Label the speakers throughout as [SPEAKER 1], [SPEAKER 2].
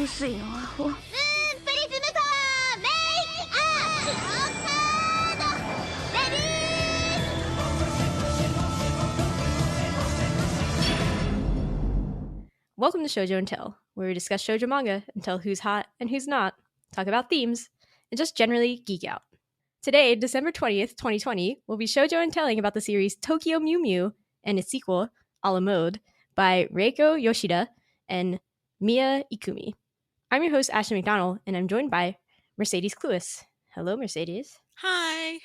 [SPEAKER 1] 薄いのアホ。
[SPEAKER 2] プリズムパワーメイクアップカードレディー。
[SPEAKER 3] Welcome to Shojo and Tell, where we discuss shoujo manga and tell who's hot and who's not, talk about themes, and just generally geek out. Today, December 20th, 2020, we'll be shoujo and telling about the series Tokyo Mew Mew and its sequel, A la Mode, by Reiko Yoshida and Mia Ikumi. I'm your host, Ashley McDonald, and I'm joined by Mercedez Clewis. Hello, Mercedes.
[SPEAKER 4] Hi.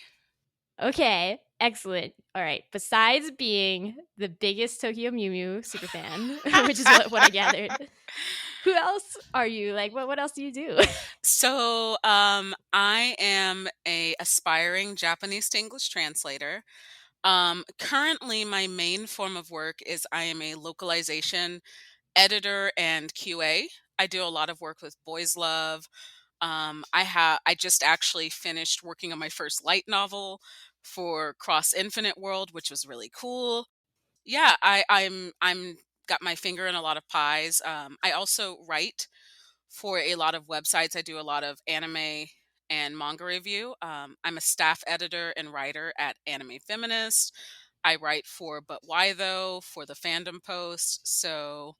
[SPEAKER 3] Okay, excellent. All right. Besides being the biggest Tokyo Mew Mew superfan, which is what I gathered, who else are you? Like, what else do you do?
[SPEAKER 4] So, I am a aspiring Japanese to English translator. Currently, my main form of work is I am a localization editor and QA. I do a lot of work with Boys Love. I just actually finished working on my first light novel for Cross Infinite World, which was really cool. Yeah, I'm got my finger in a lot of pies. I also write for a lot of websites. I do a lot of anime and manga review. I'm a staff editor and writer at Anime Feminist. I write for But Why Though for the Fandom Post. So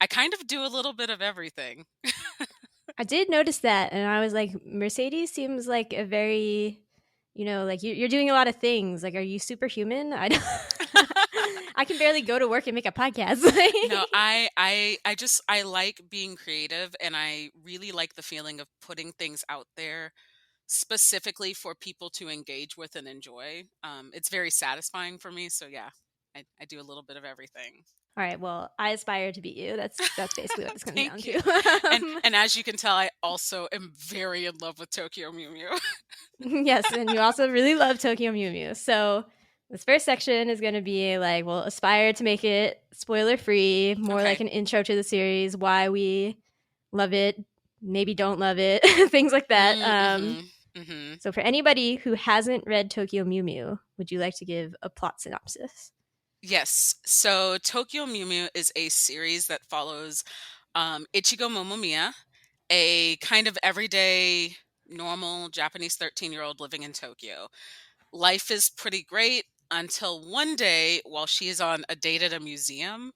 [SPEAKER 4] I kind of do a little bit of everything.
[SPEAKER 3] I did notice that, and I was like, Mercedes seems like a very, like you're doing a lot of things. Like, are you superhuman? I don't. I can barely go to work and make a podcast.
[SPEAKER 4] No, I like being creative, and I really like the feeling of putting things out there specifically for people to engage with and enjoy. It's very satisfying for me. So yeah, I do a little bit of everything.
[SPEAKER 3] All right. Well, I aspire to beat you. That's basically what this comes down
[SPEAKER 4] Thank you.
[SPEAKER 3] to.
[SPEAKER 4] And as you can tell, I also am very in love with Tokyo Mew Mew.
[SPEAKER 3] Yes, and you also really love Tokyo Mew Mew. So this first section is going to be like, we'll aspire to make it spoiler free, more
[SPEAKER 4] Okay.
[SPEAKER 3] like an intro to the series, why we love it, maybe don't love it, things like that. So for anybody who hasn't read Tokyo Mew Mew, would you like to give a plot synopsis?
[SPEAKER 4] Yes. So Tokyo Mew Mew is a series that follows Ichigo Momomiya, a kind of everyday, normal Japanese 13-year-old living in Tokyo. Life is pretty great until one day, while she is on a date at a museum,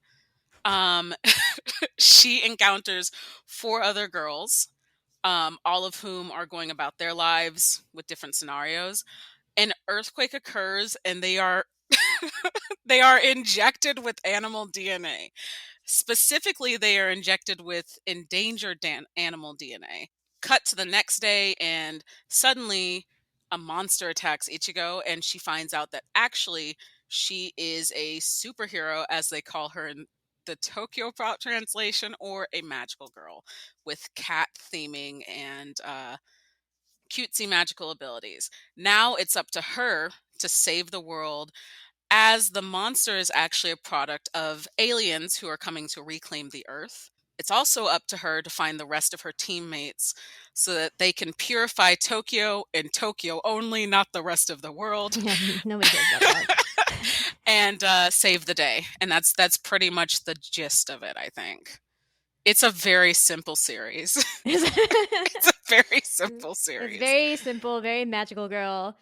[SPEAKER 4] she encounters 4 other girls, all of whom are going about their lives with different scenarios. An earthquake occurs, and they are they are injected with animal DNA. Specifically, they are injected with endangered animal DNA. Cut to the next day, and suddenly a monster attacks Ichigo, and she finds out that actually she is a superhero, as they call her in the Tokyo Pop translation, or a magical girl with cat theming and cutesy magical abilities. Now it's up to her to save the world, as the monster is actually a product of aliens who are coming to reclaim the Earth. It's also up to her to find the rest of her teammates so that they can purify Tokyo and Tokyo only, not the rest of the world.
[SPEAKER 3] Yeah, nobody cares about that.
[SPEAKER 4] And save the day. And that's pretty much the gist of it, I think. It's a very simple series. It's a very simple series.
[SPEAKER 3] It's very simple, very magical girl.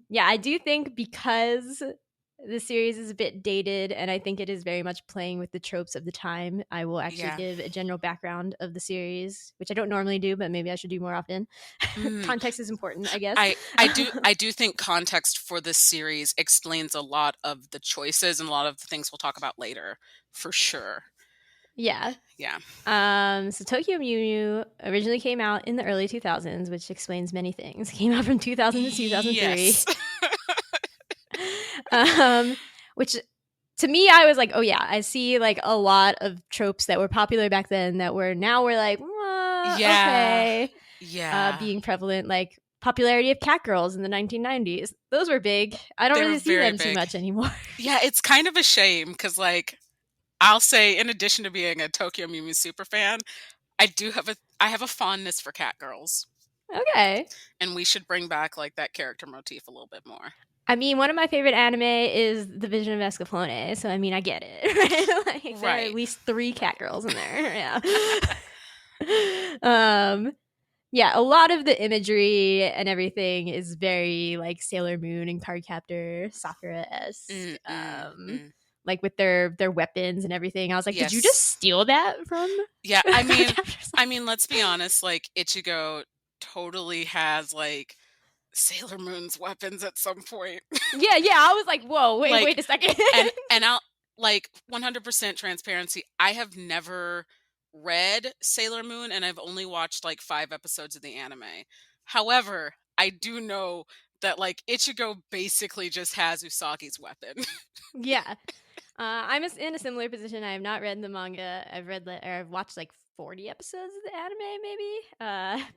[SPEAKER 3] Yeah, I do think because the series is a bit dated, and I think it is very much playing with the tropes of the time, I will actually give a general background of the series, which I don't normally do, but maybe I should do more often. Context is important, I guess.
[SPEAKER 4] I do think context for this series explains a lot of the choices and a lot of the things we'll talk about later, for sure.
[SPEAKER 3] Yeah.
[SPEAKER 4] Yeah.
[SPEAKER 3] So Tokyo Mew Mew originally came out in the early 2000s, which explains many things. It came out from 2000 to 2003.
[SPEAKER 4] Yes.
[SPEAKER 3] Which to me, I was like, oh yeah, I see like a lot of tropes that were popular back then that we're like, okay.
[SPEAKER 4] Yeah.
[SPEAKER 3] Being prevalent, like popularity of cat girls in the 1990s. Those were big. I don't really see them too much anymore.
[SPEAKER 4] Yeah, it's kind of a shame because, like, I'll say, in addition to being a Tokyo Mew Mew superfan, I have a fondness for cat girls.
[SPEAKER 3] Okay.
[SPEAKER 4] And we should bring back like that character motif a little bit more.
[SPEAKER 3] I mean, one of my favorite anime is The Vision of Escaflowne, so I mean, I get it. Right? Like, there are at least 3 cat girls in there. Yeah. Yeah, a lot of the imagery and everything is very like Sailor Moon and Cardcaptor Sakura-esque. Like with their weapons and everything. I was like, did you just
[SPEAKER 4] Yes.
[SPEAKER 3] steal that from
[SPEAKER 4] Yeah, I mean,
[SPEAKER 3] Cardcaptor
[SPEAKER 4] let's be honest, like Ichigo totally has like Sailor Moon's weapons at some point.
[SPEAKER 3] Yeah, I was like, whoa,
[SPEAKER 4] Like,
[SPEAKER 3] wait a second.
[SPEAKER 4] and I'll like 100% transparency. I have never read Sailor Moon and I've only watched like 5 episodes of the anime. However, I do know that like Ichigo basically just has Usagi's weapon.
[SPEAKER 3] Yeah. I'm in a similar position. I have not read the manga. I've watched like 40 episodes of the anime, maybe.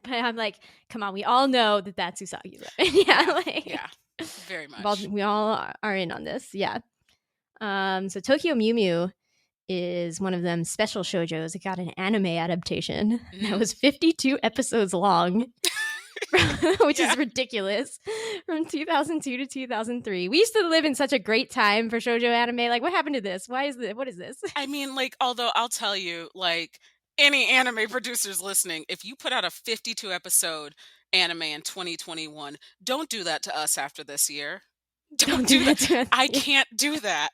[SPEAKER 3] But I'm like, come on, we all know that that's Usagi's weapon.
[SPEAKER 4] Yeah, very much.
[SPEAKER 3] We all are in on this. Yeah. So Tokyo Mew Mew is one of them special shoujos. It got an anime adaptation that was 52 episodes long. Which is ridiculous, from 2002 to 2003. We used to live in such a great time for shoujo anime. Like, what happened to this? What is this?
[SPEAKER 4] I mean, like, although I'll tell you, like, any anime producers listening, if you put out a 52 episode anime in 2021, don't do that to us after this year. Don't do that to us. I can't do that.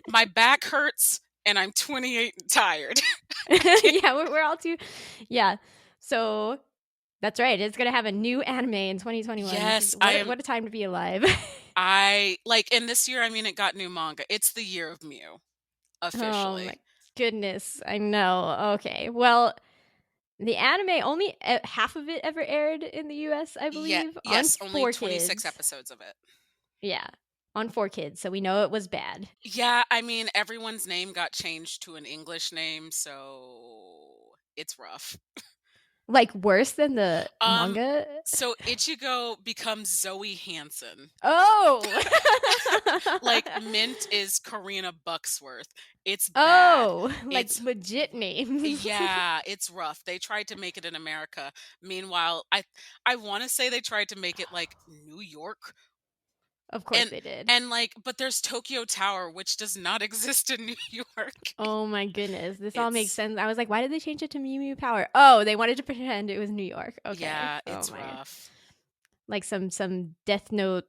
[SPEAKER 4] My back hurts and I'm 28 and tired.
[SPEAKER 3] Yeah, we're all too. Yeah. So that's right. It's going to have a new anime in 2021.
[SPEAKER 4] Yes.
[SPEAKER 3] What a time to be alive.
[SPEAKER 4] And this year, I mean, it got new manga. It's the year of Mew, officially.
[SPEAKER 3] Oh my goodness. I know. Okay. Well, the anime, only half of it ever aired in the US, I believe.
[SPEAKER 4] Yes,
[SPEAKER 3] on
[SPEAKER 4] only 26 episodes of it.
[SPEAKER 3] Yeah. On 4Kids, so we know it was bad.
[SPEAKER 4] Yeah, I mean, everyone's name got changed to an English name, so it's rough.
[SPEAKER 3] Like worse than the manga?
[SPEAKER 4] So Ichigo becomes Zoe Hansen.
[SPEAKER 3] Oh!
[SPEAKER 4] Like Mint is Karina Bucksworth. It's
[SPEAKER 3] bad. Like
[SPEAKER 4] it's
[SPEAKER 3] legit names.
[SPEAKER 4] Yeah, it's rough. They tried to make it in America. Meanwhile, I want to say they tried to make it like New York.
[SPEAKER 3] Of course they did.
[SPEAKER 4] And like, but there's Tokyo Tower, which does not exist in New York.
[SPEAKER 3] Oh my goodness. This all makes sense. I was like, why did they change it to Mew Mew Power? Oh, they wanted to pretend it was New York. Okay.
[SPEAKER 4] Yeah, it's rough.
[SPEAKER 3] Like some Death Note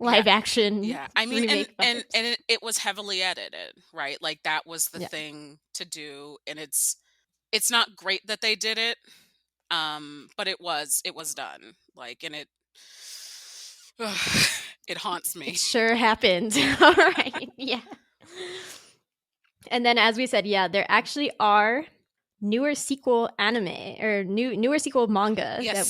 [SPEAKER 3] live action.
[SPEAKER 4] Yeah. I mean, and it was heavily edited, right? Like that was the thing to do. And it's not great that they did it. But it was done. Like, and it haunts me.
[SPEAKER 3] It sure happened. All right. Yeah. And then, as we said, there actually are newer sequel anime or newer sequel manga that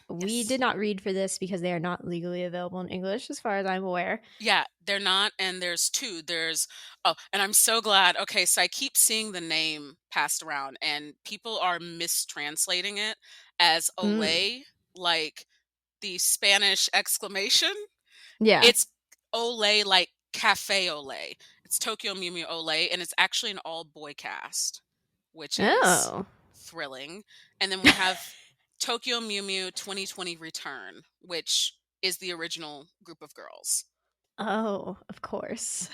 [SPEAKER 3] we did not read for this because they are not legally available in English, as far as I'm aware.
[SPEAKER 4] Yeah, they're not. And there's 2. And I'm so glad. Okay, so I keep seeing the name passed around and people are mistranslating it as Olay, like the Spanish exclamation.
[SPEAKER 3] Yeah.
[SPEAKER 4] It's Olay, like Cafe Olay. It's Tokyo Mew Mew Olay, and it's actually an all-boy cast, which is thrilling. And then we have Tokyo Mew Mew 2020 Return, which is the original group of girls.
[SPEAKER 3] Oh, of course.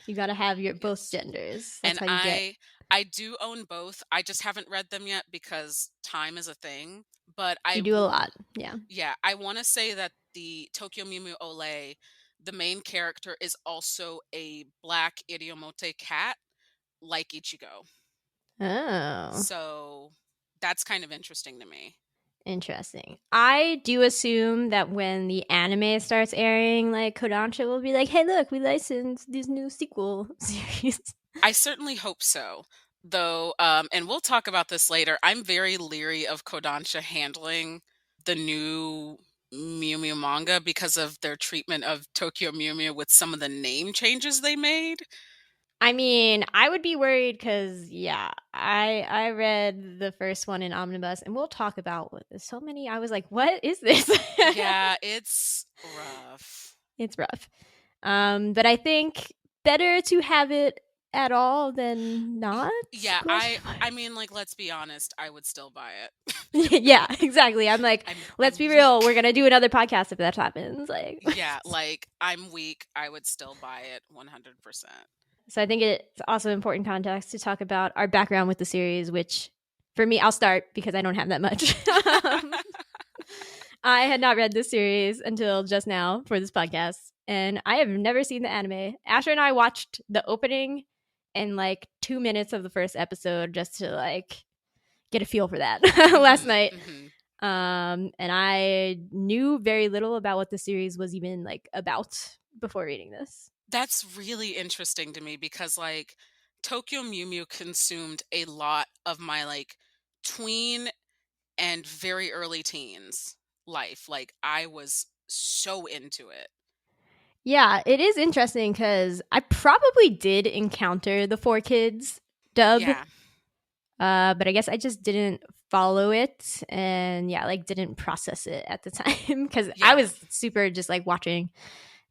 [SPEAKER 3] You got to have both genders. That's
[SPEAKER 4] and
[SPEAKER 3] how you get.
[SPEAKER 4] I do own both. I just haven't read them yet because time is a thing. But
[SPEAKER 3] you do a lot. Yeah.
[SPEAKER 4] Yeah. I want to say that the Tokyo Mew Mew Olay, the main character is also a black idiomote cat like Ichigo.
[SPEAKER 3] Oh.
[SPEAKER 4] So that's kind of interesting to me.
[SPEAKER 3] Interesting. I do assume that when the anime starts airing, like Kodansha will be like, hey, look, we licensed this new sequel series.
[SPEAKER 4] I certainly hope so. Though, and we'll talk about this later, I'm very leery of Kodansha handling the new Mew Mew manga because of their treatment of Tokyo Mew Mew with some of the name changes they made.
[SPEAKER 3] I mean, I would be worried because, I read the first one in Omnibus, and we'll talk about so many. I was like, what is this?
[SPEAKER 4] Yeah, it's rough.
[SPEAKER 3] It's rough. But I think better to have it at all than not.
[SPEAKER 4] Yeah, I mean, like, let's be honest, I would still buy it.
[SPEAKER 3] Yeah, exactly. I'm like, let's be real. We're gonna do another podcast if that happens. Like,
[SPEAKER 4] yeah, like I'm weak. I would still buy it 100%.
[SPEAKER 3] So I think it's also important context to talk about our background with the series, which For me, I'll start because I don't have that much. I had not read this series until just now for this podcast, and I have never seen the anime. Asher and I watched the opening and like 2 minutes of the first episode just to like get a feel for that last night. And I knew very little about what the series was even like about before reading this.
[SPEAKER 4] That's really interesting to me because like Tokyo Mew Mew consumed a lot of my like tween and very early teens life. Like I was so into it.
[SPEAKER 3] Yeah, it is interesting because I probably did encounter the 4Kids dub.
[SPEAKER 4] Yeah.
[SPEAKER 3] But I guess I just didn't follow it and like didn't process it at the time because I was super just like watching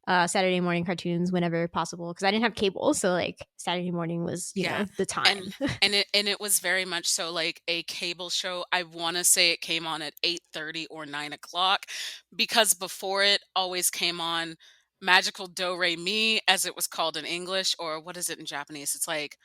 [SPEAKER 3] Saturday morning cartoons whenever possible because I didn't have cable, so like Saturday morning was you know the time.
[SPEAKER 4] and it was very much so like a cable show. I want to say it came on at 8:30 or 9 o'clock because before it always came on Magical Do Re Mi, as it was called in English, or what is it in Japanese? It's like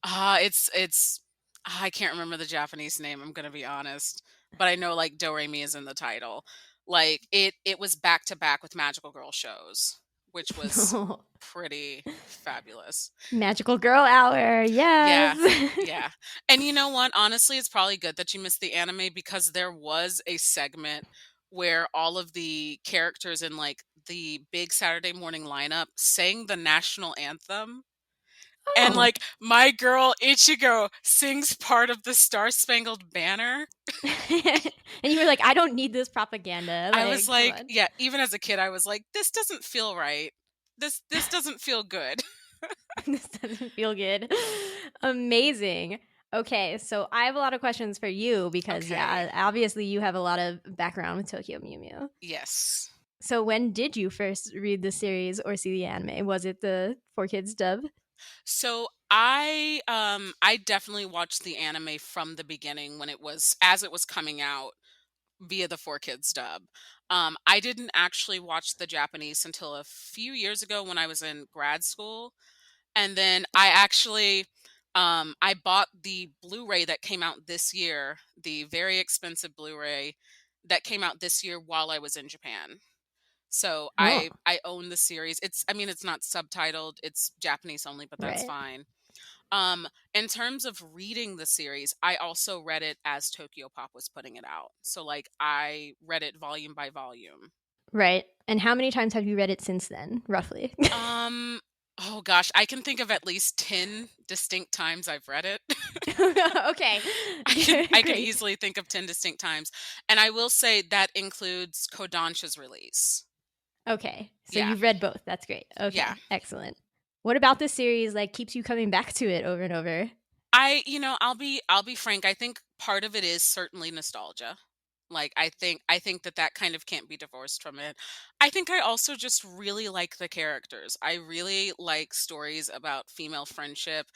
[SPEAKER 4] it's I can't remember the Japanese name, I'm gonna be honest, but I know like Do Re Mi is in the title. Like it was back to back with Magical Girl shows, which was pretty fabulous.
[SPEAKER 3] Magical Girl Hour, yes.
[SPEAKER 4] Yeah. And you know what? Honestly, it's probably good that you missed the anime because there was a segment where all of the characters in like the big Saturday morning lineup sang the national anthem. And like my girl Ichigo sings part of the Star Spangled Banner.
[SPEAKER 3] And you were like, I don't need this propaganda.
[SPEAKER 4] I was like, yeah, even as a kid, I was like, this doesn't feel right. This doesn't feel good.
[SPEAKER 3] This doesn't feel good. Amazing. Okay, so I have a lot of questions for you because obviously you have a lot of background with Tokyo Mew Mew.
[SPEAKER 4] Yes.
[SPEAKER 3] So when did you first read the series or see the anime? Was it the 4Kids dub?
[SPEAKER 4] So I definitely watched the anime from the beginning when it was coming out via the 4Kids dub. I didn't actually watch the Japanese until a few years ago when I was in grad school. And then I actually I bought the Blu-ray that came out this year, the very expensive Blu-ray that came out this year while I was in Japan. So I own the series. It's not subtitled. It's Japanese only, but that's fine. In terms of reading the series, I also read it as Tokyo Pop was putting it out. So like I read it volume by volume.
[SPEAKER 3] Right. And how many times have you read it since then, roughly?
[SPEAKER 4] Oh gosh, I can think of at least 10 distinct times I've read it.
[SPEAKER 3] Okay.
[SPEAKER 4] I can easily think of 10 distinct times. And I will say that includes Kodansha's release.
[SPEAKER 3] Okay. So you've read both. That's great. Okay.
[SPEAKER 4] Yeah.
[SPEAKER 3] Excellent. What about this series like keeps you coming back to it over and over?
[SPEAKER 4] I'll be frank, I think part of it is certainly nostalgia. Like I think that kind of can't be divorced from it. I think I also just really like the characters. I really like stories about female friendship.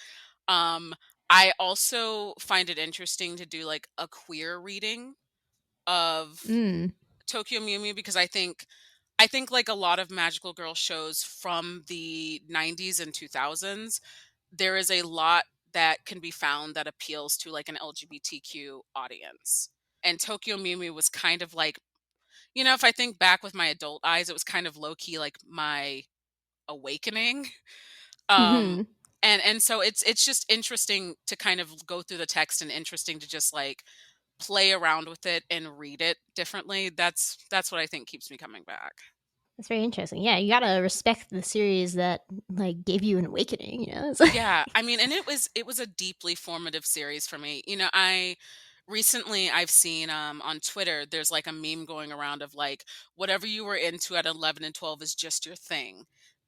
[SPEAKER 4] I also find it interesting to do like a queer reading of Tokyo Mew Mew because I think like a lot of magical girl shows from the 90s and 2000s, there is a lot that can be found that appeals to like an LGBTQ audience. And Tokyo Mew Mew was kind of like, if I think back with my adult eyes, it was kind of low key like my awakening. And so it's just interesting to kind of go through the text and interesting to just like play around with it and read it differently. That's what I think keeps me coming back.
[SPEAKER 3] That's very interesting. Yeah, you gotta respect the series that like gave you an awakening.
[SPEAKER 4] Yeah, and it was a deeply formative series for me. I've seen on Twitter there's like a meme going around of like whatever you were into at 11 and 12 is just your thing.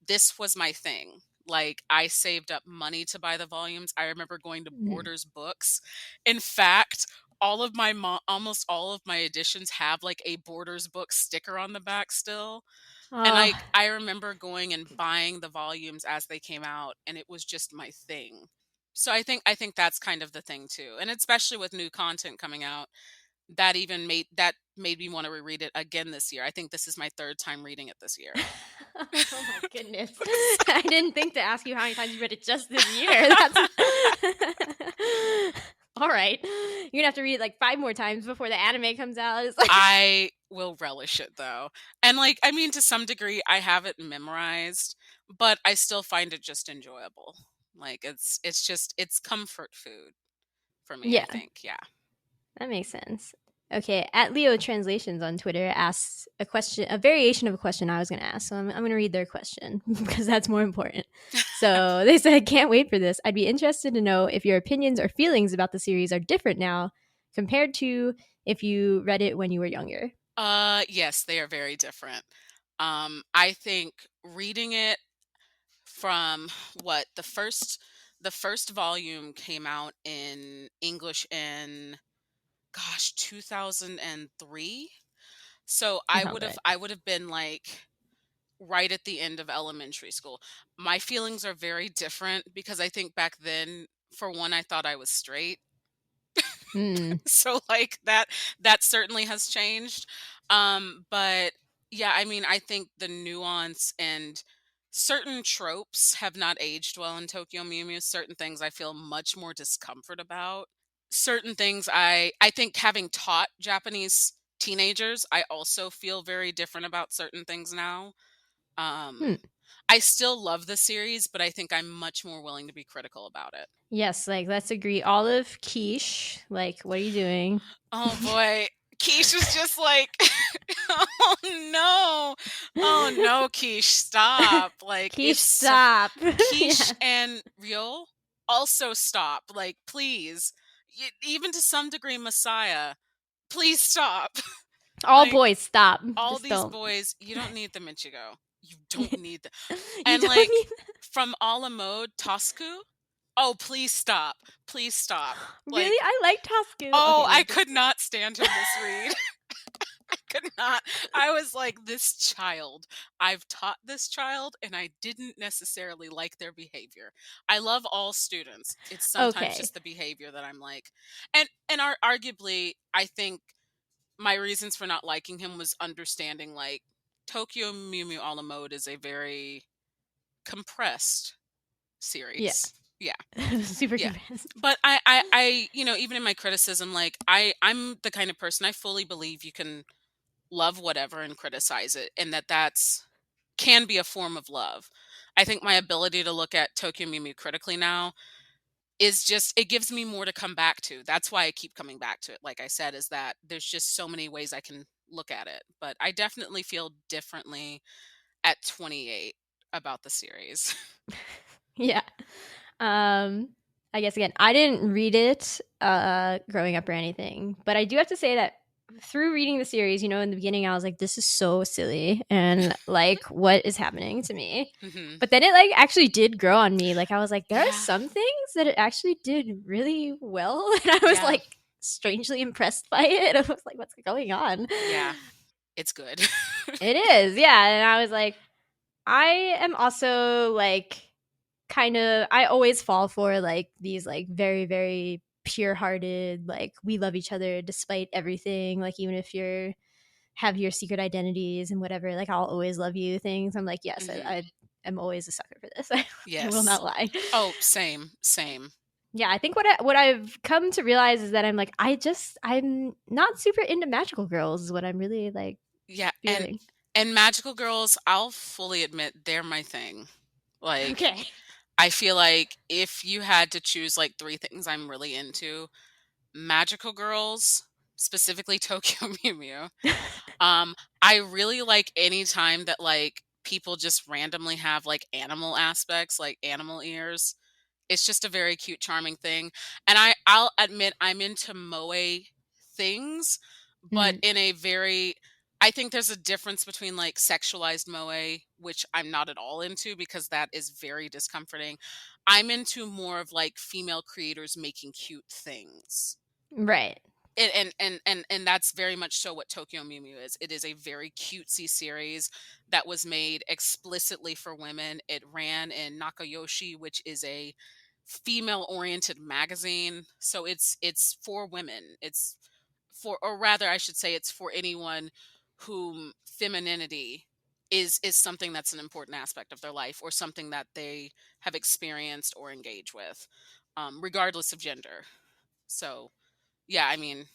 [SPEAKER 4] This was my thing. Like I saved up money to buy the volumes. I remember going to Borders Books. In fact, almost all of my editions have like a Borders book sticker on the back still. And I remember going and buying the volumes as they came out, and it was just my thing. So I think that's kind of the thing too. And especially with new content coming out, that made me want to reread it again this year. I think this is my third time reading it this year.
[SPEAKER 3] Oh my goodness. I didn't think to ask you how many times you read it just this year. All right. You're gonna have to read it like 5 more times before the anime comes out. It's like
[SPEAKER 4] I will relish it though. And like, I mean, to some degree, I have it memorized, but I still find it just enjoyable. Like it's just it's comfort food for me, I
[SPEAKER 3] yeah,
[SPEAKER 4] think. Yeah.
[SPEAKER 3] that makes sense. Okay, at Leo Translations on Twitter asks a question, a variation of a question I was going to ask. So I'm going to read their question because that's more important. So they said, can't wait for this. I'd be interested to know if your opinions or feelings about the series are different now compared to if you read it when you were younger.
[SPEAKER 4] Yes, they are very different. I think reading it from what the first volume came out in English in gosh 2003. So
[SPEAKER 3] That
[SPEAKER 4] I
[SPEAKER 3] sounds
[SPEAKER 4] would have
[SPEAKER 3] right.
[SPEAKER 4] I would have been like right at the end of elementary school. My feelings are very different because I think back then, for one, I thought I was straight.
[SPEAKER 3] Mm,
[SPEAKER 4] So like that certainly has changed. But yeah, I mean, I think the nuance and certain tropes have not aged well in Tokyo Mew Mew. Certain things I feel much more discomfort about. Certain things I think, having taught Japanese teenagers, I also feel very different about certain things now.
[SPEAKER 3] hmm.
[SPEAKER 4] I still love the series, but I think I'm much more willing to be critical about it.
[SPEAKER 3] Yes, like let's agree. Olive quiche, like what are you doing?
[SPEAKER 4] Oh boy. Quiche was just like, oh no. Oh no, Quiche, stop. Like,
[SPEAKER 3] Quiche,
[SPEAKER 4] it's so,
[SPEAKER 3] stop.
[SPEAKER 4] Quiche
[SPEAKER 3] Yeah.
[SPEAKER 4] and Ryo also stop. Like, please. Even to some degree, Messiah, please stop.
[SPEAKER 3] All
[SPEAKER 4] Like,
[SPEAKER 3] boys, stop.
[SPEAKER 4] all
[SPEAKER 3] Just
[SPEAKER 4] these
[SPEAKER 3] don't.
[SPEAKER 4] boys, you don't need them, Ichigo. You don't need them.
[SPEAKER 3] You
[SPEAKER 4] And
[SPEAKER 3] don't
[SPEAKER 4] like,
[SPEAKER 3] need.
[SPEAKER 4] from a la mode, Tosku, oh, please stop. Please stop.
[SPEAKER 3] Really?
[SPEAKER 4] Like,
[SPEAKER 3] I like Tosku.
[SPEAKER 4] oh,
[SPEAKER 3] Okay,
[SPEAKER 4] I
[SPEAKER 3] wait.
[SPEAKER 4] could not stand him this read. I could not. I was like, this child. I've taught this child, and I didn't necessarily like their behavior. I love all students. It's sometimes
[SPEAKER 3] Okay.
[SPEAKER 4] just the behavior that I'm like, and arguably, I think my reasons for not liking him was understanding like Tokyo Mew Mew a la mode is a very compressed
[SPEAKER 3] Yeah.
[SPEAKER 4] series. Yeah.
[SPEAKER 3] Super
[SPEAKER 4] Yeah.
[SPEAKER 3] compressed.
[SPEAKER 4] But I even in my criticism, like I'm the kind of person, I fully believe you can love whatever and criticize it, and that's can be a form of love. I think my ability to look at Tokyo Mew Mew critically now is just, it gives me more to come back to. That's why I keep coming back to it. Like I said, is that there's just so many ways I can look at it. But I definitely feel differently at 28 about the series.
[SPEAKER 3] Yeah. Um, I guess again, I didn't read it growing up or anything, but I do have to say that through reading the series, in the beginning I was like, this is so silly and like what is happening to me?
[SPEAKER 4] Hmm.
[SPEAKER 3] But then it like actually did grow on me. Like I was like, there are
[SPEAKER 4] Yeah.
[SPEAKER 3] some things that it actually did really well. And I was
[SPEAKER 4] Yeah.
[SPEAKER 3] like strangely impressed by it. I was like, what's going on?
[SPEAKER 4] Yeah. It's good.
[SPEAKER 3] It is, yeah. And I was like, I am also like kind of I always fall for like these like very very pure-hearted like we love each other despite everything, like even if you're have your secret identities and whatever, like I'll always love you things. I'm like, yes,
[SPEAKER 4] Hmm.
[SPEAKER 3] I am always a sucker for this. I will
[SPEAKER 4] Yes.
[SPEAKER 3] not lie.
[SPEAKER 4] Oh, same. Same.
[SPEAKER 3] Yeah, I think what I've come to realize is that I'm like I'm not super into magical girls is what I'm really like
[SPEAKER 4] Yeah.
[SPEAKER 3] feeling.
[SPEAKER 4] And magical girls, I'll fully admit they're my thing. Like,
[SPEAKER 3] Okay.
[SPEAKER 4] I feel like if you had to choose like three things I'm really into, magical girls, specifically Tokyo Mew Mew. I really like any time that like people just randomly have like animal aspects, like animal ears. It's just a very cute, charming thing. And I'll admit I'm into moe things, but
[SPEAKER 3] Mm,
[SPEAKER 4] in a very, I think there's a difference between like sexualized moe, which I'm not at all into because that is very discomforting. I'm into more of like female creators making cute things.
[SPEAKER 3] right.
[SPEAKER 4] And that's very much so what Tokyo Mew Mew is. It is a very cutesy series that was made explicitly for women. It ran in Nakayoshi, which is a female-oriented magazine. So it's for women. It's for, or rather, I should say, it's for anyone whom femininity is something that's an important aspect of their life, or something that they have experienced or engage with, regardless of gender. So yeah, I mean,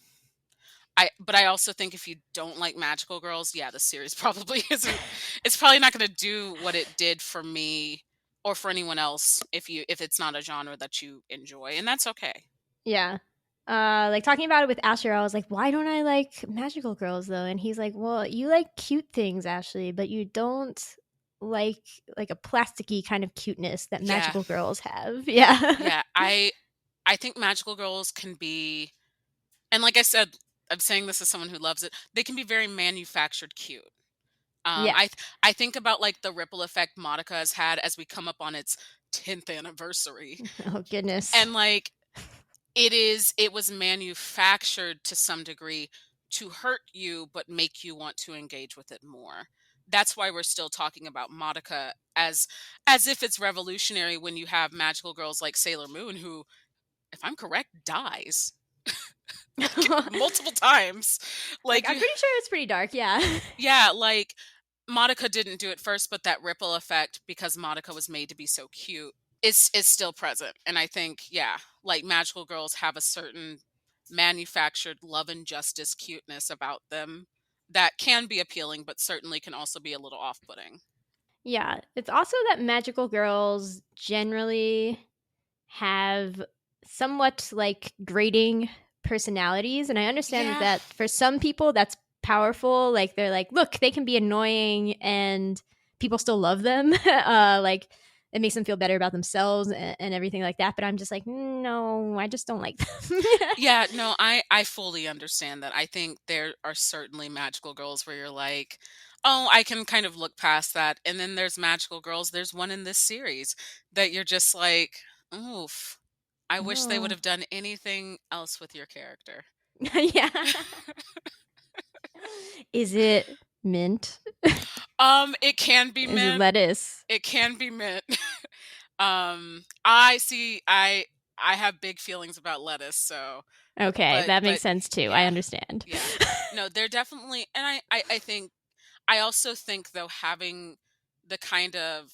[SPEAKER 4] but I also think if you don't like magical girls, yeah, the series probably isn't. It's probably not going to do what it did for me or for anyone else if it's not a genre that you enjoy, and that's okay.
[SPEAKER 3] Yeah. Like talking about it with Asher, I was like, why don't I like magical girls though? And he's like, well, you like cute things, Ashley, but you don't like a plasticky kind of cuteness that
[SPEAKER 4] Yeah,
[SPEAKER 3] magical girls have. Yeah.
[SPEAKER 4] yeah. I think magical girls can be, and like I said, I'm saying this as someone who loves it. They can be very manufactured cute.
[SPEAKER 3] Yeah.
[SPEAKER 4] I think about like the ripple effect Monica has had as we come up on its 10th anniversary,
[SPEAKER 3] Oh goodness.
[SPEAKER 4] and like it was manufactured to some degree to hurt you but make you want to engage with it more. That's why we're still talking about Madoka as if it's revolutionary when you have magical girls like Sailor Moon who, if I'm correct, dies like multiple times.
[SPEAKER 3] Like
[SPEAKER 4] Like
[SPEAKER 3] I'm pretty sure it's pretty dark, yeah.
[SPEAKER 4] yeah, like Madoka didn't do it first, but that ripple effect because Madoka was made to be so cute is still present. And I think, yeah, like magical girls have a certain manufactured love and justice cuteness about them that can be appealing, but certainly can also be a little off-putting.
[SPEAKER 3] Yeah. It's also that magical girls generally have somewhat like grating personalities. And I understand
[SPEAKER 4] Yeah,
[SPEAKER 3] that for some people that's powerful. Like they're like, look, they can be annoying and people still love them. Like it makes them feel better about themselves and everything like that. But I'm just like, no, I just don't like them.
[SPEAKER 4] yeah, no, I fully understand that. I think there are certainly magical girls where you're like, oh, I can kind of look past that. And then there's magical girls. There's one in this series that you're just like, oof. I wish they would
[SPEAKER 3] Oh.
[SPEAKER 4] have done anything else with your character.
[SPEAKER 3] Yeah. Is it mint?
[SPEAKER 4] It can be
[SPEAKER 3] Is it
[SPEAKER 4] mint.
[SPEAKER 3] lettuce?
[SPEAKER 4] It can be mint. I see. I have big feelings about lettuce. So,
[SPEAKER 3] Okay, that makes
[SPEAKER 4] but
[SPEAKER 3] sense too. I
[SPEAKER 4] yeah,
[SPEAKER 3] understand.
[SPEAKER 4] yeah. No, they're definitely, and I think I also think though having the kind of,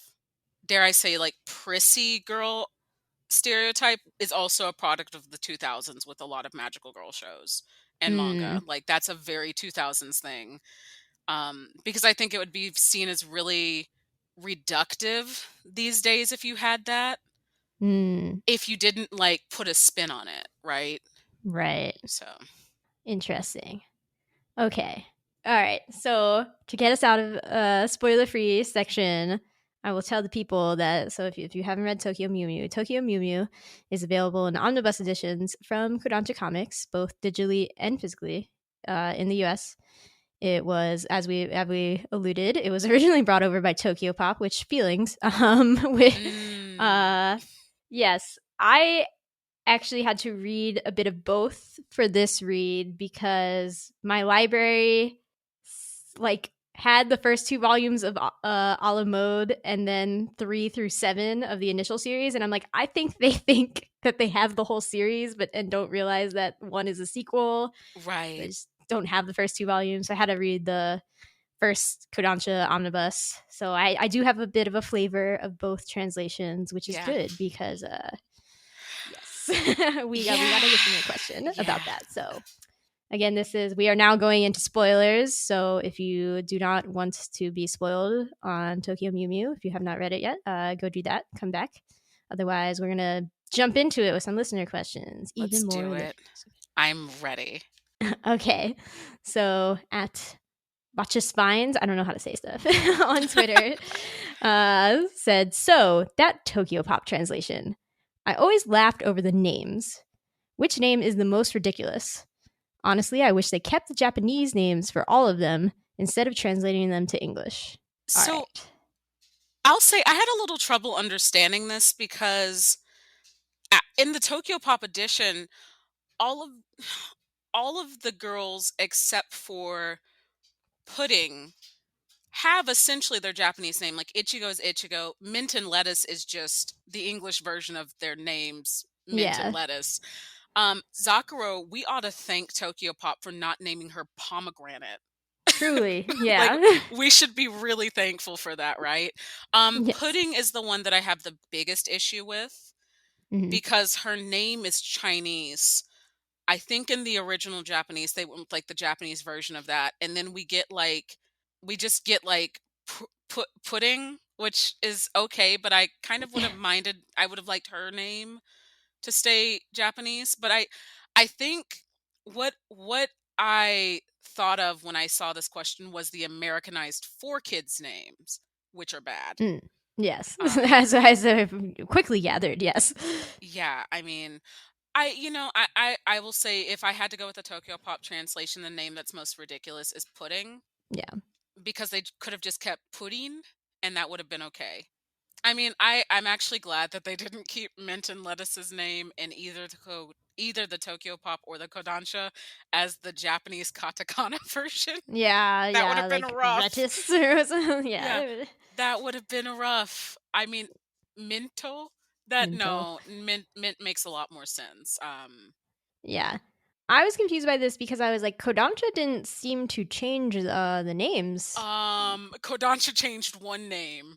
[SPEAKER 4] dare I say, like prissy girl stereotype is also a product of the 2000s with a lot of magical girl shows and manga.
[SPEAKER 3] Mm,
[SPEAKER 4] Like that's a very 2000s thing. Because I think it would be seen as really reductive these days if you had that,
[SPEAKER 3] mm,
[SPEAKER 4] if you didn't like put a spin on it, right?
[SPEAKER 3] right.
[SPEAKER 4] So,
[SPEAKER 3] Interesting. Okay. All right. So to get us out of spoiler-free section, I will tell the people that if you haven't read Tokyo Mew Mew is available in omnibus editions from Kodansha Comics, both digitally and physically, in the U.S. It was, as we alluded, it was originally brought over by Tokyo Pop, which feelings.
[SPEAKER 4] mm,
[SPEAKER 3] Yes, I actually had to read a bit of both for this read because my library like had the first two volumes of a la mode and then 3 through 7 of the initial series, and I'm like, I think they think that they have the whole series and don't realize that one is a sequel. They
[SPEAKER 4] right.
[SPEAKER 3] just don't have the first two volumes. So I had to read the first Kodansha omnibus, so I do have a bit of a flavor of both translations, which is
[SPEAKER 4] Yeah.
[SPEAKER 3] good because yes, we got
[SPEAKER 4] Yeah.
[SPEAKER 3] a listener question
[SPEAKER 4] Yeah.
[SPEAKER 3] about that. So again, we are now going into spoilers. So if you do not want to be spoiled on Tokyo Mew Mew, if you have not read it yet, go do that. Come back. Otherwise, we're gonna jump into it with some listener questions.
[SPEAKER 4] Let's
[SPEAKER 3] Even more
[SPEAKER 4] do it. I'm ready.
[SPEAKER 3] Okay, so at Watcha Spines, I don't know how to say stuff on Twitter, said, so that Tokyo Pop translation. I always laughed over the names. Which name is the most ridiculous? Honestly, I wish they kept the Japanese names for all of them instead of translating them to English. All
[SPEAKER 4] So
[SPEAKER 3] right.
[SPEAKER 4] I'll say I had a little trouble understanding this because in the Tokyo Pop edition, all of all of the girls except for Pudding have essentially their Japanese name. Like Ichigo is Ichigo. Mint and Lettuce is just the English version of their names, Mint and
[SPEAKER 3] Yeah,
[SPEAKER 4] Lettuce. Zakuro, we ought to thank Tokyo Pop for not naming her Pomegranate.
[SPEAKER 3] truly.
[SPEAKER 4] Like
[SPEAKER 3] Yeah.
[SPEAKER 4] we should be really thankful for that, right?
[SPEAKER 3] Yes.
[SPEAKER 4] Pudding is the one that I have the biggest issue with
[SPEAKER 3] Mhm.
[SPEAKER 4] because her name is Chinese, I think in the original Japanese, they went with like the Japanese version of that, and then we just get like pudding, which is okay, but I kind of would have minded. I would have liked her name to stay Japanese, but I think what I thought of when I saw this question was the Americanized four kids names, which are bad.
[SPEAKER 3] Mm, yes,
[SPEAKER 4] Um,
[SPEAKER 3] as I quickly gathered, yes.
[SPEAKER 4] yeah, I mean, I will say if I had to go with the Tokyo Pop translation, the name that's most ridiculous is pudding
[SPEAKER 3] Yeah.
[SPEAKER 4] because they could have just kept pudding and that would have been okay. I mean, I'm actually glad that they didn't keep Mint and Lettuce's name in either the Tokyo Pop or the Kodansha as the Japanese katakana version.
[SPEAKER 3] Yeah,
[SPEAKER 4] That would
[SPEAKER 3] yeah,
[SPEAKER 4] have been
[SPEAKER 3] like
[SPEAKER 4] rough.
[SPEAKER 3] lettuce or something.
[SPEAKER 4] Yeah,
[SPEAKER 3] Yeah.
[SPEAKER 4] that would have been rough. I mean, Minto. That
[SPEAKER 3] Minto.
[SPEAKER 4] no, mint makes a lot more sense.
[SPEAKER 3] Yeah. I was confused by this because I was like, Kodansha didn't seem to change the names.
[SPEAKER 4] Kodansha changed one name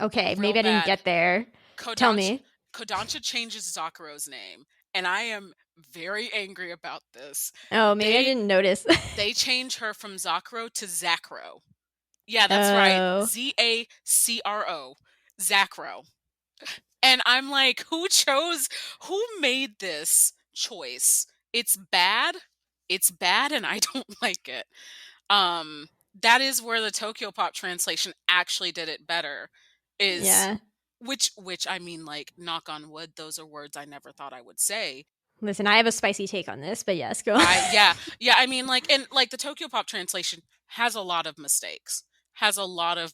[SPEAKER 3] Okay,
[SPEAKER 4] real
[SPEAKER 3] maybe I didn't
[SPEAKER 4] bad.
[SPEAKER 3] get there. Tell
[SPEAKER 4] Kodansha
[SPEAKER 3] me.
[SPEAKER 4] Kodansha changes Zakuro's name, and I am very angry about this.
[SPEAKER 3] Oh, maybe I
[SPEAKER 4] They
[SPEAKER 3] didn't notice.
[SPEAKER 4] they change her from Zakuro to Zacro. Yeah, that's right.
[SPEAKER 3] Oh,
[SPEAKER 4] Zacro. Zacro. And I'm like, who made this choice? It's bad. It's bad and I don't like it. Um that is where the Tokyo Pop translation actually did it better. Is
[SPEAKER 3] yeah.
[SPEAKER 4] which I mean like knock on wood, those are words I never thought I would say.
[SPEAKER 3] Listen, I have a spicy take on this, but yes, go on.
[SPEAKER 4] Yeah, I mean like and like the Tokyo Pop translation has a lot of mistakes. Has a lot of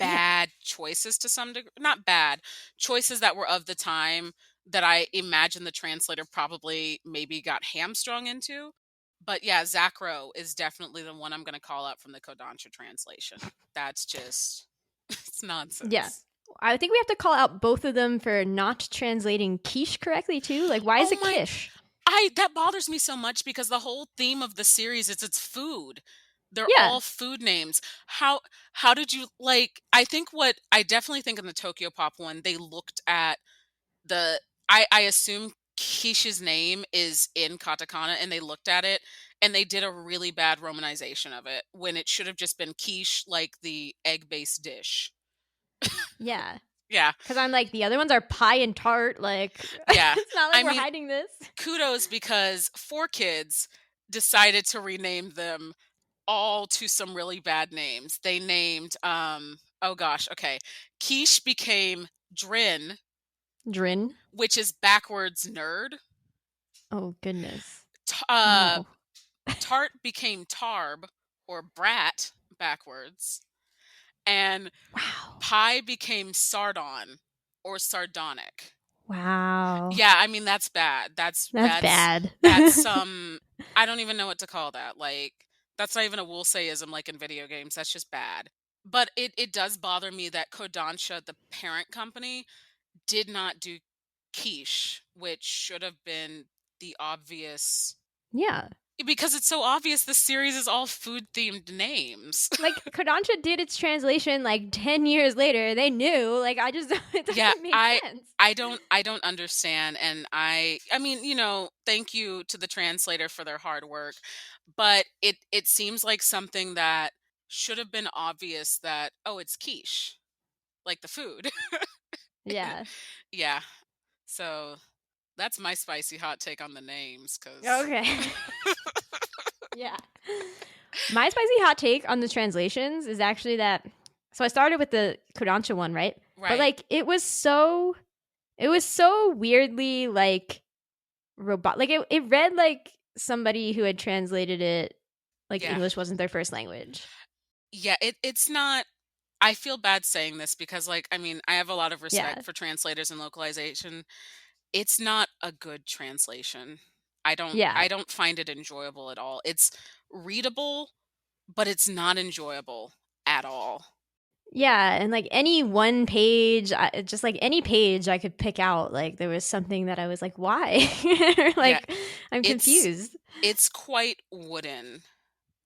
[SPEAKER 3] Yeah.
[SPEAKER 4] bad choices to some degree, not bad choices that were of the time that I imagine the translator probably maybe got hamstrung into. But yeah, Zacro is definitely the one I'm going to call out from the Kodansha translation. That's just it's
[SPEAKER 3] Yeah.
[SPEAKER 4] nonsense.
[SPEAKER 3] I think we have to call out both of them for not translating quiche correctly too. Like, why is
[SPEAKER 4] Oh
[SPEAKER 3] it
[SPEAKER 4] my,
[SPEAKER 3] quiche?
[SPEAKER 4] I that bothers me so much because the whole theme of the series is it's food. They're
[SPEAKER 3] Yeah.
[SPEAKER 4] all food names. How did you like I think what I definitely think in the Tokyo Pop one they looked at the I assume Keisha's name is in katakana and they looked at it and they did a really bad romanization of it when it should have just been quiche like the egg-based dish.
[SPEAKER 3] Yeah.
[SPEAKER 4] Yeah.
[SPEAKER 3] Because I'm like, the other ones are pie and tart. Like,
[SPEAKER 4] Yeah.
[SPEAKER 3] it's not like
[SPEAKER 4] I
[SPEAKER 3] we're
[SPEAKER 4] mean,
[SPEAKER 3] hiding this.
[SPEAKER 4] kudos because 4 Kids decided to rename them all to some really bad names. They named oh gosh, okay. Quiche became Drin,
[SPEAKER 3] Drin.
[SPEAKER 4] which is backwards nerd.
[SPEAKER 3] Oh, goodness.
[SPEAKER 4] T- uh
[SPEAKER 3] No.
[SPEAKER 4] Tart became Tarb or Brat backwards, and
[SPEAKER 3] Wow.
[SPEAKER 4] Pie became Sardon or Sardonic.
[SPEAKER 3] Wow.
[SPEAKER 4] Yeah, I mean that's bad.
[SPEAKER 3] That's bad.
[SPEAKER 4] That's some I don't even know what to call that. Like that's not even a woolsayism like in video games. That's just bad. But it does bother me that Kodansha, the parent company, did not do quiche, which should have been the obvious
[SPEAKER 3] Yeah.
[SPEAKER 4] because it's so obvious the series is all food themed names.
[SPEAKER 3] Like, Kodansha did its translation like 10 years later. They knew. Like, I just, it
[SPEAKER 4] Yeah,
[SPEAKER 3] doesn't make sense.
[SPEAKER 4] I don't understand and I mean, thank you to the translator for their hard work, but it seems like something that should have been obvious that oh, it's quiche, like the food.
[SPEAKER 3] Yeah.
[SPEAKER 4] Yeah. So, that's my spicy hot take on the names cuz
[SPEAKER 3] Okay. Yeah. My spicy hot take on the translations is actually that. So I started with the Kodansha one, right? But
[SPEAKER 4] right.
[SPEAKER 3] like, it was so weirdly like robot. Like, it read like somebody who had translated it like
[SPEAKER 4] Yeah.
[SPEAKER 3] English wasn't their first language.
[SPEAKER 4] Yeah, it's not I feel bad saying this because like I mean, I have a lot of
[SPEAKER 3] Yeah.
[SPEAKER 4] respect for translators and localization. It's not a good translation. I don't
[SPEAKER 3] Yeah.
[SPEAKER 4] I don't find it enjoyable at all. It's readable, but it's not enjoyable at all.
[SPEAKER 3] Yeah, and like any one page, just like any page I could pick out, like there was something that I was like, why?
[SPEAKER 4] Yeah,
[SPEAKER 3] Like, I'm
[SPEAKER 4] it's
[SPEAKER 3] confused.
[SPEAKER 4] it's quite wooden.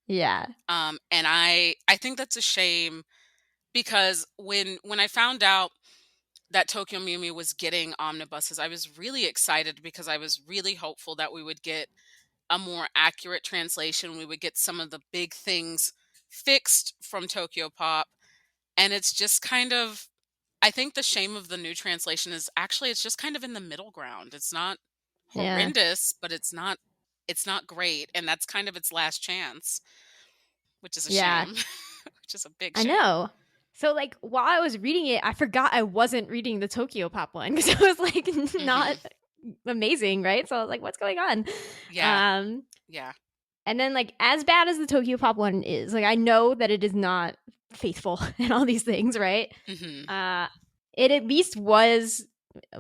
[SPEAKER 3] Yeah.
[SPEAKER 4] And I think that's a shame because when I found out that Tokyo Mew Mew was getting omnibuses, I was really excited because I was really hopeful that we would get a more accurate translation. We would get some of the big things fixed from Tokyo Pop. And it's just kind of, I think the shame of the new translation is actually it's just kind of in the middle ground. It's not
[SPEAKER 3] Yeah.
[SPEAKER 4] horrendous, but it's not great, and that's kind of its last chance, which is a
[SPEAKER 3] Yeah.
[SPEAKER 4] shame. Which is a big
[SPEAKER 3] I
[SPEAKER 4] shame.
[SPEAKER 3] know. So like while I was reading it, I forgot I wasn't reading the Tokyo Pop one because it was like not amazing, right? So I was like, what's going on?
[SPEAKER 4] Yeah. Yeah.
[SPEAKER 3] And then like as bad as the Tokyo Pop one is, like I know that it is not faithful and all these things, right?
[SPEAKER 4] Mhm.
[SPEAKER 3] It at least was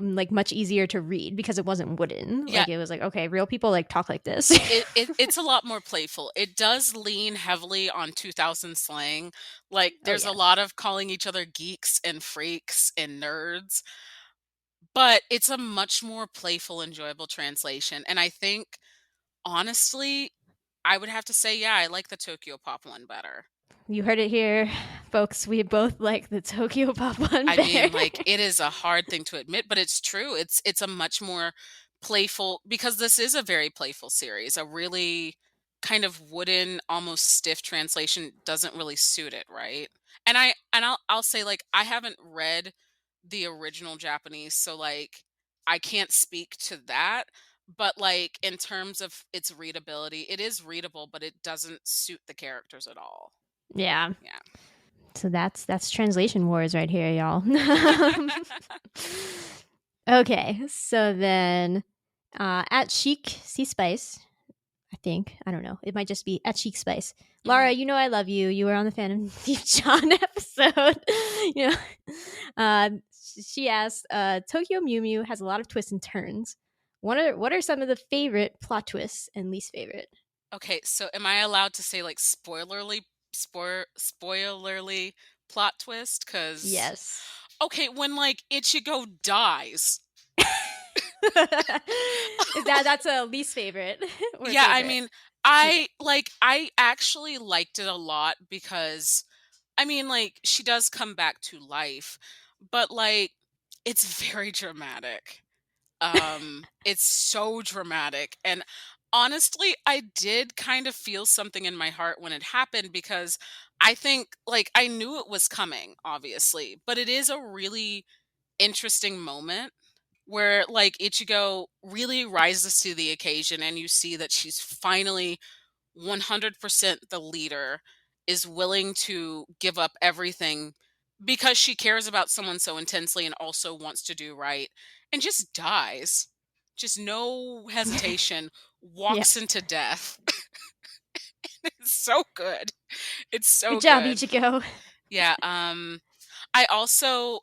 [SPEAKER 3] like much easier to read because it wasn't wooden.
[SPEAKER 4] Yeah.
[SPEAKER 3] Like it was like, okay, real people like talk like this.
[SPEAKER 4] It's a lot more playful. It does lean heavily on 2000 slang. Like
[SPEAKER 3] Oh
[SPEAKER 4] there's a
[SPEAKER 3] yeah.
[SPEAKER 4] lot of calling each other geeks and freaks and nerds, but it's a much more playful, enjoyable translation. And I think honestly, I would have to say, yeah, I like the Tokyo Pop one better.
[SPEAKER 3] You heard it here, folks. We both like the Tokyo Pop one
[SPEAKER 4] I
[SPEAKER 3] better.
[SPEAKER 4] mean, like it is a hard thing to admit, but it's true. It's a much more playful because this is a very playful series. A really kind of wooden, almost stiff translation doesn't really suit it, right? And I'll say like I haven't read the original Japanese, so like I can't speak to that. But like in terms of its readability, it is readable, but it doesn't suit the characters at all.
[SPEAKER 3] Yeah.
[SPEAKER 4] Yeah.
[SPEAKER 3] So that's translation wars right here, y'all. Okay, so then at Chic Sea Spice, I think. I don't know. It might just be at Chic Spice. Laura, you know I love you. You were on the Phantom Thief John episode. you know, she asked, Tokyo Mew Mew has a lot of twists and turns. What are some of the favorite plot twists and least favorite?
[SPEAKER 4] Okay, so am I allowed to say like spoilerly plot twist? Cause
[SPEAKER 3] Yes.
[SPEAKER 4] okay, when like Ichigo dies.
[SPEAKER 3] Is that's a least favorite or
[SPEAKER 4] Yeah, I
[SPEAKER 3] favorite?
[SPEAKER 4] mean,
[SPEAKER 3] Okay.
[SPEAKER 4] I actually liked it a lot because I mean like she does come back to life, but like it's very dramatic. It's so dramatic, and honestly, I did kind of feel something in my heart when it happened because I think like I knew it was coming, obviously, but it is a really interesting moment where like Ichigo really rises to the occasion and you see that she's finally 100% the leader, is willing to give up everything because she cares about someone so intensely and also wants to do right, and just dies. Just no hesitation, walks
[SPEAKER 3] Yes.
[SPEAKER 4] into death. It's so good. It's
[SPEAKER 3] Good
[SPEAKER 4] so
[SPEAKER 3] job,
[SPEAKER 4] good.
[SPEAKER 3] Ichigo.
[SPEAKER 4] Yeah, I also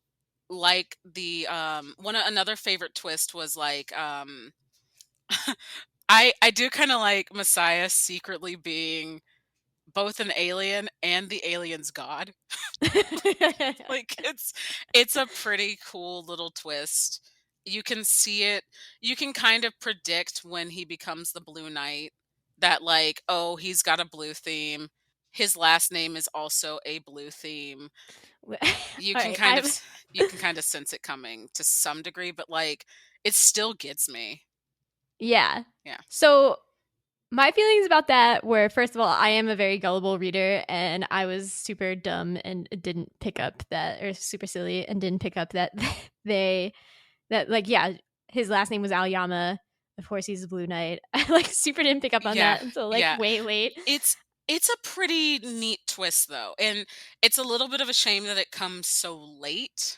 [SPEAKER 4] like the another favorite twist was like I do kind of like Messiah secretly being both an alien and the alien's god. Like it's a pretty cool little twist. You can see it. You can kind of predict when he becomes the Blue Knight that like, oh, he's got a blue theme. His last name is also a blue theme.
[SPEAKER 3] All
[SPEAKER 4] You can
[SPEAKER 3] right.
[SPEAKER 4] kind of you can kind of sense it coming to some degree, but like it still gets me.
[SPEAKER 3] Yeah.
[SPEAKER 4] Yeah.
[SPEAKER 3] So my feelings about that were, first of all, I am a very gullible reader and I was super dumb and didn't pick up that, or super silly and didn't pick up that yeah, his last name was Aoyama. Of course, he's a Blue Knight. I like super didn't pick up on
[SPEAKER 4] Yeah.
[SPEAKER 3] that until like
[SPEAKER 4] Yeah.
[SPEAKER 3] way late.
[SPEAKER 4] It's a pretty neat twist though. And it's a little bit of a shame that it comes so late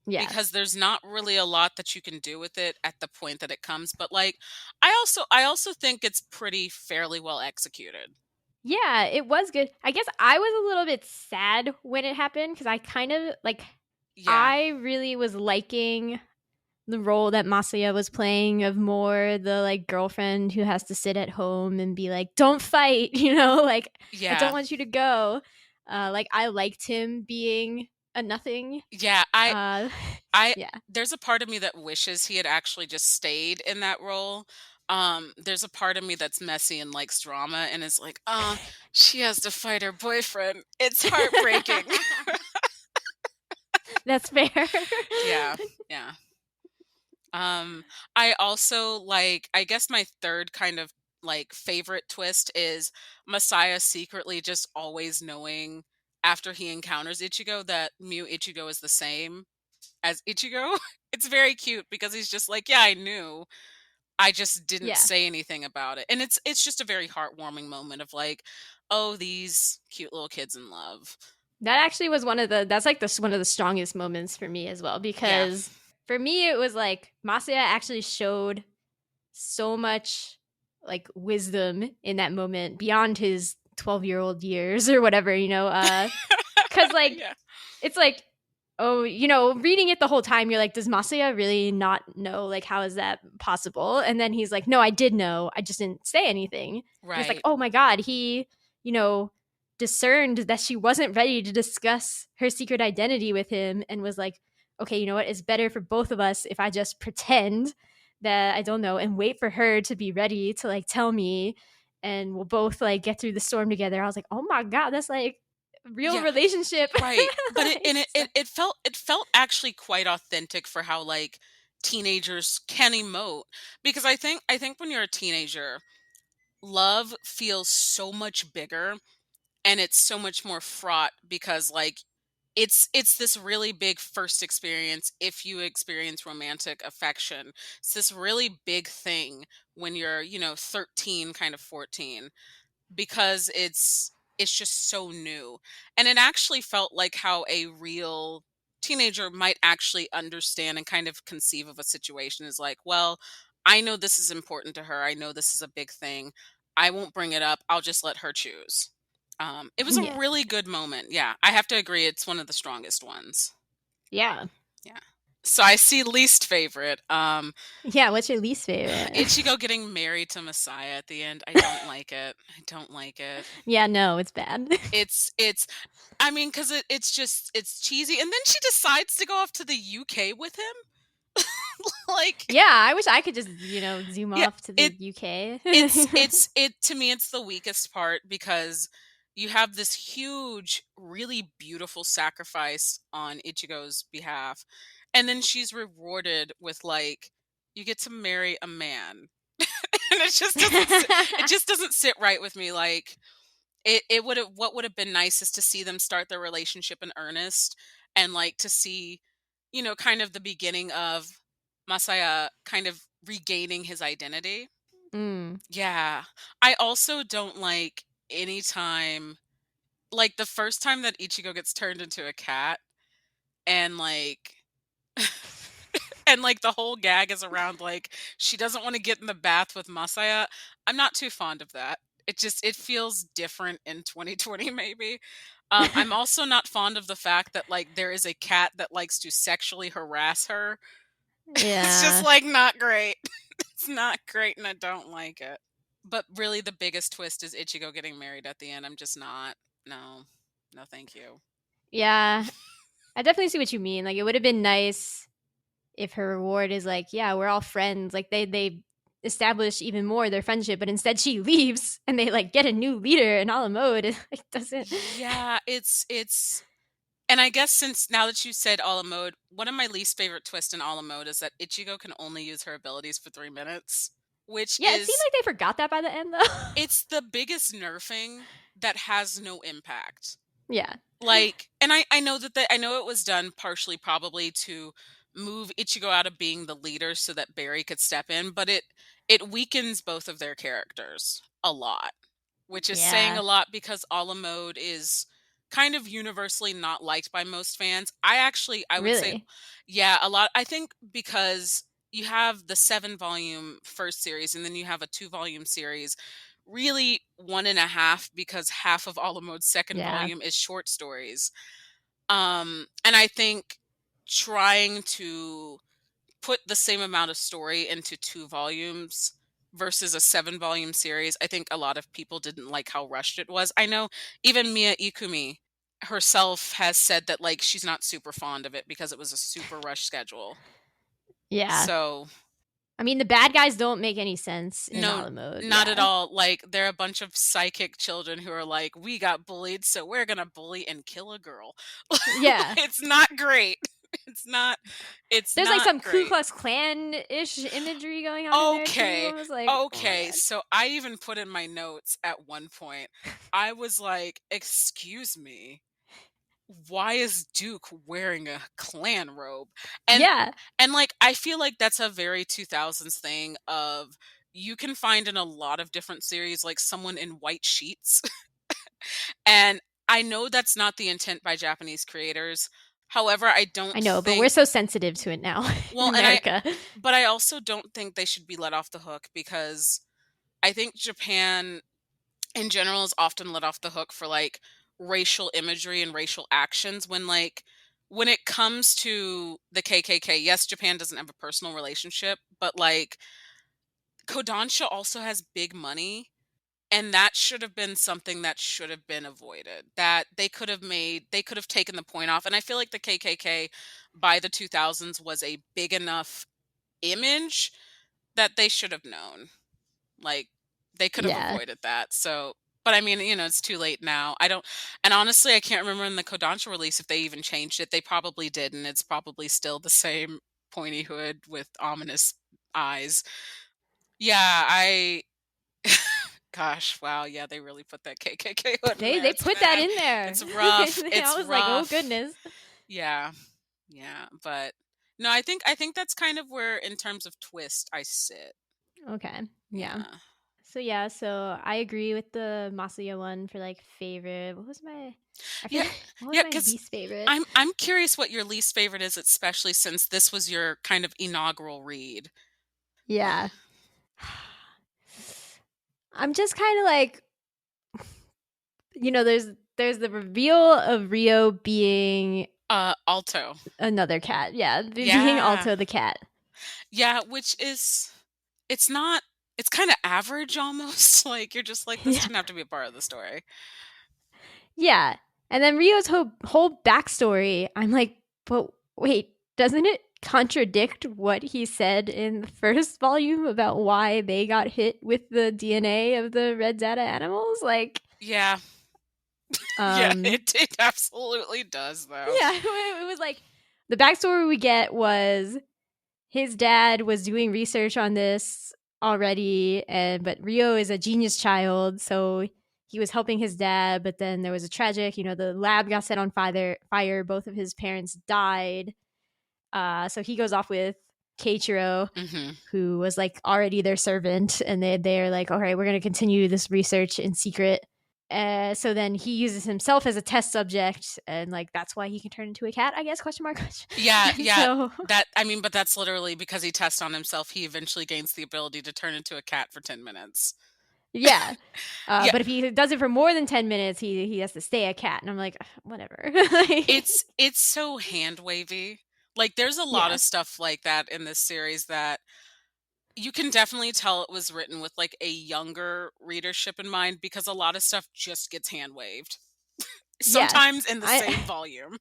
[SPEAKER 3] Yeah.
[SPEAKER 4] because there's not really a lot that you can do with it at the point that it comes, but like I also think it's pretty fairly well executed.
[SPEAKER 3] Yeah, it was good. I guess I was a little bit sad when it happened because I kind of like,
[SPEAKER 4] Yeah.
[SPEAKER 3] I really was liking the role that Masaya was playing of more the like girlfriend who has to sit at home and be like, don't fight, like I don't
[SPEAKER 4] Yeah.
[SPEAKER 3] want you to go. Like I liked him being a nothing.
[SPEAKER 4] Yeah, I
[SPEAKER 3] Yeah.
[SPEAKER 4] there's a part of me that wishes he had actually just stayed in that role. There's a part of me that's messy and likes drama and is like, she has to fight her boyfriend. It's heartbreaking.
[SPEAKER 3] That's fair.
[SPEAKER 4] Yeah, yeah. I also like, I guess my third kind of like favorite twist is Messiah secretly just always knowing after he encounters Ichigo that Mew Ichigo is the same as Ichigo. It's very cute because he's just like, yeah, I knew. I just didn't
[SPEAKER 3] Yeah.
[SPEAKER 4] say anything about it. And it's just a very heartwarming moment of like, oh, these cute little kids in love.
[SPEAKER 3] That actually was one of the strongest moments for me as well,
[SPEAKER 4] Yeah.
[SPEAKER 3] because for me it was like Masaya actually showed so much like wisdom in that moment beyond his 12-year-old years or whatever, cuz like
[SPEAKER 4] Yeah.
[SPEAKER 3] it's like, oh, reading it the whole time, you're like, does Masaya really not know? Like, how is that possible? And then he's like, no, I did know. I just didn't say anything. And it's like,
[SPEAKER 4] Right.
[SPEAKER 3] oh my God, he, discerned that she wasn't ready to discuss her secret identity with him and was like, okay, you know what? It's better for both of us if I just pretend that I don't know and wait for her to be ready to like tell me and we'll both like get through the storm together. I was like, oh my God, that's like real
[SPEAKER 4] Yeah.
[SPEAKER 3] relationship.
[SPEAKER 4] Right. But
[SPEAKER 3] Like,
[SPEAKER 4] it felt actually quite authentic for how like teenagers can emote, because I think when you're a teenager, love feels so much bigger and it's so much more fraught because like it's this really big first experience if you experience romantic affection. It's this really big thing when you're, 13, kind of 14, because it's just so new. And it actually felt like how a real teenager might actually understand and kind of conceive of a situation is like, well, I know this is important to her. I know this is a big thing. I won't bring it up. I'll just let her choose. It was a
[SPEAKER 3] yeah.
[SPEAKER 4] really good moment. Yeah, I have to agree. It's one of the strongest ones.
[SPEAKER 3] Yeah.
[SPEAKER 4] Yeah. So I see least favorite.
[SPEAKER 3] Yeah. What's your least favorite?
[SPEAKER 4] Ichigo getting married to Messiah at the end. I don't like it. I don't like it.
[SPEAKER 3] Yeah, no, it's bad.
[SPEAKER 4] It's I mean, because it's cheesy, and then she decides to go off to the UK with him. Like,
[SPEAKER 3] Yeah, I wish I could just, zoom
[SPEAKER 4] yeah,
[SPEAKER 3] off to the
[SPEAKER 4] it
[SPEAKER 3] UK.
[SPEAKER 4] it to me it's the weakest part because you have this huge, really beautiful sacrifice on Ichigo's behalf, and then she's rewarded with like, you get to marry a man, and it just doesn't sit right with me. Like, it would have what would have been nice is to see them start their relationship in earnest, and like to see, kind of the beginning of Masaya kind of regaining his identity.
[SPEAKER 3] Mm.
[SPEAKER 4] Yeah. I also don't like anytime, like the first time that Ichigo gets turned into a cat, and like and like the whole gag is around like she doesn't want to get in the bath with Masaya. I'm not too fond of that. It feels different in 2020 maybe. I'm also not fond of the fact that like there is a cat that likes to sexually harass her. It's just
[SPEAKER 3] Yeah.
[SPEAKER 4] like not great. It's not great and I don't like it. But really the biggest twist is Ichigo getting married at the end. I'm just not. No. No, thank you.
[SPEAKER 3] Yeah. I definitely see what you mean. Like, it would have been nice if her reward is like, yeah, we're all friends. Like, they establish even more their friendship, but instead she leaves and they like get a new leader and all mode. It like doesn't.
[SPEAKER 4] Yeah, it's and I guess since now that you said Ala mode, one of my least favorite twists in Ala mode is that Ichigo can only use her abilities for 3 minutes, which
[SPEAKER 3] Yeah, it seemed
[SPEAKER 4] is
[SPEAKER 3] like they forgot that by the end though.
[SPEAKER 4] it's the biggest nerfing that has no impact.
[SPEAKER 3] Yeah.
[SPEAKER 4] Like, and I know I know it was done partially probably to move Ichigo out of being the leader so that Barry could step in, but it weakens both of their characters a lot, which is saying
[SPEAKER 3] Yeah.
[SPEAKER 4] a lot because Ala mode is kind of universally not liked by most fans. I would say,
[SPEAKER 3] Really.
[SPEAKER 4] yeah, a lot. I think because you have the 7-volume first series and then you have a 2-volume series, really one and a half, because half of Ala mode's second
[SPEAKER 3] Yeah.
[SPEAKER 4] volume is short stories. And I think trying to put the same amount of story into 2 volumes versus a 7-volume series, I think a lot of people didn't like how rushed it was. I know even Mia Ikumi herself has said that like she's not super fond of it because it was a super rushed schedule.
[SPEAKER 3] Yeah.
[SPEAKER 4] So
[SPEAKER 3] I mean, the bad guys don't make any sense in
[SPEAKER 4] no,
[SPEAKER 3] Ala mode.
[SPEAKER 4] not
[SPEAKER 3] Yeah.
[SPEAKER 4] at all. Like they're a bunch of psychic children who are like, we got bullied, so we're gonna bully and kill a girl.
[SPEAKER 3] Yeah.
[SPEAKER 4] It's not great. It's not. It's
[SPEAKER 3] There's
[SPEAKER 4] not
[SPEAKER 3] like some Ku
[SPEAKER 4] great.
[SPEAKER 3] Klux Klan-ish imagery going on in there too. I was like, oh my
[SPEAKER 4] Okay.
[SPEAKER 3] god.
[SPEAKER 4] So I even put in my notes at one point. I was like, "Excuse me, why is Duke wearing a Klan robe?" And
[SPEAKER 3] Yeah,
[SPEAKER 4] like I feel like that's a very 2000s thing of you can find in a lot of different series like someone in white sheets. And I know that's not the intent by Japanese creators. However, I don't
[SPEAKER 3] I know, but we're
[SPEAKER 4] think
[SPEAKER 3] so sensitive to it now in
[SPEAKER 4] well, and
[SPEAKER 3] America.
[SPEAKER 4] I also don't think they should be let off the hook because I think Japan in general is often let off the hook for like racial imagery and racial actions when it comes to the KKK. Yes, Japan doesn't have a personal relationship, but like Kodansha also has big money. And that should have been something that should have been avoided. That they could have taken the point off. And I feel like the KKK by the 2000s was a big enough image that they should have known. Like they could have
[SPEAKER 3] Yeah.
[SPEAKER 4] avoided that. So, but I mean, it's too late now. I don't, and honestly, I can't remember in the Kodansha release if they even changed it. They probably did, and it's probably still the same pointy hood with ominous eyes. Yeah, gosh, wow, yeah, they really put that KKK hood in there.
[SPEAKER 3] They
[SPEAKER 4] It's
[SPEAKER 3] put that
[SPEAKER 4] bad.
[SPEAKER 3] in there.
[SPEAKER 4] It's rough. It's
[SPEAKER 3] I was like, oh
[SPEAKER 4] rough.
[SPEAKER 3] goodness.
[SPEAKER 4] Yeah, yeah, but no, I think that's kind of where, in terms of twist, I sit.
[SPEAKER 3] Okay. Yeah.
[SPEAKER 4] Yeah,
[SPEAKER 3] So I agree with the Masaya one for like favorite. What was my
[SPEAKER 4] yeah,
[SPEAKER 3] what was
[SPEAKER 4] yeah.
[SPEAKER 3] my
[SPEAKER 4] Because
[SPEAKER 3] least favorite?
[SPEAKER 4] I'm curious what your least favorite is, especially since this was your kind of inaugural read.
[SPEAKER 3] Yeah. I'm just kind of like there's the reveal of Rio being
[SPEAKER 4] Alto.
[SPEAKER 3] another cat. Yeah, being
[SPEAKER 4] Yeah,
[SPEAKER 3] Alto the cat.
[SPEAKER 4] yeah, which is it's not. It's kind of average almost. Like you're just like this
[SPEAKER 3] Yeah.
[SPEAKER 4] didn't have to be a part of the story.
[SPEAKER 3] Yeah. And then Rio's whole backstory, I'm like, but wait, doesn't it contradict what he said in the first volume about why they got hit with the DNA of the red data animals? Like,
[SPEAKER 4] Yeah, yeah, it absolutely does though.
[SPEAKER 3] yeah, it was like the backstory we get was his dad was doing research on this already, but Rio is a genius child, so he was helping his dad, but then there was a tragic, the lab got set on fire, both of his parents died. So he goes off with Keiichiro,
[SPEAKER 4] Hmm.
[SPEAKER 3] who was like already their servant, and they're like, all right, we're going to continue this research in secret. So then he uses himself as a test subject, and like that's why he can turn into a cat, I guess? Question mark.
[SPEAKER 4] Yeah, yeah.
[SPEAKER 3] So
[SPEAKER 4] But that's literally because he tests on himself. He eventually gains the ability to turn into a cat for 10 minutes.
[SPEAKER 3] yeah.
[SPEAKER 4] Yeah,
[SPEAKER 3] But if he does it for more than 10 minutes, he has to stay a cat. And I'm like, whatever. Like,
[SPEAKER 4] it's so hand wavy. Like there's a lot
[SPEAKER 3] yeah.
[SPEAKER 4] of stuff like that in this series that you can definitely tell it was written with like a younger readership in mind because a lot of stuff just gets hand waved.
[SPEAKER 3] Yeah.
[SPEAKER 4] Sometimes in the same volume.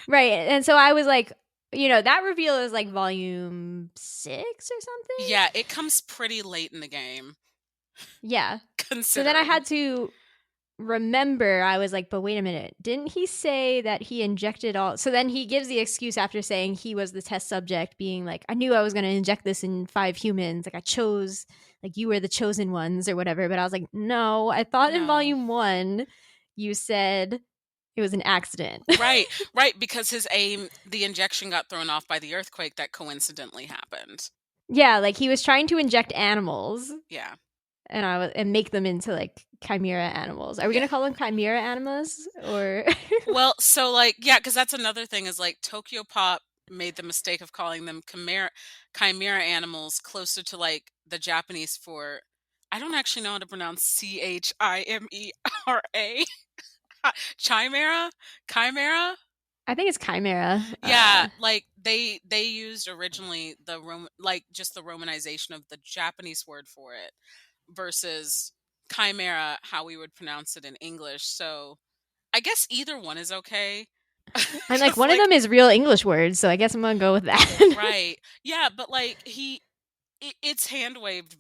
[SPEAKER 3] Right. And so I was like, that reveal is like volume 6 or something.
[SPEAKER 4] Yeah, it comes pretty late in the game.
[SPEAKER 3] Yeah.
[SPEAKER 4] Considering.
[SPEAKER 3] So then I had to remember, I was like, but wait a minute. Didn't he say that he injected all? So then he gives the excuse after saying he was the test subject, being like, I knew I was going to inject this in 5 humans. Like I chose, like you were the chosen ones or whatever. But I was like, no, I thought in
[SPEAKER 4] No.
[SPEAKER 3] volume 1, you said it was an accident.
[SPEAKER 4] Right, because the injection got thrown off by the earthquake that coincidentally happened.
[SPEAKER 3] Yeah, like he was trying to inject animals.
[SPEAKER 4] Yeah.
[SPEAKER 3] And make them into like chimera animals. Are we gonna call them chimera animals or?
[SPEAKER 4] Well, so like because that's another thing is like Tokyo Pop made the mistake of calling them chimera animals closer to like the Japanese for I don't actually know how to pronounce Chimera. Chimera.
[SPEAKER 3] I think it's chimera.
[SPEAKER 4] Yeah, like they used originally just the romanization of the Japanese word for it versus chimera, how we would pronounce it in English. So I guess either one is okay.
[SPEAKER 3] I'm like, one of them is real English words, so I guess I'm gonna go with that.
[SPEAKER 4] Right. Yeah, but like it's hand waved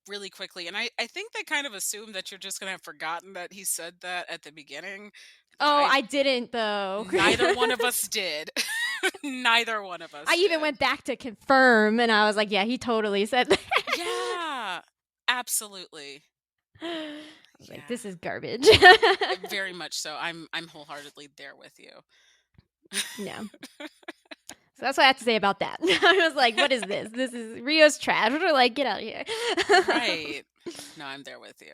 [SPEAKER 4] really quickly, and I think they kind of assume that you're just gonna have forgotten that he said that at the beginning.
[SPEAKER 3] Oh, I didn't though.
[SPEAKER 4] Neither one of us did. Neither one of us
[SPEAKER 3] I even
[SPEAKER 4] did.
[SPEAKER 3] went back to confirm, and I was like, yeah, he totally said that.
[SPEAKER 4] Yeah, absolutely.
[SPEAKER 3] I was like,
[SPEAKER 4] Yeah,
[SPEAKER 3] this is garbage.
[SPEAKER 4] very much so. I'm wholeheartedly there with you.
[SPEAKER 3] Yeah. So that's what I have to say about that. I was like, what is this? This is Rio's trash. Like, get out of here.
[SPEAKER 4] Right. No, I'm there with you.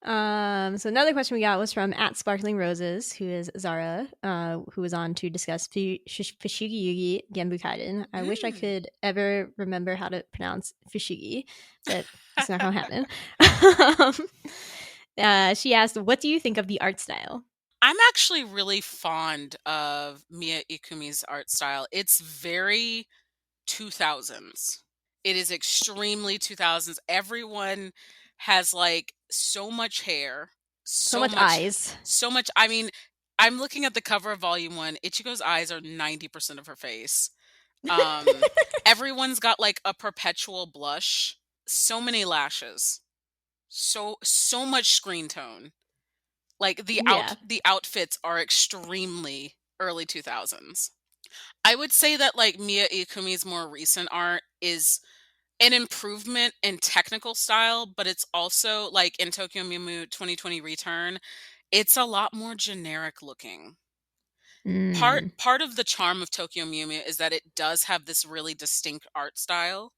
[SPEAKER 3] So another question we got was from @Sparkling Roses, who is Zara, who was on to discuss Fushigi Yugi Genbu Kaiden. I wish I could ever remember how to pronounce Fushigi, but it's not gonna happen. She asked, "What do you think of the art style?"
[SPEAKER 4] I'm actually really fond of Mia Ikumi's art style. It's very 2000s. It is extremely 2000s. Everyone has like so much hair,
[SPEAKER 3] So
[SPEAKER 4] so
[SPEAKER 3] much
[SPEAKER 4] much,
[SPEAKER 3] eyes.
[SPEAKER 4] so much. I mean, I'm looking at the cover of Volume 1. Ichigo's eyes are 90% of her face. Everyone's got like a perpetual blush, so many lashes, so much screen tone. Like
[SPEAKER 3] Yeah.
[SPEAKER 4] the outfits are extremely early 2000s. I would say that like Mia Ikumi's more recent art is an improvement in technical style, but it's also like in Tokyo Mew Mew 2020 Return, it's a lot more generic looking.
[SPEAKER 3] Mm.
[SPEAKER 4] Part of the charm of Tokyo Mew Mew is that it does have this really distinct art style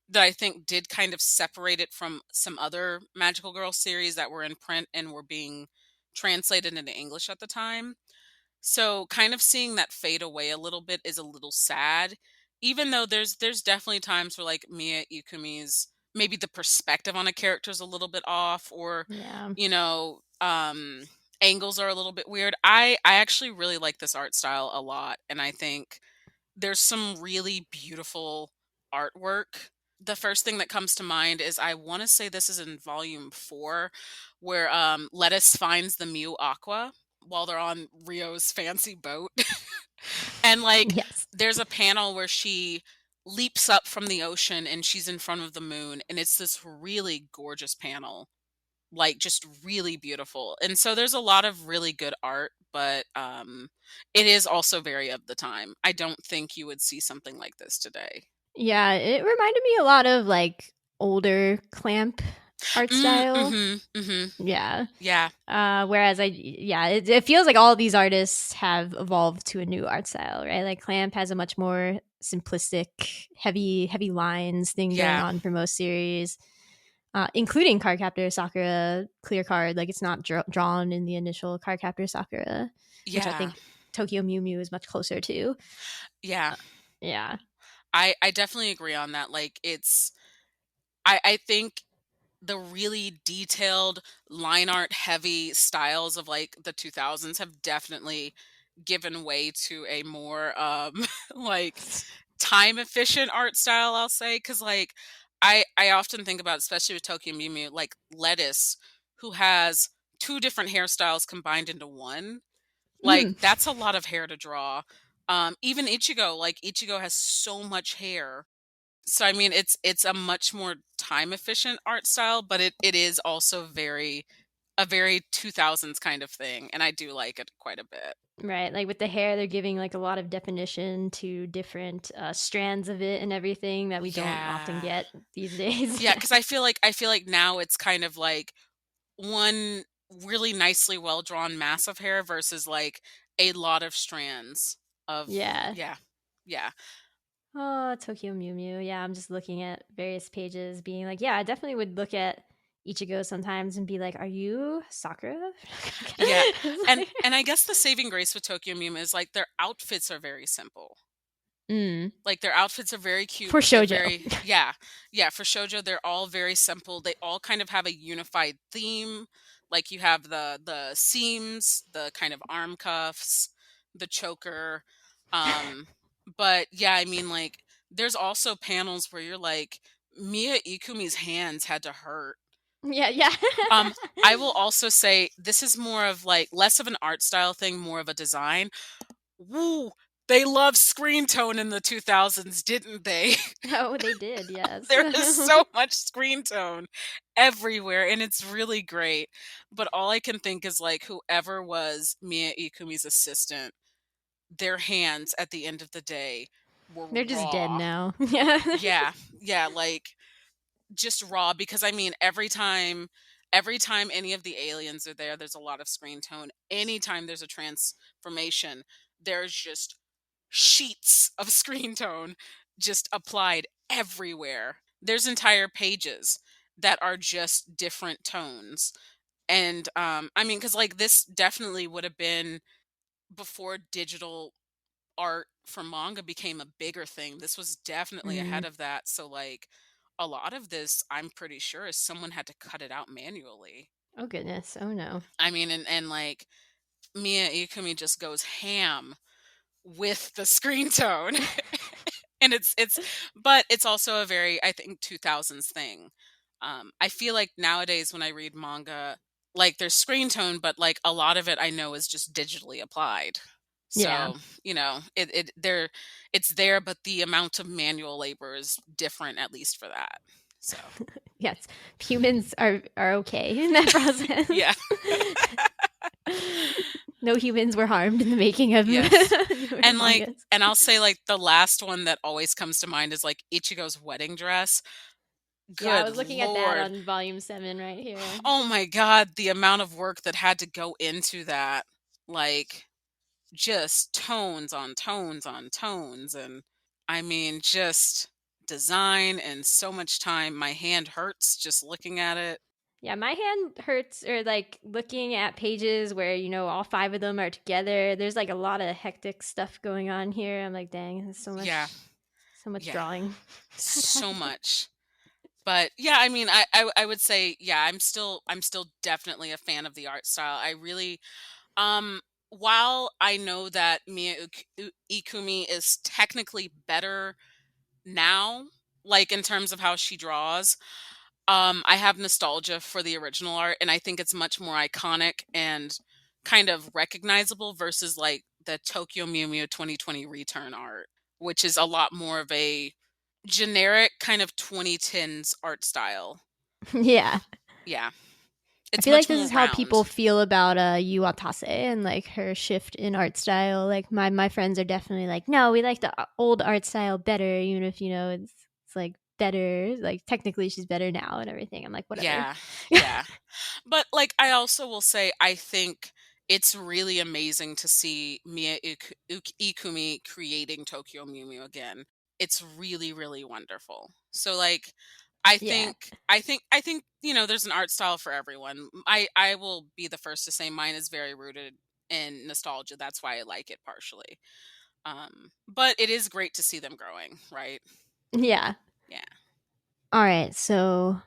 [SPEAKER 4] that I think did kind of separate it from some other Magical Girl series that were in print and were being translated into English at the time. So kind of seeing that fade away a little bit is a little sad. Even though there's definitely times where like Mia Ikumi's maybe the perspective on a character is a little bit off or
[SPEAKER 3] Yeah.
[SPEAKER 4] you know, angles are a little bit weird. I actually really like this art style a lot and I think there's some really beautiful artwork. The first thing that comes to mind is I want to say this is in volume 4 where Lettuce finds the Mew Aqua while they're on Rio's fancy boat. And like
[SPEAKER 3] Yes.
[SPEAKER 4] there's a panel where she leaps up from the ocean and she's in front of the moon and it's this really gorgeous panel. Like just really beautiful. And so there's a lot of really good art, but it is also very of the time. I don't think you would see something like this today.
[SPEAKER 3] Yeah, it reminded me a lot of like older Clamp art style.
[SPEAKER 4] Mm-hmm.
[SPEAKER 3] Yeah.
[SPEAKER 4] Yeah.
[SPEAKER 3] Whereas it feels like all of these artists have evolved to a new art style, right? Like Clamp has a much more simplistic, heavy lines thing going
[SPEAKER 4] Yeah.
[SPEAKER 3] on for most series, including Cardcaptor Sakura Clear Card. Like it's not drawn in the initial Cardcaptor Sakura, which I
[SPEAKER 4] Yeah.
[SPEAKER 3] think Tokyo Mew Mew is much closer to.
[SPEAKER 4] Yeah.
[SPEAKER 3] Yeah.
[SPEAKER 4] I definitely agree on that. Like it's I think the really detailed line art heavy styles of like the 2000s have definitely given way to a more like time efficient art style, I'll say, cuz like I often think about, especially with Tokyo Mew Mew, like Lettuce, who has two different hairstyles combined into one. Like
[SPEAKER 3] Mm.
[SPEAKER 4] that's a lot of hair to draw. Even Ichigo, like Ichigo has so much hair. So I mean it's a much more time efficient art style, but it is also a very 2000s kind of thing and I do like it quite a bit.
[SPEAKER 3] Right, like with the hair, they're giving like a lot of definition to different strands of it and everything that we don't often
[SPEAKER 4] Yeah.
[SPEAKER 3] get these days.
[SPEAKER 4] Yeah, cuz I feel like now it's kind of like one really nicely well drawn mass of hair versus like a lot of strands of
[SPEAKER 3] Yeah.
[SPEAKER 4] yeah. Yeah.
[SPEAKER 3] Oh, Tokyo Mew Mew. Yeah, I'm just looking at various pages, being like, yeah, I definitely would look at Ichigo sometimes and be like, "Are you Sakura?"
[SPEAKER 4] Yeah.
[SPEAKER 3] It's
[SPEAKER 4] And
[SPEAKER 3] like-
[SPEAKER 4] and I guess the saving grace with Tokyo Meme is like their outfits are very simple.
[SPEAKER 3] Mm.
[SPEAKER 4] Like their outfits are very cute,
[SPEAKER 3] For
[SPEAKER 4] but they're
[SPEAKER 3] shojo.
[SPEAKER 4] very yeah. Yeah, for shoujo they're all very simple. They all kind of have a unified theme. Like you have the seams, the kind of arm cuffs, the choker. Um but yeah, I mean like there's also panels where you're like Mia Ikumi's hands had to hurt.
[SPEAKER 3] Yeah, yeah.
[SPEAKER 4] Um I will also say this is more of like less of an art style thing, more of a design. Woo! They love screen tone in the 2000s, didn't they?
[SPEAKER 3] Oh, they did, yes.
[SPEAKER 4] There is so much screen tone everywhere, and it's really great. But all I can think is like whoever was Mia Ikumi's assistant, their hands at the end of the day were
[SPEAKER 3] They're just dead
[SPEAKER 4] raw.
[SPEAKER 3] now. Yeah.
[SPEAKER 4] Yeah, like just raw, because I mean every time any of the aliens are there, there's a lot of screen tone. Anytime there's a transformation, there's just sheets of screen tone just applied everywhere. There's entire pages that are just different tones. And I mean, because like this definitely would have been before digital art for manga became a bigger thing. This was definitely ahead
[SPEAKER 3] Mm.
[SPEAKER 4] of that. So like a lot of this, I'm pretty sure, is someone had to cut it out manually.
[SPEAKER 3] Oh goodness. Oh no.
[SPEAKER 4] I mean, and like Mia Ikumi just goes ham with the screen tone. And but it's also a very, I think, 2000s thing. I feel like nowadays when I read manga, like there's screen tone, but like a lot of it I know is just digitally applied.
[SPEAKER 3] Yeah.
[SPEAKER 4] So, it's there, but the amount of manual labor is different, at least for that. So,
[SPEAKER 3] Yes. Humans are okay in that process.
[SPEAKER 4] yeah.
[SPEAKER 3] No humans were harmed in the making of
[SPEAKER 4] Yes.
[SPEAKER 3] newer
[SPEAKER 4] And like,
[SPEAKER 3] mangas.
[SPEAKER 4] and I'll say like the last one that always comes to mind is like Ichigo's wedding dress.
[SPEAKER 3] Yeah, I
[SPEAKER 4] Good
[SPEAKER 3] was looking at that
[SPEAKER 4] Lord.
[SPEAKER 3] on volume 7 right here.
[SPEAKER 4] Oh my God, the amount of work that had to go into that. Like, just tones on tones on tones. And I mean, just design and so much time. My hand hurts just looking at it.
[SPEAKER 3] Yeah, my hand hurts, or like looking at pages where, all 5 of them are together. There's like a lot of hectic stuff going on here. I'm like, dang, there's so much,
[SPEAKER 4] Yeah.
[SPEAKER 3] so much
[SPEAKER 4] Yeah.
[SPEAKER 3] drawing.
[SPEAKER 4] So much. But yeah, I mean, I would say, yeah, I'm still definitely a fan of the art style. I really, while I know that Ikumi is technically better now, like in terms of how she draws, I have nostalgia for the original art, and I think it's much more iconic and kind of recognizable versus like the Tokyo Mew Mew 2020 return art, which is a lot more of a generic kind of 2010s art style.
[SPEAKER 3] Yeah.
[SPEAKER 4] Yeah.
[SPEAKER 3] I
[SPEAKER 4] It's
[SPEAKER 3] feel like
[SPEAKER 4] much
[SPEAKER 3] this
[SPEAKER 4] more
[SPEAKER 3] is how
[SPEAKER 4] round.
[SPEAKER 3] people feel about Yu Watase and like her shift in art style. Like my friends are definitely like, no, we like the old art style better, even if it's like better. Like technically, she's better now and everything. I'm like, whatever.
[SPEAKER 4] Yeah. Yeah. But like I also will say I think it's really amazing to see Ikumi creating Tokyo Mew Mew again. It's really, really wonderful. So like I
[SPEAKER 3] Yeah.
[SPEAKER 4] think there's an art style for everyone. I will be the first to say mine is very rooted in nostalgia. That's why I like it partially. But it is great to see them growing, right?
[SPEAKER 3] Yeah.
[SPEAKER 4] Yeah.
[SPEAKER 3] All right. So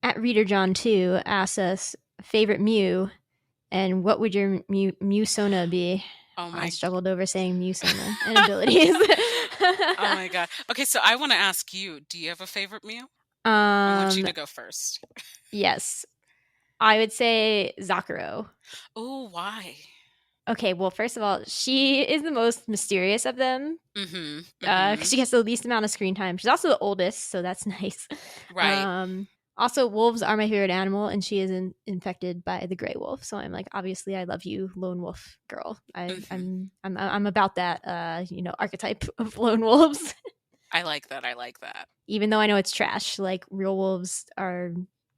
[SPEAKER 3] at Reader John 2 asks us favorite Mew and what would your Mew Sona be?
[SPEAKER 4] Oh
[SPEAKER 3] I
[SPEAKER 4] my
[SPEAKER 3] struggled over saying Mew Sona and abilities.
[SPEAKER 4] Oh my God. Okay, so I want to ask you, do you have a favorite Mew? I want you to go first.
[SPEAKER 3] Yes. I would say Zakuro.
[SPEAKER 4] Oh, why?
[SPEAKER 3] Okay, well, first of all, she is the most mysterious of them
[SPEAKER 4] Mm-hmm.
[SPEAKER 3] because she gets the least amount of screen time. She's also the oldest, so that's nice.
[SPEAKER 4] Right.
[SPEAKER 3] Also, wolves are my favorite animal, and she is infected by the gray wolf. So I'm like, obviously, I love you, lone wolf girl. I'm about that, archetype of lone wolves.
[SPEAKER 4] I like that. I like that.
[SPEAKER 3] Even though I know it's trash, like real wolves are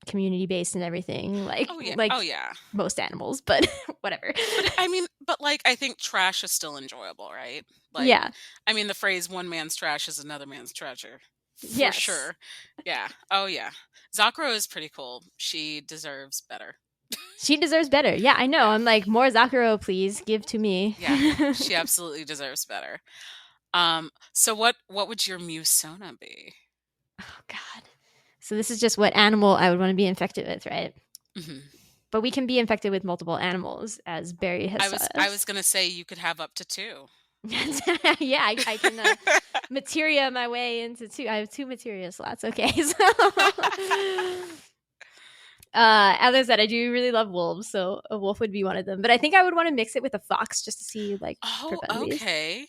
[SPEAKER 3] community based and everything, like
[SPEAKER 4] Oh yeah.
[SPEAKER 3] like
[SPEAKER 4] Oh yeah.
[SPEAKER 3] most animals, but whatever.
[SPEAKER 4] But I mean, like I think trash is still enjoyable, right? Like,
[SPEAKER 3] Yeah.
[SPEAKER 4] I mean, the phrase "one man's trash is another man's treasure," for
[SPEAKER 3] Yes.
[SPEAKER 4] sure. Yeah. Oh yeah. Zakuro is pretty cool. She deserves better.
[SPEAKER 3] She deserves better. Yeah, I know.
[SPEAKER 4] Yeah.
[SPEAKER 3] I'm like, more Zakuro, please give to me.
[SPEAKER 4] Yeah. She absolutely deserves better. So what would your Musona be?
[SPEAKER 3] Oh God. So this is just what animal I would want to be infected with, right?
[SPEAKER 4] Mm-hmm.
[SPEAKER 3] But we can be infected with multiple animals, as Barry has said.
[SPEAKER 4] I was gonna say you could have up to 2.
[SPEAKER 3] Yeah, I can materia my way into 2. I have 2 materia slots. Okay, so as I said, I do really love wolves, so a wolf would be one of them. But I think I would want to mix it with a fox just to see like.
[SPEAKER 4] Oh, okay.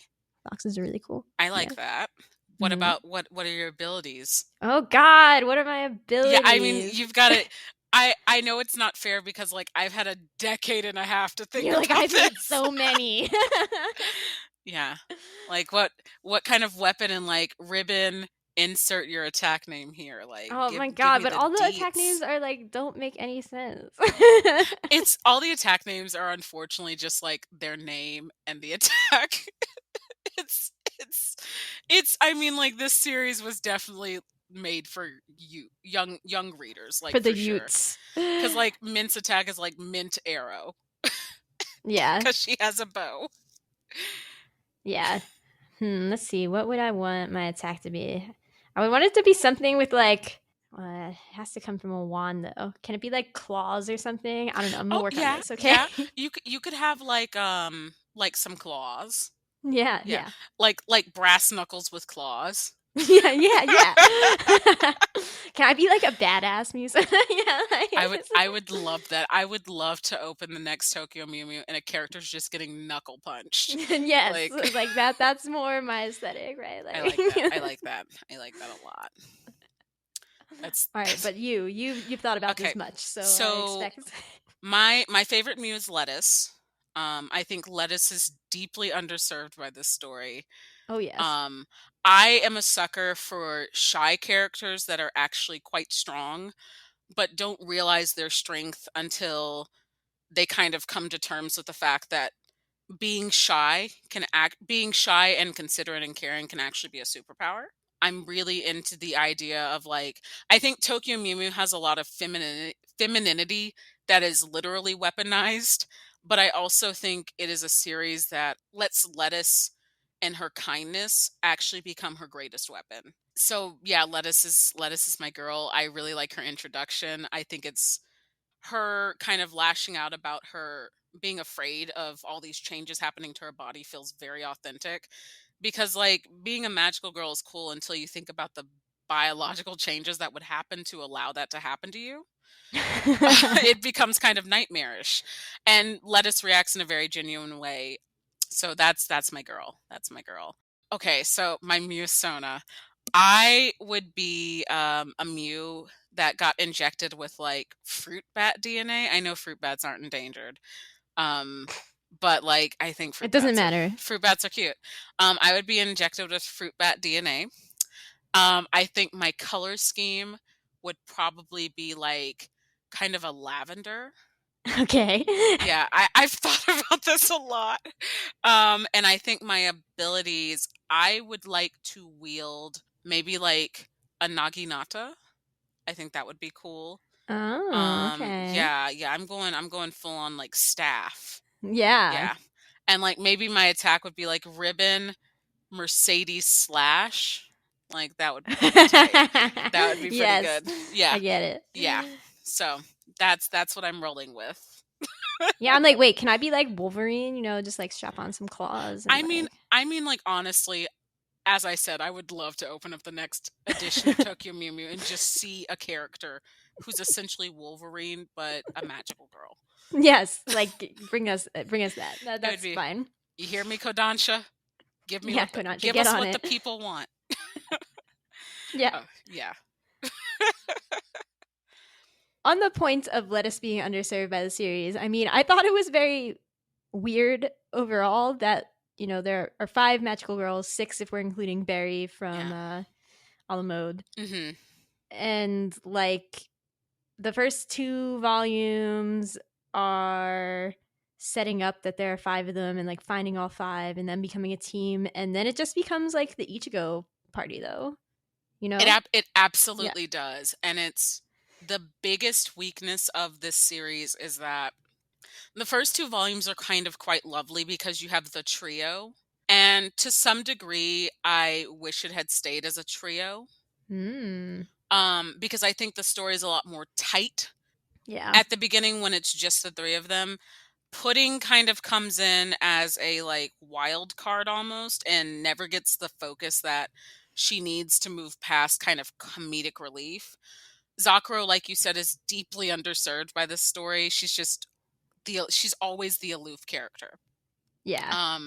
[SPEAKER 3] Foxes are really cool.
[SPEAKER 4] I like that. What about what are your abilities?
[SPEAKER 3] Oh God, what are my abilities?
[SPEAKER 4] Yeah, I mean, you've got it. I know it's not fair because like I've had a decade and a half to think
[SPEAKER 3] You're
[SPEAKER 4] about
[SPEAKER 3] like, I've
[SPEAKER 4] this.
[SPEAKER 3] made so many.
[SPEAKER 4] Yeah. Like what kind of weapon and like ribbon insert your attack name here? Like
[SPEAKER 3] Oh my
[SPEAKER 4] give
[SPEAKER 3] god,
[SPEAKER 4] me
[SPEAKER 3] but
[SPEAKER 4] the
[SPEAKER 3] all the attack names
[SPEAKER 4] deets.
[SPEAKER 3] are like don't make any sense.
[SPEAKER 4] It's all the attack names are unfortunately just like their name and the attack. It's it's I mean like this series was definitely made for you young readers
[SPEAKER 3] For
[SPEAKER 4] like
[SPEAKER 3] the
[SPEAKER 4] for sure.
[SPEAKER 3] Utes.
[SPEAKER 4] Cuz like Mint's attack is like Mint arrow
[SPEAKER 3] Yeah.
[SPEAKER 4] cuz she has a bow.
[SPEAKER 3] Yeah. Let's see. What would I want my attack to be? I would want it to be something with like it has to come from a wand though. Can it be like claws or something? I don't know. I'm gonna
[SPEAKER 4] Oh,
[SPEAKER 3] work on
[SPEAKER 4] yeah.
[SPEAKER 3] this, okay?
[SPEAKER 4] Yeah. You could have like some claws.
[SPEAKER 3] Yeah,
[SPEAKER 4] Yeah.
[SPEAKER 3] yeah.
[SPEAKER 4] Like brass knuckles with claws.
[SPEAKER 3] Yeah, yeah, yeah. Can I be like a badass music? Yeah, like,
[SPEAKER 4] I would love that. I would love to open the next Tokyo Mew Mew and a character's just getting knuckle punched.
[SPEAKER 3] yes,
[SPEAKER 4] Like
[SPEAKER 3] like that's more my aesthetic, right?
[SPEAKER 4] I
[SPEAKER 3] Like
[SPEAKER 4] like that. I like that. I like that a lot. That's
[SPEAKER 3] all right, but you've thought about
[SPEAKER 4] okay.
[SPEAKER 3] this much, so I
[SPEAKER 4] So
[SPEAKER 3] expect
[SPEAKER 4] my favorite Mew is lettuce. I think lettuce is deeply underserved by this story.
[SPEAKER 3] Oh yes.
[SPEAKER 4] Um, I am a sucker for shy characters that are actually quite strong, but don't realize their strength until they kind of come to terms with the fact that being shy and considerate and caring can actually be a superpower. I'm really into the idea of like I think Tokyo Mew Mew has a lot of femininity that is literally weaponized, but I also think it is a series that lets Lettuce and her kindness actually become her greatest weapon. So yeah, Lettuce is my girl. I really like her introduction. I think it's her kind of lashing out about her being afraid of all these changes happening to her body feels very authentic because like being a magical girl is cool until you think about the biological changes that would happen to allow that to happen to you. It becomes kind of nightmarish, and Lettuce reacts in a very genuine way. So that's my girl. That's my girl. Okay, so my Musona. I would be a Mew that got injected with like fruit bat DNA. I know fruit bats aren't endangered. Um but like I think
[SPEAKER 3] It doesn't matter.
[SPEAKER 4] fruit bats are cute. I would be injected with fruit bat DNA. I think my color scheme would probably be like kind of a lavender.
[SPEAKER 3] Okay.
[SPEAKER 4] Yeah, I've thought about this a lot. And I think my abilities, I would like to wield maybe like a naginata. I think that would be cool.
[SPEAKER 3] Oh, okay.
[SPEAKER 4] Yeah, I'm going full on like staff.
[SPEAKER 3] Yeah.
[SPEAKER 4] Yeah. And like maybe my attack would be like ribbon Mercedes slash. Like that would be pretty tight. That would be pretty
[SPEAKER 3] yes.
[SPEAKER 4] good. Yeah.
[SPEAKER 3] I get it.
[SPEAKER 4] Yeah. So that's what I'm rolling with.
[SPEAKER 3] Yeah, I'm like, wait, can I be like Wolverine? You know, just like strap on some claws and like.
[SPEAKER 4] I mean like honestly, as I said, I would love to open up the next edition of Tokyo Mew Mew and just see a character who's essentially Wolverine but a magical girl.
[SPEAKER 3] Yes, like bring us that.
[SPEAKER 4] It would
[SPEAKER 3] That's
[SPEAKER 4] be,
[SPEAKER 3] fine.
[SPEAKER 4] you hear me, Kodansha?
[SPEAKER 3] Yeah, Kodansha,
[SPEAKER 4] Give
[SPEAKER 3] get
[SPEAKER 4] us
[SPEAKER 3] on
[SPEAKER 4] what the
[SPEAKER 3] it.
[SPEAKER 4] people want.
[SPEAKER 3] Yeah.
[SPEAKER 4] Oh, yeah.
[SPEAKER 3] On the point of Lettuce being underserved by the series, I mean, I thought it was very weird overall that you know there are 5 magical girls, 6 if we're including Berry from Alamode,
[SPEAKER 4] Mhm.
[SPEAKER 3] and like the first 2 volumes are setting up that there are 5 of them and like finding all 5 and then becoming a team, and then it just becomes like the Ichigo party though, you know?
[SPEAKER 4] It
[SPEAKER 3] Yeah.
[SPEAKER 4] absolutely does. And it's the biggest weakness of this series is that the first 2 volumes are kind of quite lovely because you have the trio. And to some degree, I wish it had stayed as a trio.
[SPEAKER 3] Mm.
[SPEAKER 4] Because I think the story is a lot more tight
[SPEAKER 3] Yeah.
[SPEAKER 4] at the beginning when it's just the 3 of them. Pudding kind of comes in as a like wild card almost and never gets the focus that she needs to move past kind of comedic relief. Zakuro, like you said, is deeply underserved by this story. She's always the aloof character.
[SPEAKER 3] Yeah.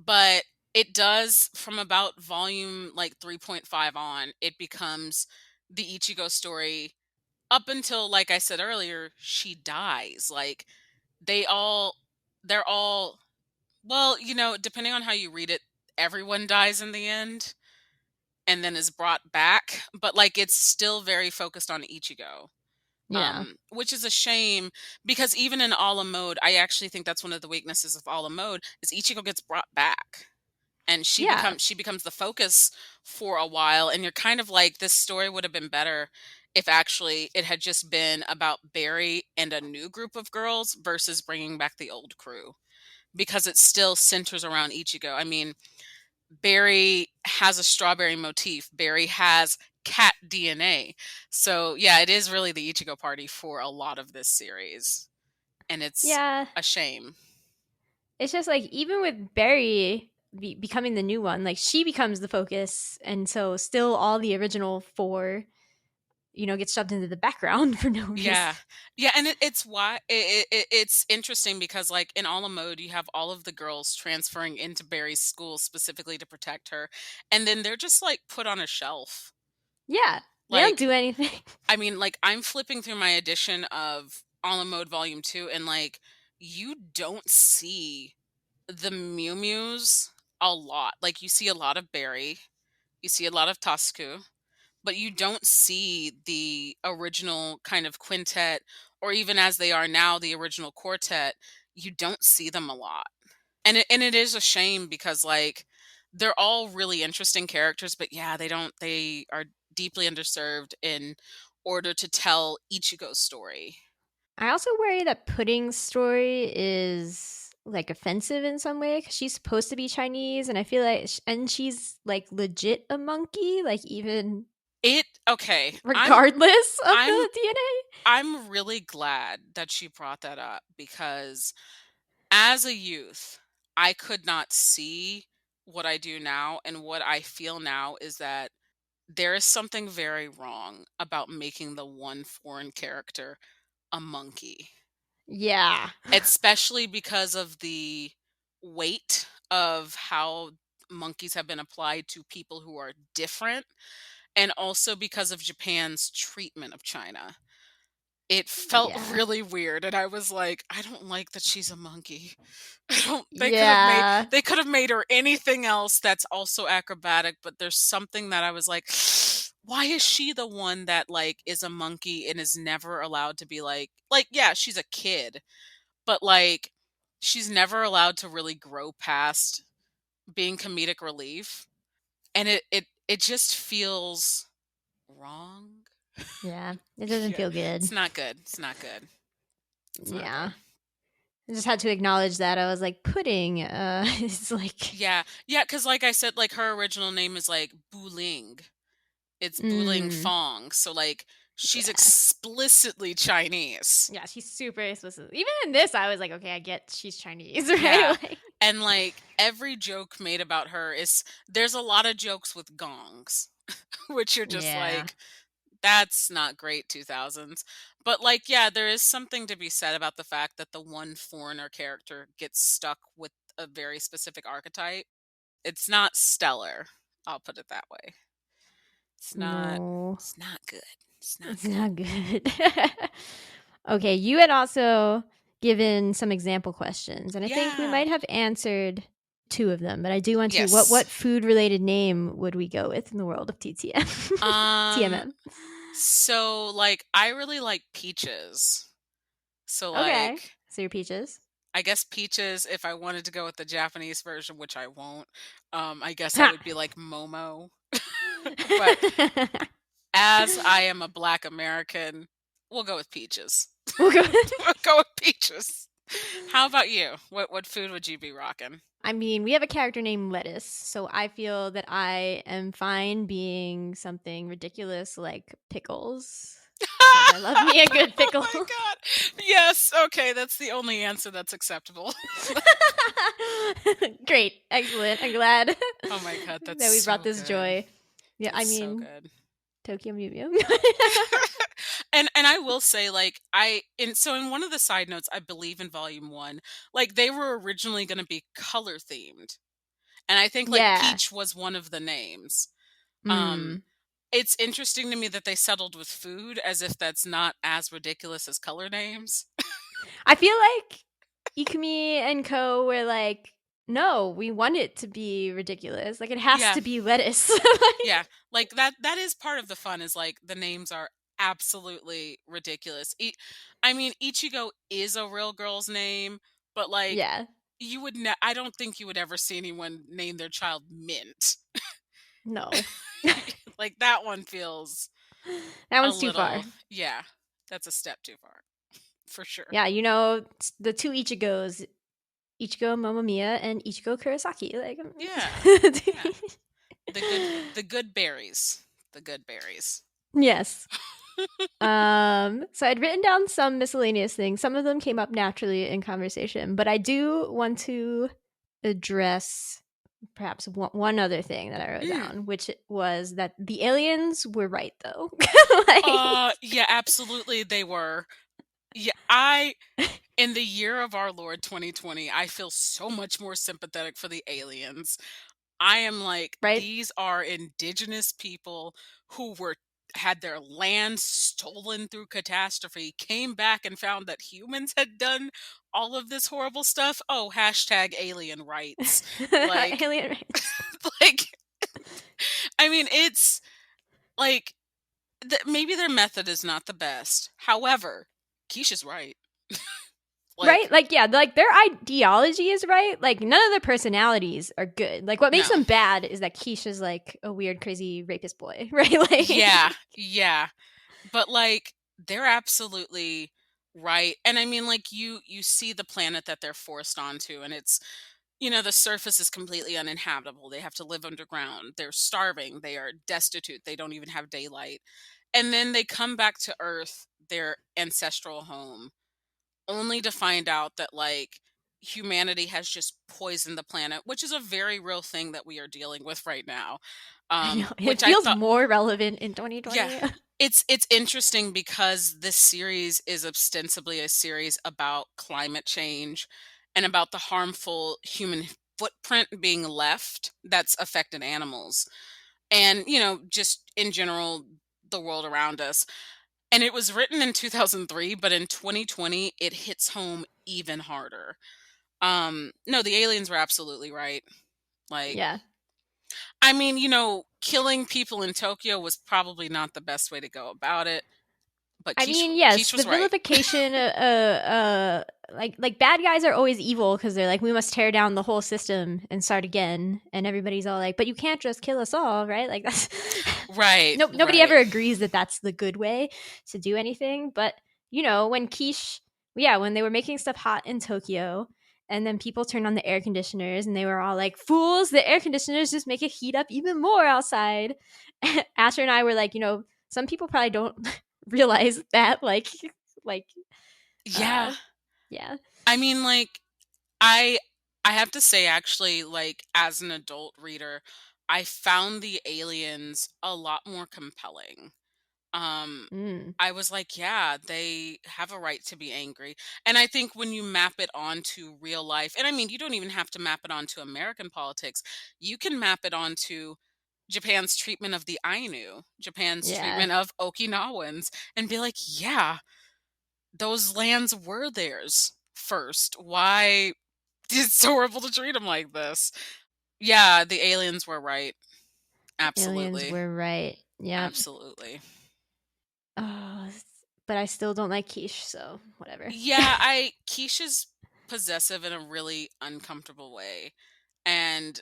[SPEAKER 4] But it does from about volume like 3.5 on, it becomes the Ichigo story up until, like I said earlier, she dies. Like they all they're all Well, depending on how you read it, everyone dies in the end and then is brought back, but like it's still very focused on Ichigo.
[SPEAKER 3] Yeah.
[SPEAKER 4] Which is a shame because even in Ala mode, I actually think that's one of the weaknesses of Ala mode is Ichigo gets brought back and
[SPEAKER 3] Yeah.
[SPEAKER 4] she becomes the focus for a while, and you're kind of like, this story would have been better if actually it had just been about Barry and a new group of girls versus bringing back the old crew, because it still centers around Ichigo. I mean, Barry has a strawberry motif. Barry has cat DNA. So, yeah, it is really the Ichigo party for a lot of this series. And it's
[SPEAKER 3] Yeah.
[SPEAKER 4] a shame.
[SPEAKER 3] It's just like, even with Barry becoming the new one, like she becomes the focus, and so still all the original four, gets shoved into the background for no reason.
[SPEAKER 4] Yeah. Yeah, and it's why it's interesting because like in Ala mode you have all of the girls transferring into Barry's school specifically to protect her, and then they're just like put on a shelf.
[SPEAKER 3] Yeah. They don't
[SPEAKER 4] Like,
[SPEAKER 3] do anything.
[SPEAKER 4] I mean, like, I'm flipping through my edition of Ala Mode Volume 2, and, like, you don't see the Mew Mews a lot. Like, you see a lot of Barry, you see a lot of Tasku, but you don't see the original kind of quintet, or even as they are now, the original quartet. You don't see them a lot. And it is a shame because, like, they're all really interesting characters, but yeah, they are deeply underserved in order to tell Ichigo's story.
[SPEAKER 3] I also worry that Pudding's story is like offensive in some way, because she's supposed to be Chinese, and I feel like, and she's like legit a monkey, like even
[SPEAKER 4] Okay,
[SPEAKER 3] regardless of
[SPEAKER 4] I'm
[SPEAKER 3] the DNA.
[SPEAKER 4] I'm really glad that she brought that up because as a youth, I could not see what I do now, and what I feel now is that there is something very wrong about making the one foreign character a monkey.
[SPEAKER 3] Yeah.
[SPEAKER 4] Especially because of the weight of how monkeys have been applied to people who are different, and also because of Japan's treatment of China. It felt
[SPEAKER 3] Yeah.
[SPEAKER 4] really weird, and I was like, I don't like that she's a monkey. I don't
[SPEAKER 3] Yeah.
[SPEAKER 4] they could have made her anything else that's also acrobatic, but there's something that I was like, why is she the one that like is a monkey and is never allowed to be like, yeah, she's a kid, but like she's never allowed to really grow past being comedic relief, and it just feels wrong.
[SPEAKER 3] Yeah. It doesn't
[SPEAKER 4] Yeah,
[SPEAKER 3] feel good.
[SPEAKER 4] it's not good. It's not good. It's not
[SPEAKER 3] Yeah.
[SPEAKER 4] good.
[SPEAKER 3] I just had to acknowledge that. I was like, Pudding is like,
[SPEAKER 4] Yeah, yeah, because like I said, like her original name is like Buling. It's Buling Fong, so like she's
[SPEAKER 3] yeah.
[SPEAKER 4] explicitly Chinese.
[SPEAKER 3] Yeah, she's super explicit. Even in this, I was like, okay, I get she's Chinese, right?
[SPEAKER 4] Yeah.
[SPEAKER 3] Like,
[SPEAKER 4] And like every joke made about her is, there's a lot of jokes with gongs, which you're just
[SPEAKER 3] yeah.
[SPEAKER 4] like, that's not great 2000s. But like, yeah, there is something to be said about the fact that the one foreigner character gets stuck with a very specific archetype. It's not stellar. I'll put it that way. It's not
[SPEAKER 3] No,
[SPEAKER 4] it's not good. It's not
[SPEAKER 3] it's
[SPEAKER 4] good.
[SPEAKER 3] not good. Okay, you had also given some example questions, and I think we
[SPEAKER 4] Yeah.
[SPEAKER 3] might have answered two of them, but I do want to.
[SPEAKER 4] Yes.
[SPEAKER 3] What food related name would we go with in the world of TTM? TMM.
[SPEAKER 4] So like I really like peaches. So
[SPEAKER 3] Okay,
[SPEAKER 4] like
[SPEAKER 3] so your peaches.
[SPEAKER 4] I guess peaches, if I wanted to go with the Japanese version, which I won't, I guess I
[SPEAKER 3] Ha!
[SPEAKER 4] would be like Momo. But as I am a Black American, we'll go with peaches.
[SPEAKER 3] We'll go.
[SPEAKER 4] We'll go with peaches. How about you? What food would you be rocking?
[SPEAKER 3] I mean, we have a character named Lettuce, so I feel that I am fine being something ridiculous like pickles. I love me a good pickle.
[SPEAKER 4] Oh my god. Yes, okay, that's the only answer that's acceptable.
[SPEAKER 3] Great, excellent. I'm glad
[SPEAKER 4] Oh my god, that's
[SPEAKER 3] that we brought
[SPEAKER 4] so
[SPEAKER 3] this
[SPEAKER 4] good.
[SPEAKER 3] joy. Yeah,
[SPEAKER 4] That's
[SPEAKER 3] I
[SPEAKER 4] so
[SPEAKER 3] mean,
[SPEAKER 4] good.
[SPEAKER 3] Tokyo Mew Mew.
[SPEAKER 4] And I will say, like, in one of the side notes, I believe in volume 1, like they were originally going to be color themed. And I think like
[SPEAKER 3] Yeah.
[SPEAKER 4] peach was one of the names. Um it's interesting to me that they settled with food, as if that's not as ridiculous as color names.
[SPEAKER 3] I feel like Ikumi and Co were like, No, we want it to be ridiculous. Like, it has
[SPEAKER 4] Yeah.
[SPEAKER 3] to be lettuce.
[SPEAKER 4] Yeah. Like that is part of the fun, is like the names are absolutely ridiculous. I mean, Ichigo is a real girl's name, but like
[SPEAKER 3] Yeah.
[SPEAKER 4] you would I don't think you would ever see anyone name their child Mint.
[SPEAKER 3] No.
[SPEAKER 4] Like that one feels
[SPEAKER 3] That
[SPEAKER 4] a
[SPEAKER 3] one's too far.
[SPEAKER 4] little, yeah, that's a step too far for sure.
[SPEAKER 3] Yeah, the two Ichigos, Ichigo Momomiya and Ichigo Kurosaki. Like,
[SPEAKER 4] Yeah. Yeah. The good berries. The good berries.
[SPEAKER 3] Yes. So I'd written down some miscellaneous things. Some of them came up naturally in conversation, but I do want to address perhaps one other thing that I wrote down, which was that the aliens were right, though.
[SPEAKER 4] Yeah, absolutely they were. Yeah, in the year of our Lord 2020, I feel so much more sympathetic for the aliens. I am like,
[SPEAKER 3] right?
[SPEAKER 4] these are indigenous people who had their land stolen through catastrophe, came back and found that humans had done all of this horrible stuff. Oh, hashtag alien rights. Like,
[SPEAKER 3] Alien rights.
[SPEAKER 4] like, I mean, it's like, maybe their method is not the best. However, Keisha's right.
[SPEAKER 3] Right? Like, yeah, like their ideology is right. Like, none of their personalities are good. Like, what makes them bad is that Keisha's like a weird, crazy rapist boy, right? Like,
[SPEAKER 4] yeah. But like, they're absolutely right. And I mean, like, you see the planet that they're forced onto, and it's, the surface is completely uninhabitable. They have to live underground. They're starving. They are destitute. They don't even have daylight. And then they come back to Earth, their ancestral home, only to find out that like humanity has just poisoned the planet, which is a very real thing that we are dealing with right now.
[SPEAKER 3] I know.
[SPEAKER 4] Which
[SPEAKER 3] It feels more relevant in 2020.
[SPEAKER 4] Yeah. It's interesting because this series is ostensibly a series about climate change and about the harmful human footprint being left that's affected animals and, just in general, the world around us. And it was written in 2003, but in 2020, it hits home even harder. No, the aliens were absolutely right. Like,
[SPEAKER 3] yeah.
[SPEAKER 4] I mean, killing people in Tokyo was probably not the best way to go about it. But
[SPEAKER 3] I mean, yes, the
[SPEAKER 4] right.
[SPEAKER 3] vilification, like bad guys are always evil because they're like, we must tear down the whole system and start again, and everybody's all like, but you can't just kill us all, right? Like that's
[SPEAKER 4] right.
[SPEAKER 3] Nobody ever agrees that that's the good way to do anything. But when when they were making stuff hot in Tokyo, and then people turned on the air conditioners, and they were all like, fools! The air conditioners just make it heat up even more outside. Asher and I were like, some people probably don't realize that
[SPEAKER 4] yeah.
[SPEAKER 3] Yeah.
[SPEAKER 4] I mean, like, I have to say, actually, like, as an adult reader, I found the aliens a lot more compelling. I was like, yeah, they have a right to be angry. And I think when you map it onto real life, and I mean, you don't even have to map it onto American politics, you can map it onto Japan's treatment of the Ainu, Japan's treatment of Okinawans, and be like, yeah, those lands were theirs first. Why is it so horrible to treat them like this? Yeah, the aliens were right. Absolutely.
[SPEAKER 3] Aliens were right. Yeah.
[SPEAKER 4] Absolutely.
[SPEAKER 3] Oh, but I still don't like Quiche, so whatever.
[SPEAKER 4] Yeah, Quiche is possessive in a really uncomfortable way. And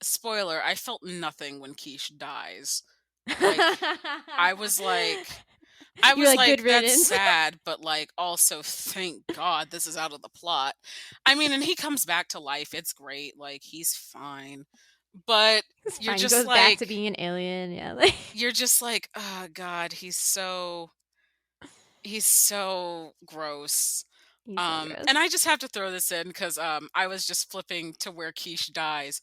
[SPEAKER 4] spoiler, I felt nothing when Quiche dies. Like, I was like,
[SPEAKER 3] good riddance.
[SPEAKER 4] That's sad, but like, also thank God this is out of the plot. I mean, and he comes back to life. It's great. Like, he's fine. But you're just
[SPEAKER 3] goes
[SPEAKER 4] like,
[SPEAKER 3] back to being an alien. Yeah, like
[SPEAKER 4] you're just like, oh God, he's so gross. And I just have to throw this in because I was just flipping to where Quiche dies.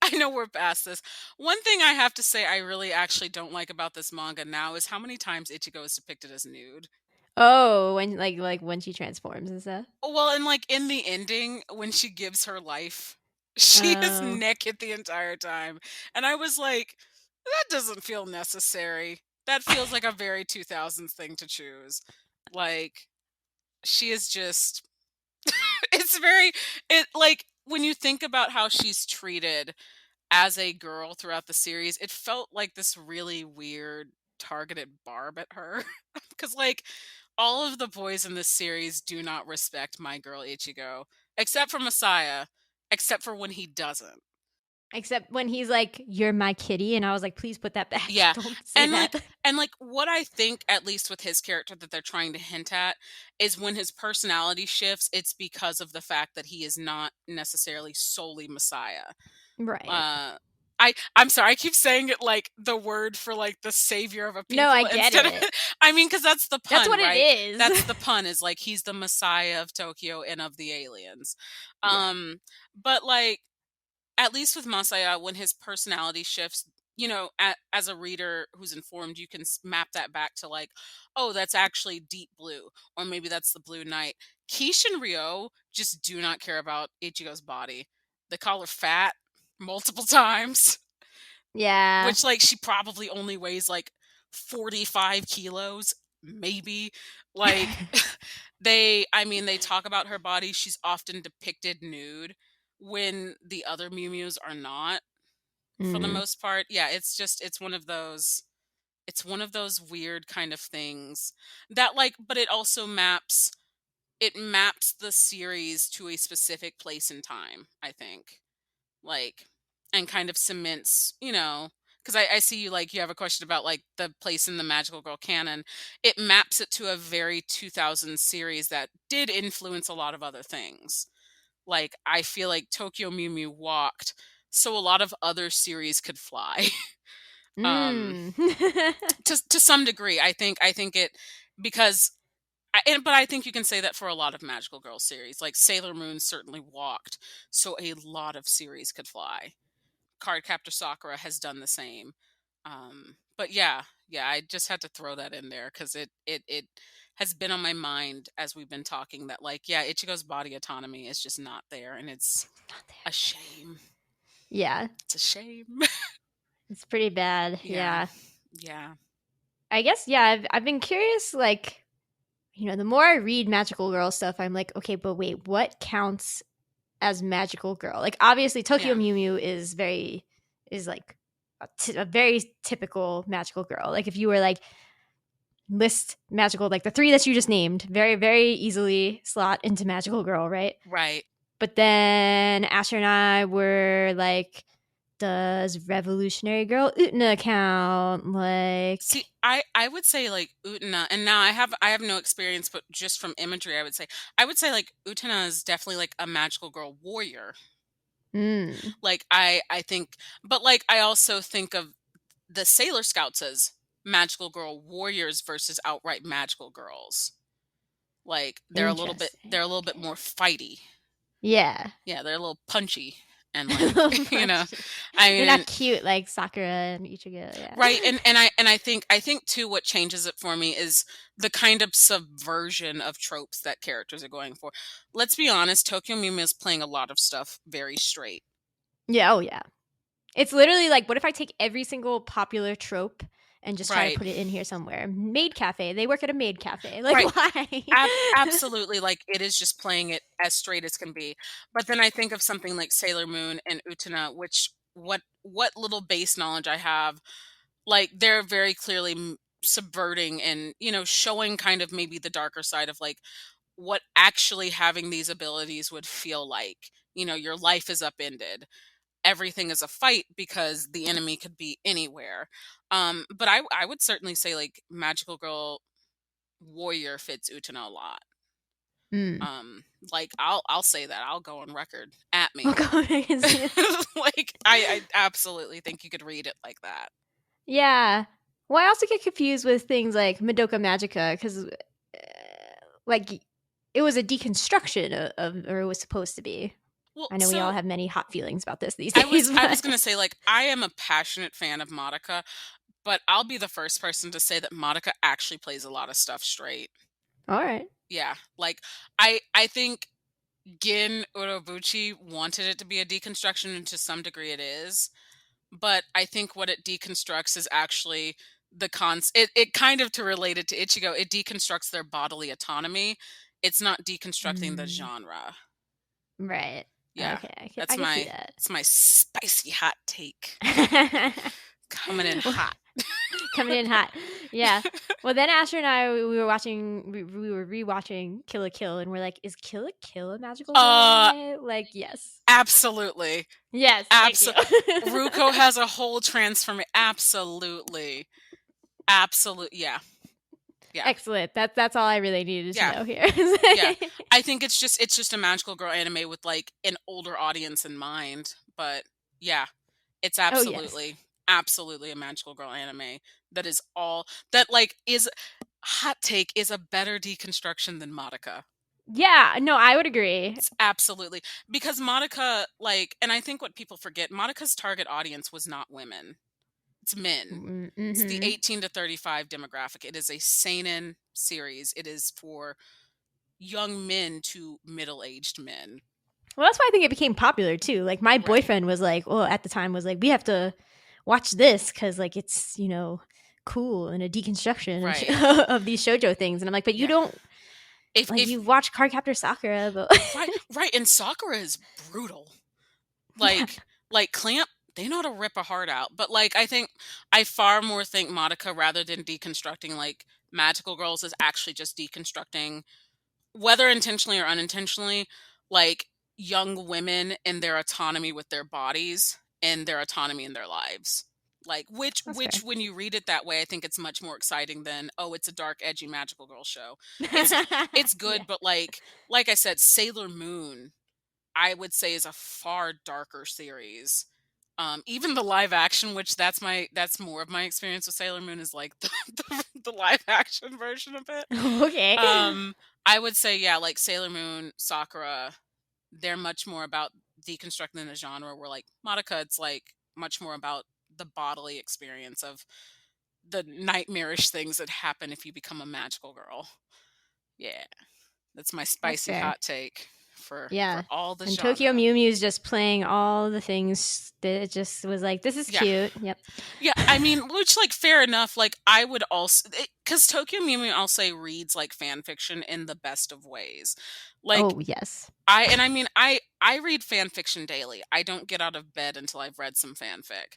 [SPEAKER 4] I know we're past this. One thing I have to say I really actually don't like about this manga now is how many times Ichigo is depicted as nude.
[SPEAKER 3] Oh, when like when she transforms and stuff.
[SPEAKER 4] Well, and like in the ending, when she gives her life, she is naked the entire time. And I was like, that doesn't feel necessary. That feels like a very 2000s thing to choose. Like, she is just, when you think about how she's treated as a girl throughout the series, it felt like this really weird targeted barb at her. Because, like, all of the boys in this series do not respect my girl Ichigo, except for Messiah, except for when he doesn't.
[SPEAKER 3] Except when he's like, "You're my kitty," and I was like, "Please put that back.
[SPEAKER 4] Yeah.
[SPEAKER 3] Don't say that."
[SPEAKER 4] And like what I think, at least with his character, that they're trying to hint at is when his personality shifts, it's because of the fact that he is not necessarily solely Messiah.
[SPEAKER 3] Right.
[SPEAKER 4] I'm sorry, I keep saying it like the word for like the savior of a people
[SPEAKER 3] No, I get
[SPEAKER 4] instead of
[SPEAKER 3] it.
[SPEAKER 4] I mean, because that's the pun,
[SPEAKER 3] That's what
[SPEAKER 4] right?
[SPEAKER 3] it is.
[SPEAKER 4] That's the pun, is like he's the Messiah of Tokyo and of the aliens.
[SPEAKER 3] Yeah.
[SPEAKER 4] But like, at least with Masaya, when his personality shifts, as a reader who's informed, you can map that back to like, oh, that's actually deep blue, or maybe that's the Blue Knight. Quiche and Ryo just do not care about Ichigo's body. They call her fat multiple times,
[SPEAKER 3] Yeah.
[SPEAKER 4] which like she probably only weighs like 45 kilos, maybe. Like they talk about her body. She's often depicted nude when the other Mew Mews are not, for the
[SPEAKER 3] Mm.
[SPEAKER 4] most part. Yeah, it's one of those weird kind of things that, like, but it maps the series to a specific place in time, I think. Like, and kind of cements, because I see you, like, you have a question about like the place in the Magical Girl canon. It maps it to a very 2000 series that did influence a lot of other things. Like, I feel like Tokyo Mew Mew walked so a lot of other series could fly. um
[SPEAKER 3] Mm.
[SPEAKER 4] to some degree, I think it, because but I think you can say that for a lot of Magical Girl series. Like Sailor Moon certainly walked so a lot of series could fly. Cardcaptor Sakura has done the same. But yeah, I just had to throw that in there because it has been on my mind as we've been talking, that like, yeah, Ichigo's body autonomy is just not there, and it's
[SPEAKER 3] Not there.
[SPEAKER 4] a shame.
[SPEAKER 3] Yeah.
[SPEAKER 4] It's a shame.
[SPEAKER 3] It's pretty bad.
[SPEAKER 4] Yeah.
[SPEAKER 3] Yeah.
[SPEAKER 4] Yeah.
[SPEAKER 3] I guess, yeah, I've been curious, like, the more I read Magical Girl stuff, I'm like, okay, but wait, what counts as Magical Girl? Like, obviously, Tokyo
[SPEAKER 4] Yeah.
[SPEAKER 3] Mew Mew is like a very typical Magical Girl. Like, if you were like, list Magical, like the three that you just named, very, very easily slot into Magical Girl, right?
[SPEAKER 4] Right.
[SPEAKER 3] But then Asher and I were like, does Revolutionary Girl Utena count? Like,
[SPEAKER 4] See, I would say like Utena, and now I have no experience, but just from imagery, I would say like Utena is definitely like a magical girl warrior.
[SPEAKER 3] mm,
[SPEAKER 4] Like I think, but like I also think of the Sailor Scouts as magical girl warriors versus outright magical girls. Like
[SPEAKER 3] interesting.
[SPEAKER 4] they're a little bit more fighty.
[SPEAKER 3] Yeah.
[SPEAKER 4] Yeah, they're a little punchy, and like, you know, I
[SPEAKER 3] They're
[SPEAKER 4] mean,
[SPEAKER 3] not cute like Sakura and Ichigo, yeah.
[SPEAKER 4] right, and I think too, what changes it for me is the kind of subversion of tropes that characters are going for. Let's be honest, Tokyo Mew Mew is playing a lot of stuff very straight.
[SPEAKER 3] Yeah, oh yeah. It's literally like, what if I take every single popular trope and just try to
[SPEAKER 4] Right.
[SPEAKER 3] put it in here somewhere? Maid cafe. They work at a maid cafe. Like,
[SPEAKER 4] Right.
[SPEAKER 3] why?
[SPEAKER 4] Absolutely, like it is just playing it as straight as can be. But then I think of something like Sailor Moon and Utena, which what little base knowledge I have, like they're very clearly subverting and showing kind of maybe the darker side of like what actually having these abilities would feel like. Your life is upended. Everything is a fight because the enemy could be anywhere. But I would certainly say like Magical Girl Warrior fits Utena a lot.
[SPEAKER 3] Mm.
[SPEAKER 4] Like I'll say that. I'll go on record. At me.
[SPEAKER 3] We'll go back and see it.
[SPEAKER 4] Like I absolutely think you could read it like that.
[SPEAKER 3] Yeah. Well, I also get confused with things like Madoka Magica because, like, it was a deconstruction or it was supposed to be.
[SPEAKER 4] Well,
[SPEAKER 3] I know we
[SPEAKER 4] so
[SPEAKER 3] all have many hot feelings about this these
[SPEAKER 4] I
[SPEAKER 3] days.
[SPEAKER 4] was
[SPEAKER 3] but-
[SPEAKER 4] gonna say, like, I am a passionate fan of Madoka, but I'll be the first person to say that Madoka actually plays a lot of stuff straight.
[SPEAKER 3] All right.
[SPEAKER 4] Yeah. Like I think Gin Urobuchi wanted it to be a deconstruction, and to some degree it is. But I think what it deconstructs is actually it kind of, to relate it to Ichigo, it deconstructs their bodily autonomy. It's not deconstructing the
[SPEAKER 3] Mm,
[SPEAKER 4] genre.
[SPEAKER 3] right.
[SPEAKER 4] Yeah.
[SPEAKER 3] Okay, I
[SPEAKER 4] That's
[SPEAKER 3] can see
[SPEAKER 4] it's my spicy hot take.
[SPEAKER 3] that.
[SPEAKER 4] Coming in hot.
[SPEAKER 3] Coming in hot. Yeah. Well, then Asher and I, we were watching, we were rewatching Kill la Kill, and we're like, is Kill la Kill a magical girl anime? Like, yes.
[SPEAKER 4] Absolutely.
[SPEAKER 3] Yes, thank you.
[SPEAKER 4] Ruko has a whole transformation. Absolutely. Yeah. Yeah.
[SPEAKER 3] Excellent. That's all I really needed to know here.
[SPEAKER 4] Yeah. I think it's just a magical girl anime with like an older audience in mind. But yeah, it's absolutely a magical girl anime that is all that like is hot take is a better deconstruction than Madoka.
[SPEAKER 3] Yeah, no, I would agree.
[SPEAKER 4] It's absolutely because Madoka, like, and I think what people forget, Madoka's target audience was not women. It's men.
[SPEAKER 3] Mm-hmm.
[SPEAKER 4] It's the 18 to 35 demographic. It is a seinen series. It is for young men to middle-aged men.
[SPEAKER 3] Well, that's why I think it became popular too. Like my boyfriend was like, well, at the time was like, we have to watch this because like it's, you know, cool and a deconstruction of these shoujo things. And I'm like, but you don't if you watch Cardcaptor Sakura, but
[SPEAKER 4] right, and Sakura is brutal. Like Clamp, they know how to rip a heart out. But like I far more think Madoka, rather than deconstructing like magical girls, is actually just deconstructing, whether intentionally or unintentionally, like young women and their autonomy with their bodies and their autonomy in their lives. Like which when you read it that way, I think it's much more exciting than, oh, it's a dark, edgy magical girl show. It's good, but like I said, Sailor Moon, I would say, is a far darker series. Even the live action, which that's more of my experience with Sailor Moon, is like the live action version of it.
[SPEAKER 3] Okay.
[SPEAKER 4] I would say, yeah, like Sailor Moon, Sakura, they're much more about deconstructing the genre, where like Madoka, it's like much more about the bodily experience of the nightmarish things that happen if you become a magical girl. Yeah. That's my spicy hot take for all the
[SPEAKER 3] and
[SPEAKER 4] genre.
[SPEAKER 3] Tokyo Mew Mew is just playing all the things that it just was like, this is cute. Yep.
[SPEAKER 4] Yeah, I mean, which, like, fair enough. Like, I would also, because Tokyo Mew Mew, I'll say, reads like fan fiction in the best of ways. Like,
[SPEAKER 3] oh yes,
[SPEAKER 4] I read fan fiction daily. I don't get out of bed until I've read some fanfic.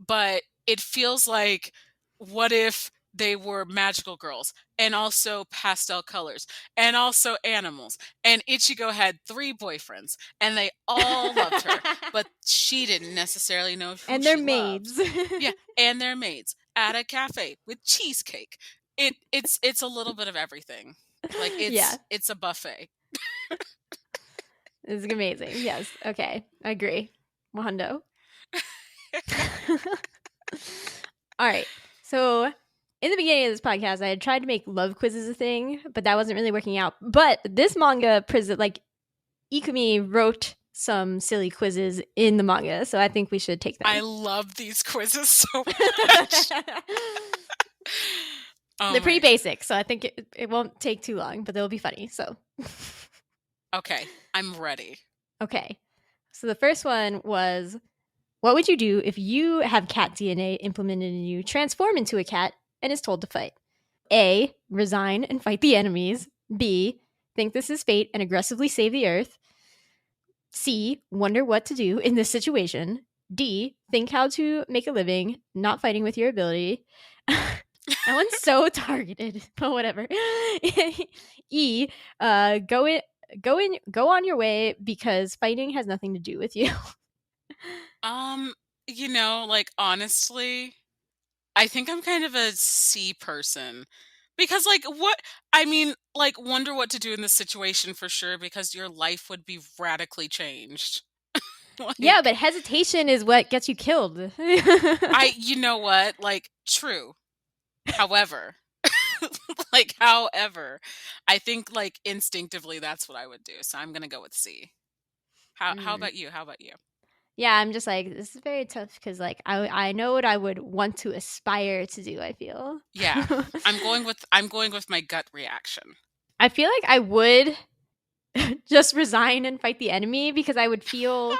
[SPEAKER 4] But it feels like, what if they were magical girls and also pastel colors and also animals, and Ichigo had 3 boyfriends and they all loved her, but she didn't necessarily know who
[SPEAKER 3] and their
[SPEAKER 4] she
[SPEAKER 3] maids.
[SPEAKER 4] Yeah, and their maids at a cafe with cheesecake. It's a little bit of everything. Like it's a buffet.
[SPEAKER 3] It's amazing. Yes. Okay. I agree. Wahando. All right. So in the beginning of this podcast, I had tried to make love quizzes a thing, but that wasn't really working out. But this manga, like Ikumi wrote some silly quizzes in the manga, so I think we should take them.
[SPEAKER 4] I love these quizzes so much.
[SPEAKER 3] They're pretty basic, so I think it won't take too long, but they'll be funny. So,
[SPEAKER 4] okay, I'm ready.
[SPEAKER 3] Okay, so the first one was, what would you do if you have cat DNA implemented in you, transform into a cat, and is told to fight? A, resign and fight the enemies. B, think this is fate and aggressively save the earth. C, wonder what to do in this situation. D, think how to make a living, not fighting with your ability. That one's so targeted, but whatever. E, go on your way because fighting has nothing to do with you.
[SPEAKER 4] You know, like, honestly, I think I'm kind of a C person. Because, like, wonder what to do in this situation for sure, because your life would be radically changed.
[SPEAKER 3] Yeah, but hesitation is what gets you killed.
[SPEAKER 4] You know what? Like, true. However, I think, like, instinctively that's what I would do. So I'm going to go with C. How about you?
[SPEAKER 3] Yeah, I'm just like, this is very tough because, like, I know what I would want to aspire to do, I feel.
[SPEAKER 4] Yeah. I'm going with my gut reaction.
[SPEAKER 3] I feel like I would just resign and fight the enemy because I would feel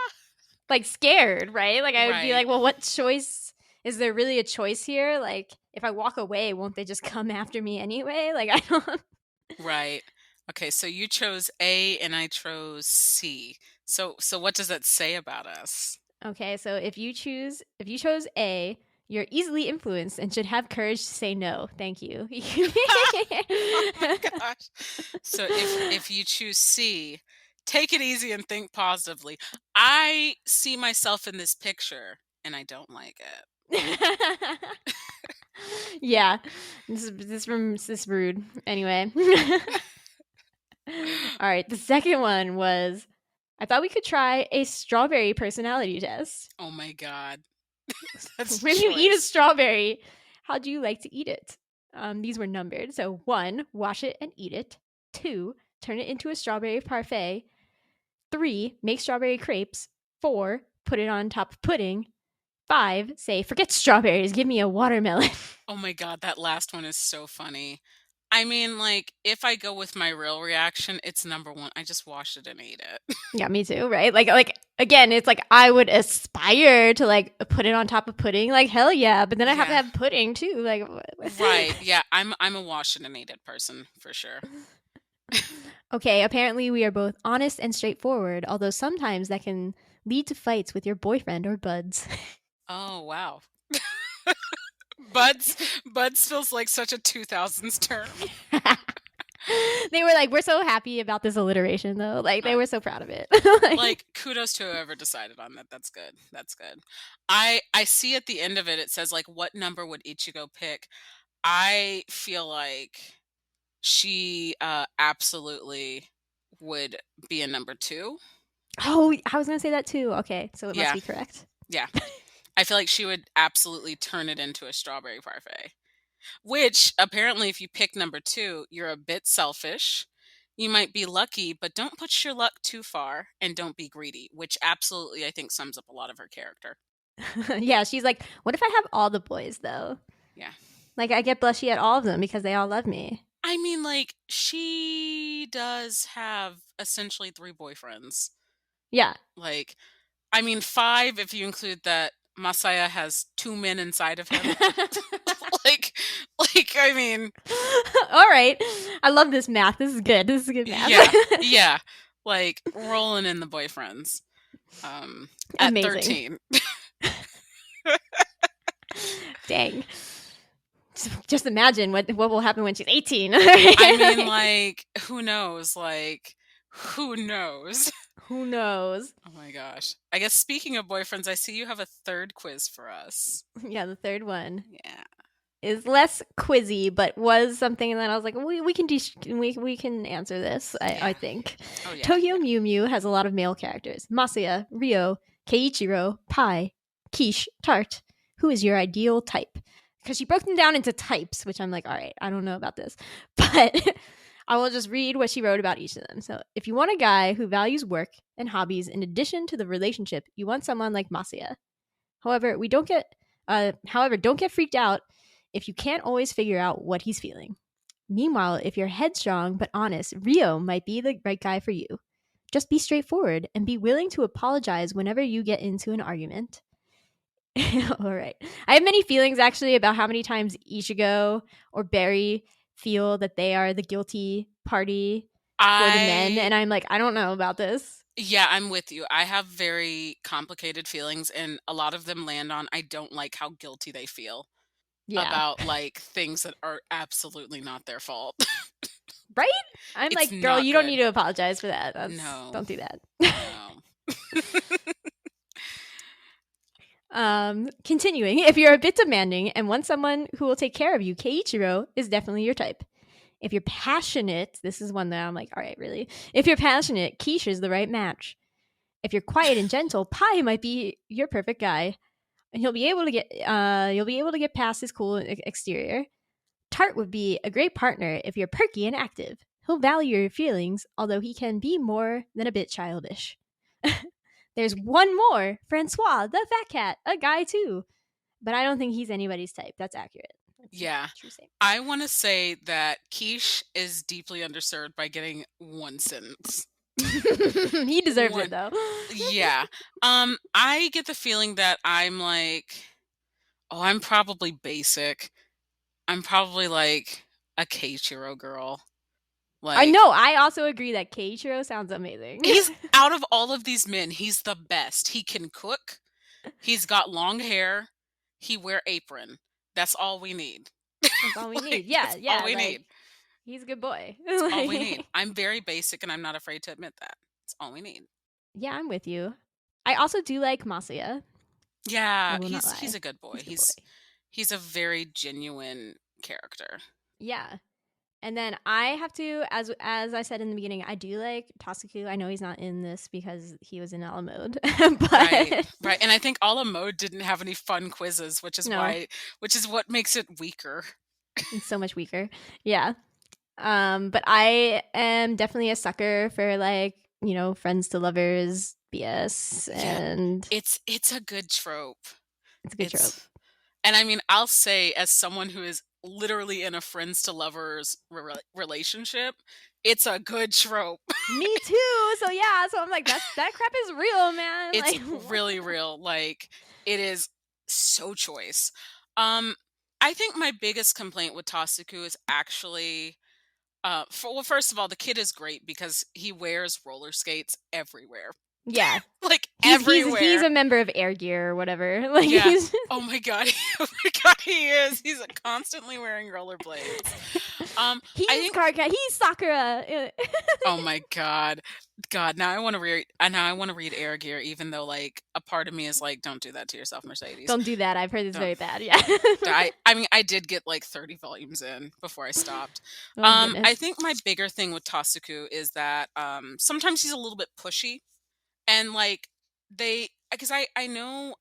[SPEAKER 3] like scared, right? Like I would be like, well, what choice is there really a choice here? Like if I walk away, won't they just come after me anyway? Like I don't.
[SPEAKER 4] Right. Okay, so you chose A and I chose C. So what does that say about us?
[SPEAKER 3] Okay, so if you chose A, you're easily influenced and should have courage to say no. Thank you.
[SPEAKER 4] Oh my gosh. So if you choose C, take it easy and think positively. I see myself in this picture and I don't like it.
[SPEAKER 3] Yeah, this is rude. Anyway, all right. The second one was I thought we could try a strawberry personality test.
[SPEAKER 4] Oh my god. That's
[SPEAKER 3] When you eat a
[SPEAKER 4] choice.
[SPEAKER 3] strawberry, how do you like to eat it? These were numbered. So 1, wash it and eat it. 2, turn it into a strawberry parfait. 3, make strawberry crepes. 4, put it on top of pudding. 5, say, forget strawberries, give me a watermelon.
[SPEAKER 4] Oh my god, that last one is so funny. I mean, like, if I go with my real reaction, it's number one. I just wash it and eat it.
[SPEAKER 3] Yeah, me too, right? Like again, it's like I would aspire to like put it on top of pudding, like hell yeah, but then I have to
[SPEAKER 4] Yeah.
[SPEAKER 3] have pudding too, like
[SPEAKER 4] Right. Yeah, I'm a wash it and eat it person for sure.
[SPEAKER 3] Okay, apparently we are both honest and straightforward, although sometimes that can lead to fights with your boyfriend or buds.
[SPEAKER 4] Oh, wow. Buds Buds feels like such a 2000s term.
[SPEAKER 3] They were like, we're so happy about this alliteration though. Like they
[SPEAKER 4] Uh,
[SPEAKER 3] were so proud of it.
[SPEAKER 4] like kudos to whoever decided on that. That's good. That's good. I see at the end of it it says like what number would Ichigo pick? I feel like she absolutely would be a number 2.
[SPEAKER 3] Oh, I was gonna say that too. Okay, so it must
[SPEAKER 4] Yeah.
[SPEAKER 3] be correct.
[SPEAKER 4] Yeah. I feel like she would absolutely turn it into a strawberry parfait. Which apparently, if you pick number 2, you're a bit selfish. You might be lucky, but don't push your luck too far and don't be greedy, which absolutely I think sums up a lot of her character.
[SPEAKER 3] Yeah, she's like, what if I have all the boys though?
[SPEAKER 4] Yeah.
[SPEAKER 3] Like I get blushy at all of them because they all love me.
[SPEAKER 4] I mean, like, she does have essentially 3 boyfriends.
[SPEAKER 3] Yeah.
[SPEAKER 4] Like, I mean, 5 if you include that Masaya has 2 men inside of him. like, I mean,
[SPEAKER 3] All right. I love this math. This is good. This is good math.
[SPEAKER 4] yeah, yeah, like rolling in the boyfriends. At
[SPEAKER 3] Amazing.
[SPEAKER 4] 13.
[SPEAKER 3] Dang. Just imagine what will happen when she's 18.
[SPEAKER 4] I mean, like, who knows? Like, who knows?
[SPEAKER 3] Who knows?
[SPEAKER 4] Oh my gosh. I guess speaking of boyfriends, I see you have a third quiz for us.
[SPEAKER 3] Yeah, the third one
[SPEAKER 4] Yeah.
[SPEAKER 3] is less quizzy, but was something that I was like, we can we can answer this. I think.
[SPEAKER 4] Oh yeah.
[SPEAKER 3] Tokyo Mew Mew has a lot of male characters: Masaya, Ryo, Keiichiro, Pai, Quiche, Tart. Who is your ideal type? Because she broke them down into types, which I'm like, all right, I don't know about this, but I will just read what she wrote about each of them. So, if you want a guy who values work and hobbies in addition to the relationship, you want someone like Masaya. However, don't get freaked out if you can't always figure out what he's feeling. Meanwhile, if you're headstrong but honest, Rio might be the right guy for you. Just be straightforward and be willing to apologize whenever you get into an argument. All right. I have many feelings actually about how many times Ichigo or Barry feel that they are the guilty party for the men, and I'm like, I don't know about this.
[SPEAKER 4] Yeah, I'm with you. I have very complicated feelings, and a lot of them land on I don't like how guilty they feel
[SPEAKER 3] Yeah.
[SPEAKER 4] about like things that are absolutely not their fault.
[SPEAKER 3] Right? I'm
[SPEAKER 4] It's
[SPEAKER 3] like, girl,
[SPEAKER 4] not
[SPEAKER 3] you don't
[SPEAKER 4] good.
[SPEAKER 3] need to apologize for that.
[SPEAKER 4] No.
[SPEAKER 3] Don't do that.
[SPEAKER 4] No.
[SPEAKER 3] Continuing, if you're a bit demanding and want someone who will take care of you, Keiichiro is definitely your type. If you're passionate, this is one that I'm like, all right, really. If you're passionate, Quiche is the right match. If you're quiet and gentle, Pai might be your perfect guy, and you'll be able to get past his cool exterior. Tart would be a great partner if you're perky and active. He'll value your feelings, although he can be more than a bit childish. There's one more, Francois, the fat cat, a guy too. But I don't think he's anybody's type. That's accurate. That's
[SPEAKER 4] Yeah.
[SPEAKER 3] true statement.
[SPEAKER 4] I want to say that Quiche is deeply underserved by getting one sentence.
[SPEAKER 3] He deserves
[SPEAKER 4] One-
[SPEAKER 3] it though.
[SPEAKER 4] Yeah. I get the feeling that I'm like, oh, I'm probably basic. I'm probably like a Keiichiro girl.
[SPEAKER 3] I know. I also agree that Keiichiro sounds amazing.
[SPEAKER 4] He's out of all of these men, he's the best. He can cook. He's got long hair. He wear apron. That's all we need.
[SPEAKER 3] That's all we need. Yeah,
[SPEAKER 4] that's
[SPEAKER 3] yeah.
[SPEAKER 4] all we
[SPEAKER 3] like,
[SPEAKER 4] need.
[SPEAKER 3] He's a good boy.
[SPEAKER 4] That's all we need. I'm very basic, and I'm not afraid to admit that. That's all we need.
[SPEAKER 3] Yeah, I'm with you. I also do like Masaya.
[SPEAKER 4] Yeah,
[SPEAKER 3] I will not lie.
[SPEAKER 4] he's a good boy.
[SPEAKER 3] He's a good boy.
[SPEAKER 4] He's a very genuine character.
[SPEAKER 3] Yeah. And then I have to, as I said in the beginning, I do like Tasuku. I know he's not in this because he was in Ala Mode, but
[SPEAKER 4] right. And I think Ala Mode didn't have any fun quizzes, which is what makes it weaker.
[SPEAKER 3] It's so much weaker. Yeah. But I am definitely a sucker for like, you know, friends to lovers BS, and
[SPEAKER 4] it's a good trope.
[SPEAKER 3] It's a good trope.
[SPEAKER 4] And I mean, I'll say, as someone who is literally in a friends to lovers relationship, it's a good trope.
[SPEAKER 3] Me too. So yeah, so I'm like, that crap is real, man.
[SPEAKER 4] It's
[SPEAKER 3] like,
[SPEAKER 4] really real. Like, it is so choice. I think my biggest complaint with Tasuku is actually, first of all, the kid is great because he wears roller skates everywhere.
[SPEAKER 3] Yeah.
[SPEAKER 4] Like everywhere.
[SPEAKER 3] He's a member of Air Gear or whatever. Like,
[SPEAKER 4] yeah. Oh my god. He is. He's constantly wearing rollerblades.
[SPEAKER 3] He's Karka. He's Sakura.
[SPEAKER 4] Oh my god. God, now I want to read Air Gear, even though like a part of me is like, don't do that to yourself, Mercedes.
[SPEAKER 3] Don't do that. I've heard it's very bad. Yeah.
[SPEAKER 4] I mean, I did get like 30 volumes in before I stopped. I think my bigger thing with Tasuku is that sometimes he's a little bit pushy. And like because I know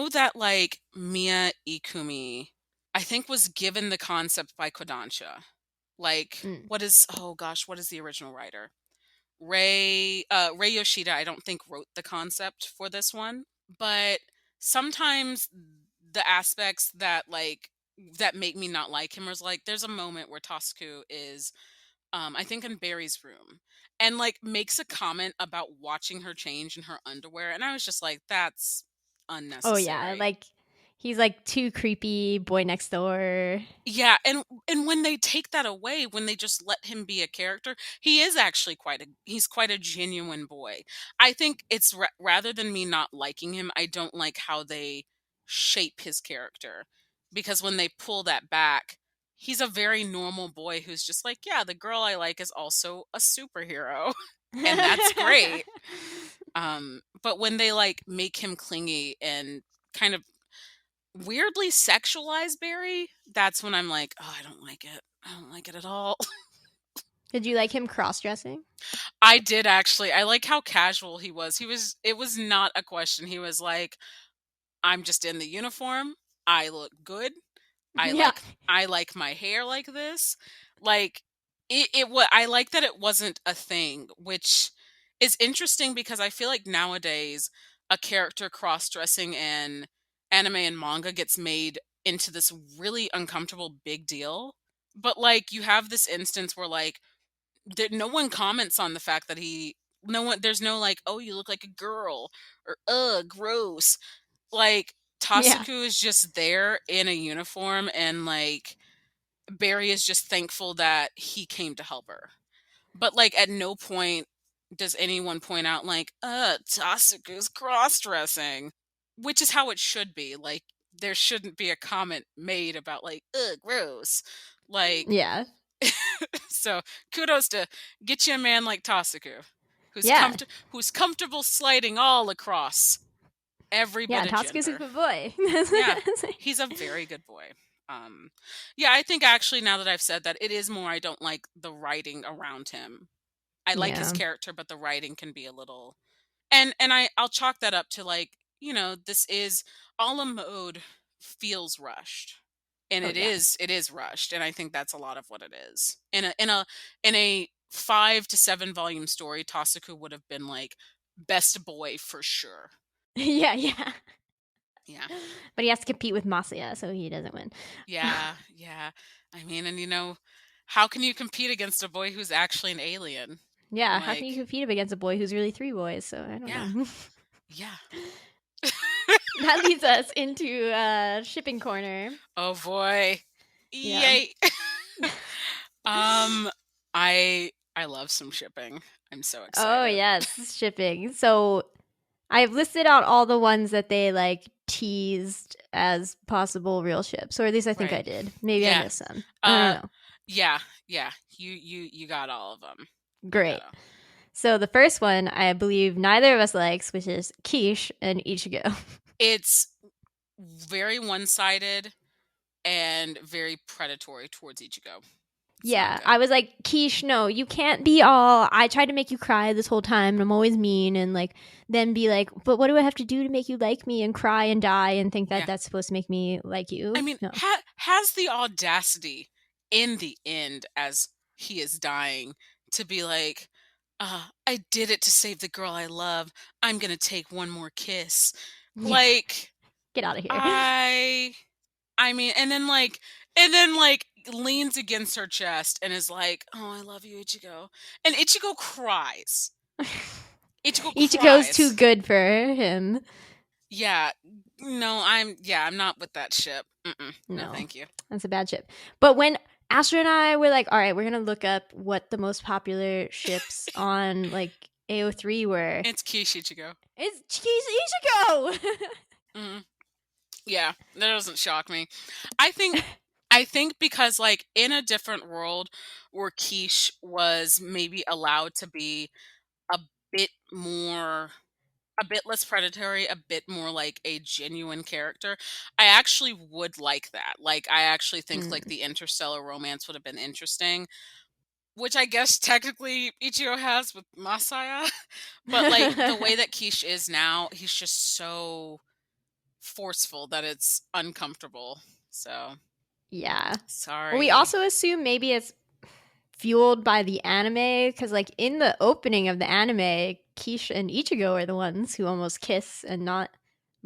[SPEAKER 4] that like Mia Ikumi, I think, was given the concept by Kodansha. Like what is the original writer? Ray Yoshida, I don't think, wrote the concept for this one. But sometimes the aspects that make me not like him is like there's a moment where Tasuku is I think in Barry's room, and like makes a comment about watching her change in her underwear, and I was just like, that's unnecessary.
[SPEAKER 3] Oh yeah, like he's like too creepy, boy next door.
[SPEAKER 4] Yeah, and when they take that away, when they just let him be a character, he is actually quite a genuine boy. I think it's rather than me not liking him, I don't like how they shape his character, because when they pull that back, he's a very normal boy who's just like, yeah, the girl I like is also a superhero. And that's great. But when they like make him clingy and kind of weirdly sexualize Barry, that's when I'm like, oh, I don't like it. I don't like it at all.
[SPEAKER 3] Did you like him cross-dressing?
[SPEAKER 4] I did, actually. I like how casual he was. It was not a question. He was like, I'm just in the uniform. I look good. I like my hair like this. Like I like that it wasn't a thing, which is interesting because I feel like nowadays a character cross-dressing in anime and manga gets made into this really uncomfortable big deal. But like you have this instance where like no one comments on the fact that there's no like, oh, you look like a girl, or ugh, gross. Like Tasuku is just there in a uniform, and like Barry is just thankful that he came to help her. But like at no point does anyone point out like, Tasuku's cross-dressing, which is how it should be. Like there shouldn't be a comment made about like, ugh, gross. Like,
[SPEAKER 3] yeah.
[SPEAKER 4] So kudos to get you a man like Tasuku, who's comfortable sliding all across every bit of gender.
[SPEAKER 3] Tasuku's a good boy.
[SPEAKER 4] Yeah, he's a very good boy. I think actually, now that I've said that, it is more I don't like the writing around him. I like his character, but the writing can be a little, and I'll chalk that up to like, this is Ala Mode feels rushed. And it is rushed, and I think that's a lot of what it is. In a 5 to 7 volume story, Tasuku would have been like best boy for sure.
[SPEAKER 3] Yeah. But he has to compete with Masaya, so he doesn't win.
[SPEAKER 4] Yeah. I mean, and how can you compete against a boy who's actually an alien?
[SPEAKER 3] Yeah, how can you compete against a boy who's really 3 boys? So I don't know. Yeah. That leads us into shipping corner.
[SPEAKER 4] Oh boy. Yay. I I love some shipping. I'm so excited.
[SPEAKER 3] Oh, yes, shipping. So I've listed out all the ones that they like teased as possible real ships, or at least I think I
[SPEAKER 4] Right.
[SPEAKER 3] did. Maybe I
[SPEAKER 4] Yeah.
[SPEAKER 3] missed some. I don't know.
[SPEAKER 4] Yeah. You got all of them.
[SPEAKER 3] Great. So the first one I believe neither of us likes, which is Quiche and Ichigo.
[SPEAKER 4] It's very one-sided and very predatory towards Ichigo. It's
[SPEAKER 3] Yeah,
[SPEAKER 4] not good.
[SPEAKER 3] I was like, Quiche, no, you can't be all, I tried to make you cry this whole time and I'm always mean, and like then be like, but what do I have to do to make you like me, and cry and die and think that
[SPEAKER 4] Yeah.
[SPEAKER 3] that's supposed to make me like you?
[SPEAKER 4] I mean,
[SPEAKER 3] No.
[SPEAKER 4] has the audacity in the end as he is dying to be like, I did it to save the girl I love. I'm going to take one more kiss.
[SPEAKER 3] Yeah.
[SPEAKER 4] Like,
[SPEAKER 3] Get out of here.
[SPEAKER 4] I mean, and then like leans against her chest and is like, "Oh, I love you, Ichigo." And Ichigo cries.
[SPEAKER 3] Ichigo's too good for him.
[SPEAKER 4] Yeah. No, I'm not with that ship. No,
[SPEAKER 3] No.
[SPEAKER 4] thank you.
[SPEAKER 3] That's a bad ship. But when Astro and I were like, all right, we're gonna look up what the most popular ships on like AO3 were.
[SPEAKER 4] It's Kishi Ichigo.
[SPEAKER 3] It's Ichigo.
[SPEAKER 4] Yeah, that doesn't shock me. I think because like in a different world where Quiche was maybe allowed to be a bit less predatory, a bit more like a genuine character, I actually would like that. Like I actually think like the interstellar romance would have been interesting, which I guess technically Ichigo has with Masaya. But like the way that Quiche is now, he's just so forceful that it's uncomfortable. So
[SPEAKER 3] yeah.
[SPEAKER 4] sorry.
[SPEAKER 3] Well, we also assume maybe it's fueled by the anime, because like in the opening of the anime, Quiche and Ichigo are the ones who almost kiss and not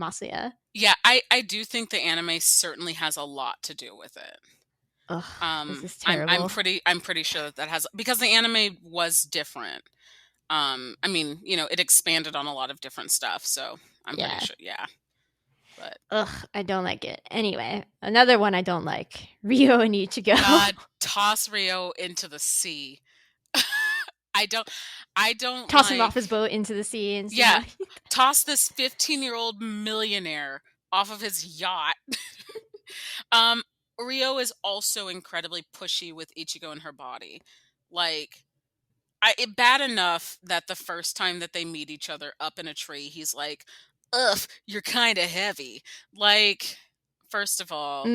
[SPEAKER 3] Masaya.
[SPEAKER 4] Yeah, I do think the anime certainly has a lot to do with it.
[SPEAKER 3] Ugh, this is terrible.
[SPEAKER 4] I'm pretty sure that has, because the anime was different. I mean, it expanded on a lot of different stuff, so I'm pretty sure. Yeah. But
[SPEAKER 3] I don't like it. Anyway, another one I don't like: Rio and Ichigo.
[SPEAKER 4] God, toss Rio into the sea. I don't
[SPEAKER 3] toss him off his boat into the sea and
[SPEAKER 4] toss this 15-year-old millionaire off of his yacht. Rio is also incredibly pushy with Ichigo and her body. Like, bad enough that the first time that they meet each other up in a tree, he's like, "Ugh, you're kind of heavy." Like, first of all,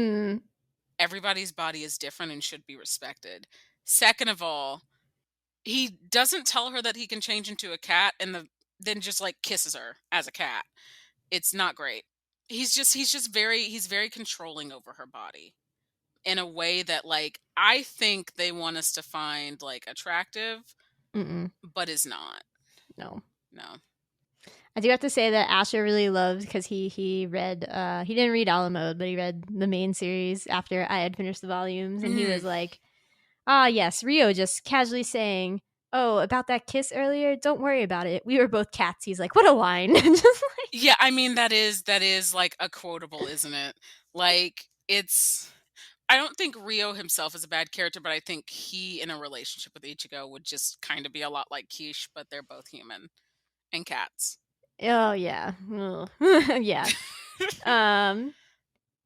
[SPEAKER 4] everybody's body is different and should be respected. Second of all, he doesn't tell her that he can change into a cat and then just like kisses her as a cat. It's not great. He's very controlling over her body in a way that like I think they want us to find like attractive, but is not.
[SPEAKER 3] No.
[SPEAKER 4] I
[SPEAKER 3] do have to say that Asher really loved, because he read he didn't read Ala Mode, but he read the main series after I had finished the volumes, and he was like, yes, Rio just casually saying, "Oh, about that kiss earlier, don't worry about it. We were both cats." He's like, what a line. Just like,
[SPEAKER 4] yeah, I mean that is like a quotable, isn't it? Like I don't think Rio himself is a bad character, but I think he in a relationship with Ichigo would just kind of be a lot like Quiche, but they're both human and cats.
[SPEAKER 3] Oh yeah. Yeah.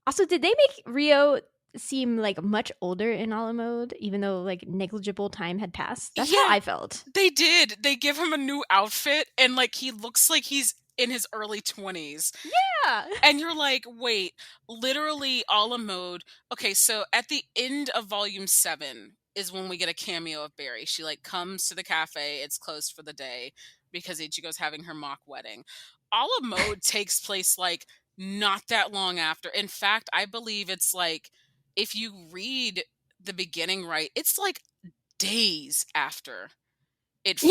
[SPEAKER 3] Also, did they make Rio seem like much older in Ala Mode, even though like negligible time had passed? That's how I felt.
[SPEAKER 4] They did. They give him a new outfit and like he looks like he's in his early 20s.
[SPEAKER 3] Yeah.
[SPEAKER 4] And you're like, wait, literally Ala Mode. Okay, so at the end of volume 7 is when we get a cameo of Barry. She like comes to the cafe, it's closed for the day because Ichigo's having her mock wedding. Ala Mode takes place like not that long after. In fact, I believe it's like, if you read the beginning right, it's like days after it.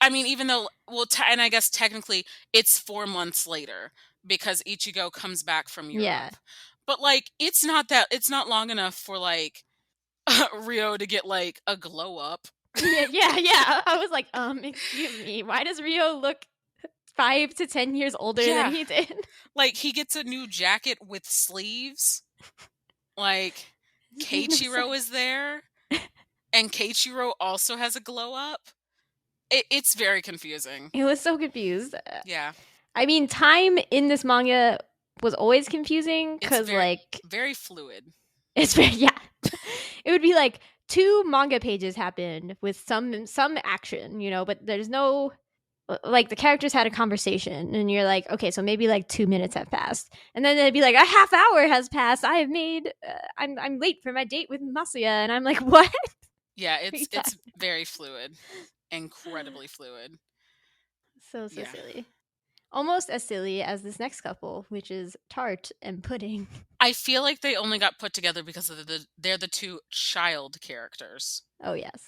[SPEAKER 4] I mean, even though, well, and I guess technically it's 4 months later because Ichigo comes back from Europe.
[SPEAKER 3] Yeah.
[SPEAKER 4] But like, it's not long enough for like Rio to get like a glow up.
[SPEAKER 3] Yeah. I was like, excuse me, why does Rio look 5 to 10 years older than he did?
[SPEAKER 4] Like, he gets a new jacket with sleeves. Like, Keiichiro is there. And Keiichiro also has a glow up. It's very confusing.
[SPEAKER 3] It was so confused.
[SPEAKER 4] Yeah.
[SPEAKER 3] I mean, time in this manga was always confusing
[SPEAKER 4] It's
[SPEAKER 3] because, like,
[SPEAKER 4] very fluid.
[SPEAKER 3] it's very, yeah. It would be like 2 manga pages happened with some action, you know, but there's no like the characters had a conversation and you're like, okay, so maybe like 2 minutes have passed. And then it'd be like a half hour has passed. I have made I'm late for my date with Masuya and I'm like, what?
[SPEAKER 4] Yeah,
[SPEAKER 3] Are you
[SPEAKER 4] it's
[SPEAKER 3] talking-
[SPEAKER 4] very fluid. Incredibly fluid.
[SPEAKER 3] so
[SPEAKER 4] Yeah.
[SPEAKER 3] silly. Almost as silly as this next couple, which is Tart and Pudding.
[SPEAKER 4] I feel like they only got put together because of they're the 2 child characters.
[SPEAKER 3] Oh yes.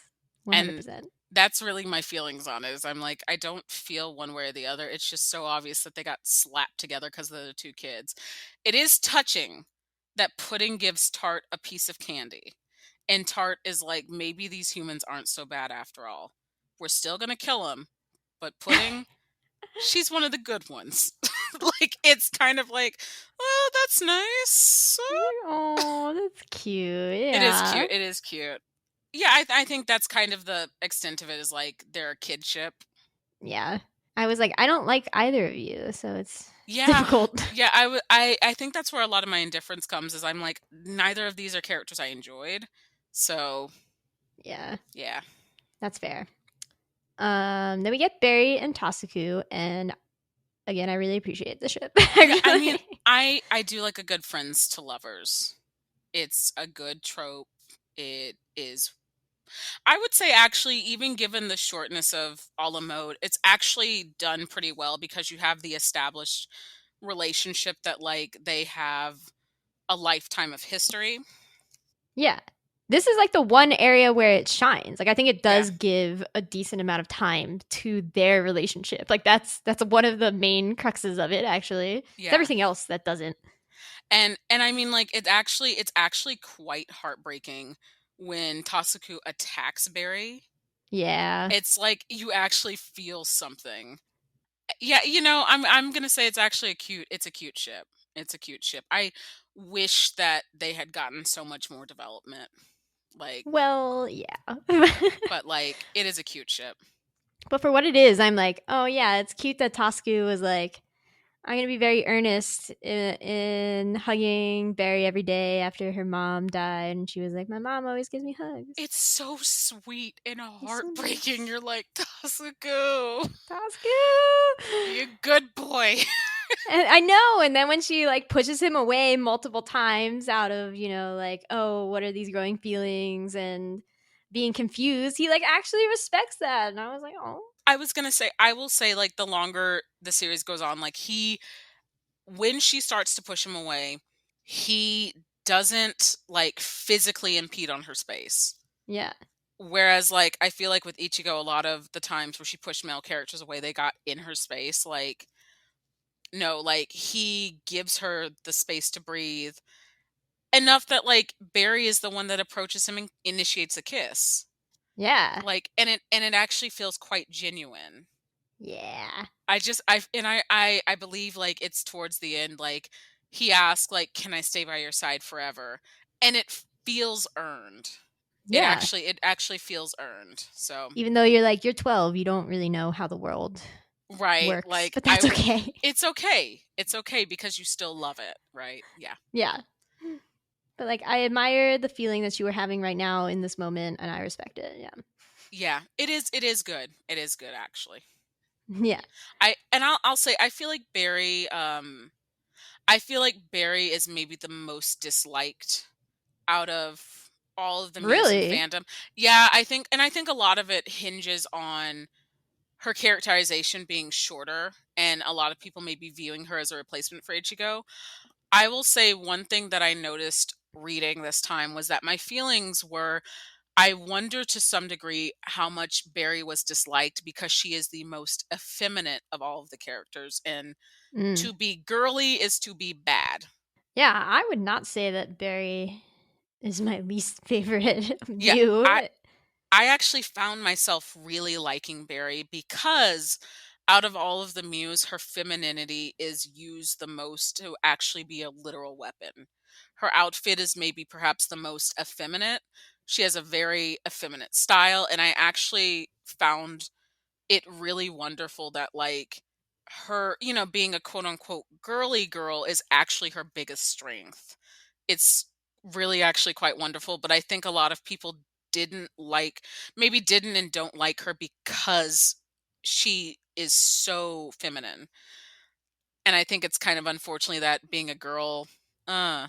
[SPEAKER 4] And
[SPEAKER 3] 100%.
[SPEAKER 4] that's really my feelings on it. Is I'm like, I don't feel one way or the other. It's just so obvious that they got slapped together because they're the 2 kids. It is touching that Pudding gives Tart a piece of candy. And Tart is like, maybe these humans aren't so bad after all. We're still going to kill them. But Pudding, she's one of the good ones. Like, it's kind of like, well, that's nice.
[SPEAKER 3] Oh, that's cute. Yeah.
[SPEAKER 4] It is cute. It is cute. Yeah, I think that's kind of the extent of it, is like their kidship.
[SPEAKER 3] Yeah. I was like, I don't like either of you, so it's
[SPEAKER 4] Yeah.
[SPEAKER 3] difficult.
[SPEAKER 4] Yeah, I think that's where a lot of my indifference comes, is I'm like, neither of these are characters I enjoyed. So,
[SPEAKER 3] Yeah,
[SPEAKER 4] yeah.
[SPEAKER 3] that's fair. Then we get Barry and Tasuku, and again, I really appreciate the ship.
[SPEAKER 4] Yeah, I mean, I do like a good friends to lovers. It's a good trope. It is, I would say, actually, even given the shortness of Ala mode, it's actually done pretty well because you have the established relationship that, like, they have a lifetime of history.
[SPEAKER 3] Yeah. This is like the one area where it shines. Like I think it does
[SPEAKER 4] Yeah.
[SPEAKER 3] give a decent amount of time to their relationship. Like that's one of the main cruxes of it actually. It's
[SPEAKER 4] Yeah.
[SPEAKER 3] everything else that doesn't.
[SPEAKER 4] And I mean, like, it's actually quite heartbreaking when Tasuku attacks Barry.
[SPEAKER 3] Yeah.
[SPEAKER 4] It's like you actually feel something. Yeah, I'm gonna say it's actually it's a cute ship. It's a cute ship. I wish that they had gotten so much more development. Like,
[SPEAKER 3] Well, yeah.
[SPEAKER 4] but like, it is a cute ship.
[SPEAKER 3] But for what it is, I'm like, oh yeah, it's cute that Toscu was like, I'm gonna be very earnest in hugging Barry every day after her mom died, and she was like, my mom always gives me hugs.
[SPEAKER 4] It's so sweet and
[SPEAKER 3] so
[SPEAKER 4] heartbreaking.
[SPEAKER 3] nice.
[SPEAKER 4] You're like, Tasuku,
[SPEAKER 3] Toscu,
[SPEAKER 4] be a good boy.
[SPEAKER 3] and I know. And then when she like pushes him away multiple times out of like, oh, what are these growing feelings and being confused, he like actually respects that, and I was like, oh.
[SPEAKER 4] I will say, like, the longer the series goes on, like, when she starts to push him away, he doesn't, like, physically impede on her space.
[SPEAKER 3] Yeah.
[SPEAKER 4] Whereas, like, I feel like with Ichigo, a lot of the times where she pushed male characters away, they got in her space. Like, no, like, he gives her the space to breathe enough that, like, Barry is the one that approaches him and initiates a kiss.
[SPEAKER 3] Yeah.
[SPEAKER 4] Like, and it actually feels quite genuine.
[SPEAKER 3] Yeah.
[SPEAKER 4] I believe, like, it's towards the end, like, he asks, like, can I stay by your side forever? And it feels earned.
[SPEAKER 3] Yeah.
[SPEAKER 4] It actually feels earned. So,
[SPEAKER 3] Even though you're 12, you don't really know how the world
[SPEAKER 4] right,
[SPEAKER 3] works,
[SPEAKER 4] like,
[SPEAKER 3] but that's okay.
[SPEAKER 4] It's okay. It's okay because you still love it, right? Yeah.
[SPEAKER 3] Yeah. But like I admire the feeling that you were having right now in this moment, and I respect it. Yeah.
[SPEAKER 4] Yeah. It is good. It is good, actually.
[SPEAKER 3] Yeah.
[SPEAKER 4] I'll say, I feel like Barry is maybe the most disliked out of all of the Mews in
[SPEAKER 3] Really?
[SPEAKER 4] fandom. Yeah, I think a lot of it hinges on her characterization being shorter, and a lot of people may be viewing her as a replacement for Ichigo. I will say one thing that I noticed reading this time was that my feelings were, I wonder to some degree how much Barry was disliked because she is the most effeminate of all of the characters, and
[SPEAKER 3] Mm.
[SPEAKER 4] to be girly is to be bad.
[SPEAKER 3] Yeah, I would not say that Barry is my least favorite
[SPEAKER 4] Yeah,
[SPEAKER 3] view.
[SPEAKER 4] I actually found myself really liking Barry because out of all of the Mews, her femininity is used the most to actually be a literal weapon. her outfit is maybe perhaps the most effeminate. She has a very effeminate style, and I actually found it really wonderful that like her, being a quote unquote girly girl is actually her biggest strength. It's really actually quite wonderful, but I think a lot of people maybe didn't and don't like her because she is so feminine. And I think it's kind of unfortunately that uh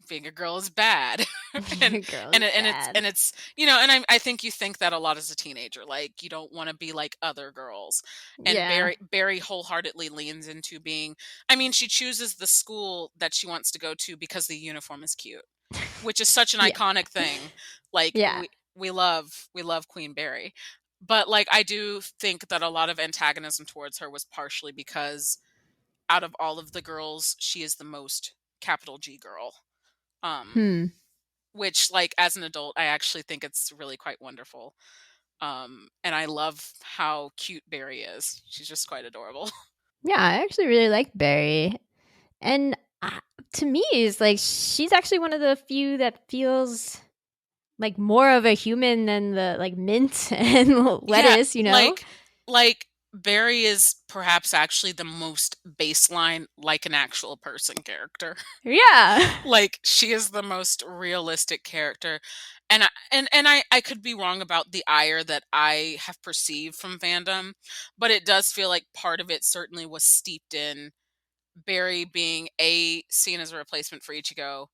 [SPEAKER 4] being a girl is bad. and
[SPEAKER 3] Girl
[SPEAKER 4] and
[SPEAKER 3] is
[SPEAKER 4] it, and it's
[SPEAKER 3] bad.
[SPEAKER 4] and it's and I think you think that a lot as a teenager, like you don't want to be like other girls. And
[SPEAKER 3] Yeah.
[SPEAKER 4] Barry wholeheartedly leans into being, I mean, she chooses the school that she wants to go to because the uniform is cute, which is such an
[SPEAKER 3] Yeah.
[SPEAKER 4] iconic thing. Like
[SPEAKER 3] Yeah.
[SPEAKER 4] we love Queen Barry. But like I do think that a lot of antagonism towards her was partially because out of all of the girls, she is the most capital G girl. Um
[SPEAKER 3] Hmm.
[SPEAKER 4] which like as an adult I actually think it's really quite wonderful. And I love how cute Barry is. She's just quite adorable.
[SPEAKER 3] Yeah, I actually really like Barry. And to me, it's like she's actually one of the few that feels like more of a human than the like mint and
[SPEAKER 4] Yeah,
[SPEAKER 3] lettuce, you know?
[SPEAKER 4] like Barry is perhaps actually the most baseline like an actual person character.
[SPEAKER 3] Yeah.
[SPEAKER 4] Like she is the most realistic character. And I could be wrong about the ire that I have perceived from fandom, but it does feel like part of it certainly was steeped in Barry being A, seen as a replacement for Ichigo,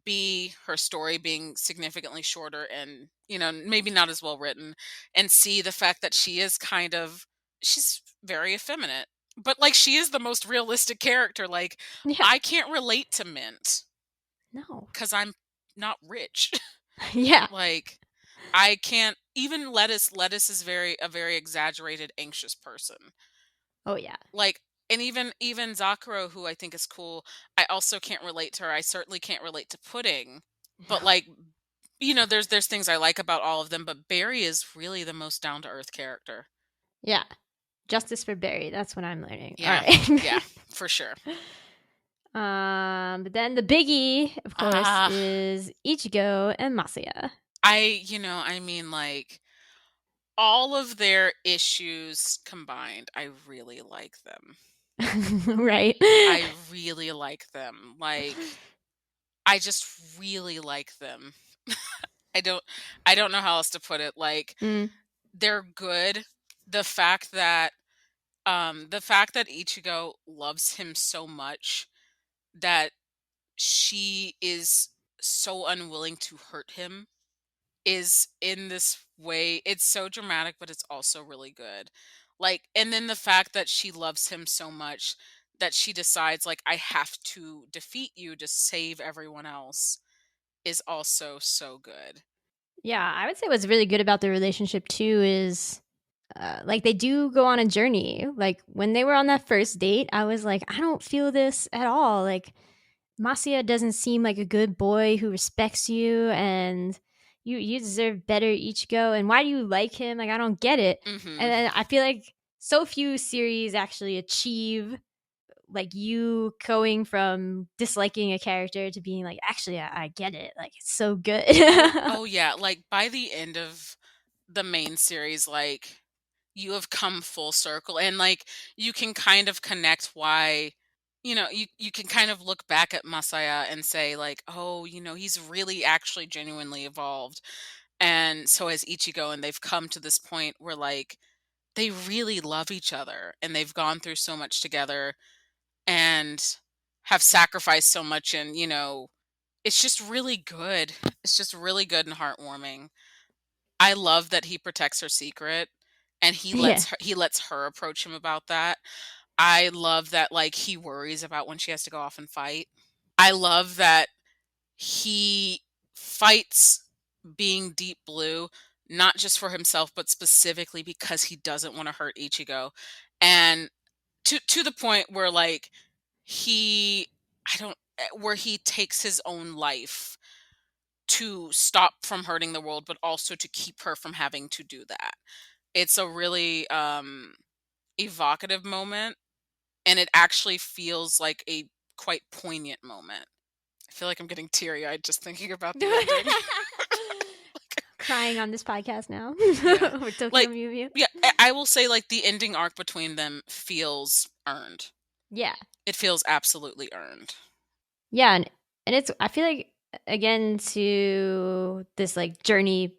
[SPEAKER 4] B, her story being significantly shorter and, maybe not as well written, and C, the fact that she's very effeminate. But like she is the most realistic character. Like
[SPEAKER 3] Yeah.
[SPEAKER 4] I can't relate to Mint
[SPEAKER 3] No.
[SPEAKER 4] cuz I'm not rich.
[SPEAKER 3] Yeah.
[SPEAKER 4] Like I can't even lettuce is very exaggerated anxious person.
[SPEAKER 3] Oh, yeah.
[SPEAKER 4] Like, and even Zakuro, who I think is cool, I also can't relate to her. I certainly can't relate to Pudding. But like, there's things I like about all of them, but Barry is really the most down to earth character.
[SPEAKER 3] Yeah. Justice for Barry. That's what I'm learning. All
[SPEAKER 4] Yeah.
[SPEAKER 3] right.
[SPEAKER 4] Yeah, for sure.
[SPEAKER 3] But then the biggie, of course,
[SPEAKER 4] Ah,
[SPEAKER 3] is Ichigo and Masaya.
[SPEAKER 4] I mean like all of their issues combined, I really like them.
[SPEAKER 3] Right?
[SPEAKER 4] I really like them. Like I just really like them. I don't I don't know how else to put it. Like
[SPEAKER 3] Mm,
[SPEAKER 4] they're good. The fact that Ichigo loves him so much that she is so unwilling to hurt him is in this way. It's so dramatic, but it's also really good. Like, and then the fact that she loves him so much that she decides like I have to defeat you to save everyone else is also so good.
[SPEAKER 3] yeah, I would say what's really good about their relationship too is like they do go on a journey. Like when they were on that first date, I was like, I don't feel this at all. Like Masaya doesn't seem like a good boy who respects you, and you deserve better, Ichigo. And why do you like him? Like I don't get it. And
[SPEAKER 4] Mhm.
[SPEAKER 3] then I feel like so few series actually achieve like you going from disliking a character to being like, actually, I get it. Like it's so good.
[SPEAKER 4] Oh yeah, like by the end of the main series, like you have come full circle and like you can kind of connect why you can kind of look back at Masaya and say like, oh, he's really actually genuinely evolved. And so has Ichigo, and they've come to this point where like they really love each other and they've gone through so much together and have sacrificed so much, and it's just really good. It's just really good and heartwarming. I love that he protects her secret and he
[SPEAKER 3] Yeah.
[SPEAKER 4] lets her approach him about that. I love that like he worries about when she has to go off and fight. I love that he fights being deep blue not just for himself but specifically because he doesn't want to hurt Ichigo. And to the point where like he I don't where he takes his own life to stop from hurting the world but also to keep her from having to do that. It's a really evocative moment, and it actually feels like a quite poignant moment. I feel like I'm getting teary-eyed just thinking about the ending.
[SPEAKER 3] Crying on this podcast now.
[SPEAKER 4] Yeah.
[SPEAKER 3] With Tokyo
[SPEAKER 4] Like,
[SPEAKER 3] Mew Mew.
[SPEAKER 4] yeah, I will say, like, the ending arc between them feels earned.
[SPEAKER 3] Yeah.
[SPEAKER 4] It feels absolutely earned.
[SPEAKER 3] Yeah, and it's, I feel like, again, to this like journey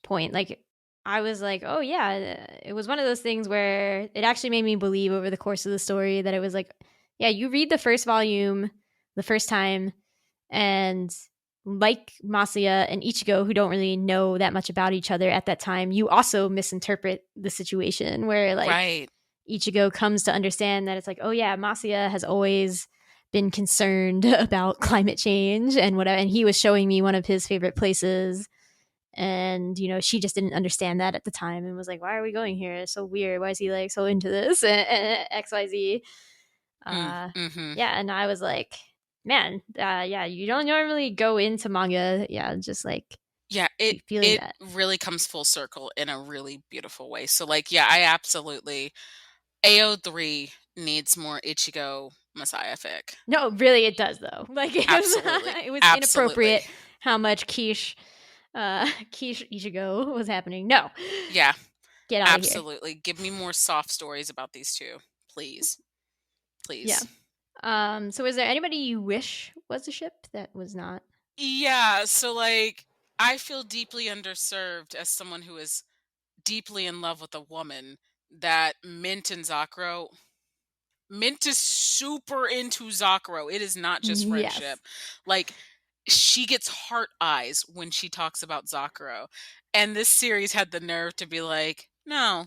[SPEAKER 3] point, like I was like, oh yeah, it was one of those things where it actually made me believe over the course of the story that it was like, yeah, you read the first volume the first time, and like Masaya and Ichigo, who don't really know that much about each other at that time, you also misinterpret the situation where like
[SPEAKER 4] Right.
[SPEAKER 3] Ichigo comes to understand that it's like, oh yeah, Masaya has always been concerned about climate change and whatever, and he was showing me one of his favorite places, and you know, she just didn't understand that at the time and was like, why are we going here? It's so weird. Why is he like so into this? And XYZ.
[SPEAKER 4] Mm-hmm.
[SPEAKER 3] Yeah, and I was like, man, yeah, you don't normally go into manga, yeah, just like
[SPEAKER 4] Yeah, it
[SPEAKER 3] feeling
[SPEAKER 4] it
[SPEAKER 3] that.
[SPEAKER 4] really comes full circle in a really beautiful way. So like, yeah, I absolutely AO3 needs more Ichigo Messiah fic.
[SPEAKER 3] No, really, it does though. Like
[SPEAKER 4] Absolutely.
[SPEAKER 3] it was
[SPEAKER 4] Absolutely.
[SPEAKER 3] inappropriate how much quiche Ichigo was happening. No,
[SPEAKER 4] Yeah,
[SPEAKER 3] get out of here.
[SPEAKER 4] absolutely. Give me more soft stories about these two, please. Please.
[SPEAKER 3] Yeah. So is there anybody you wish was a ship that was not?
[SPEAKER 4] Yeah, so like I feel deeply underserved as someone who is deeply in love with a woman that Mint and Zakuro. Mint is super into Zakuro. It is not just friendship.
[SPEAKER 3] Yes.
[SPEAKER 4] Like she gets heart eyes when she talks about Zakuro. And this series had the nerve to be like, no.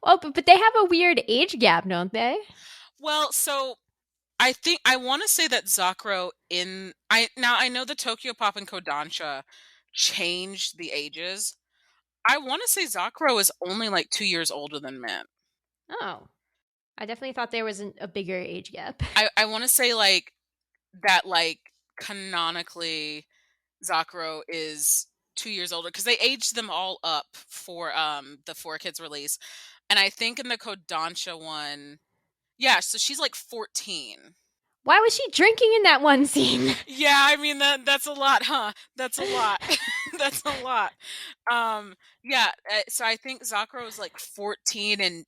[SPEAKER 3] Oh, but they have a weird age gap, don't they?
[SPEAKER 4] Well, so I think I want to say that Zakuro I know the Tokyo Pop and Kodansha changed the ages. I want to say Zakuro is only like 2 years older than Mint.
[SPEAKER 3] Oh, I definitely thought there was a bigger age gap.
[SPEAKER 4] I want to say like that, like canonically Zakuro is 2 years older because they aged them all up for the Four Kids release. And I think in the Kodansha one, yeah, so she's like 14.
[SPEAKER 3] Why was she drinking in that one scene?
[SPEAKER 4] Yeah, I mean that's a lot, huh? That's a lot. That's a lot. Yeah, so I think Zakuro is like 14 and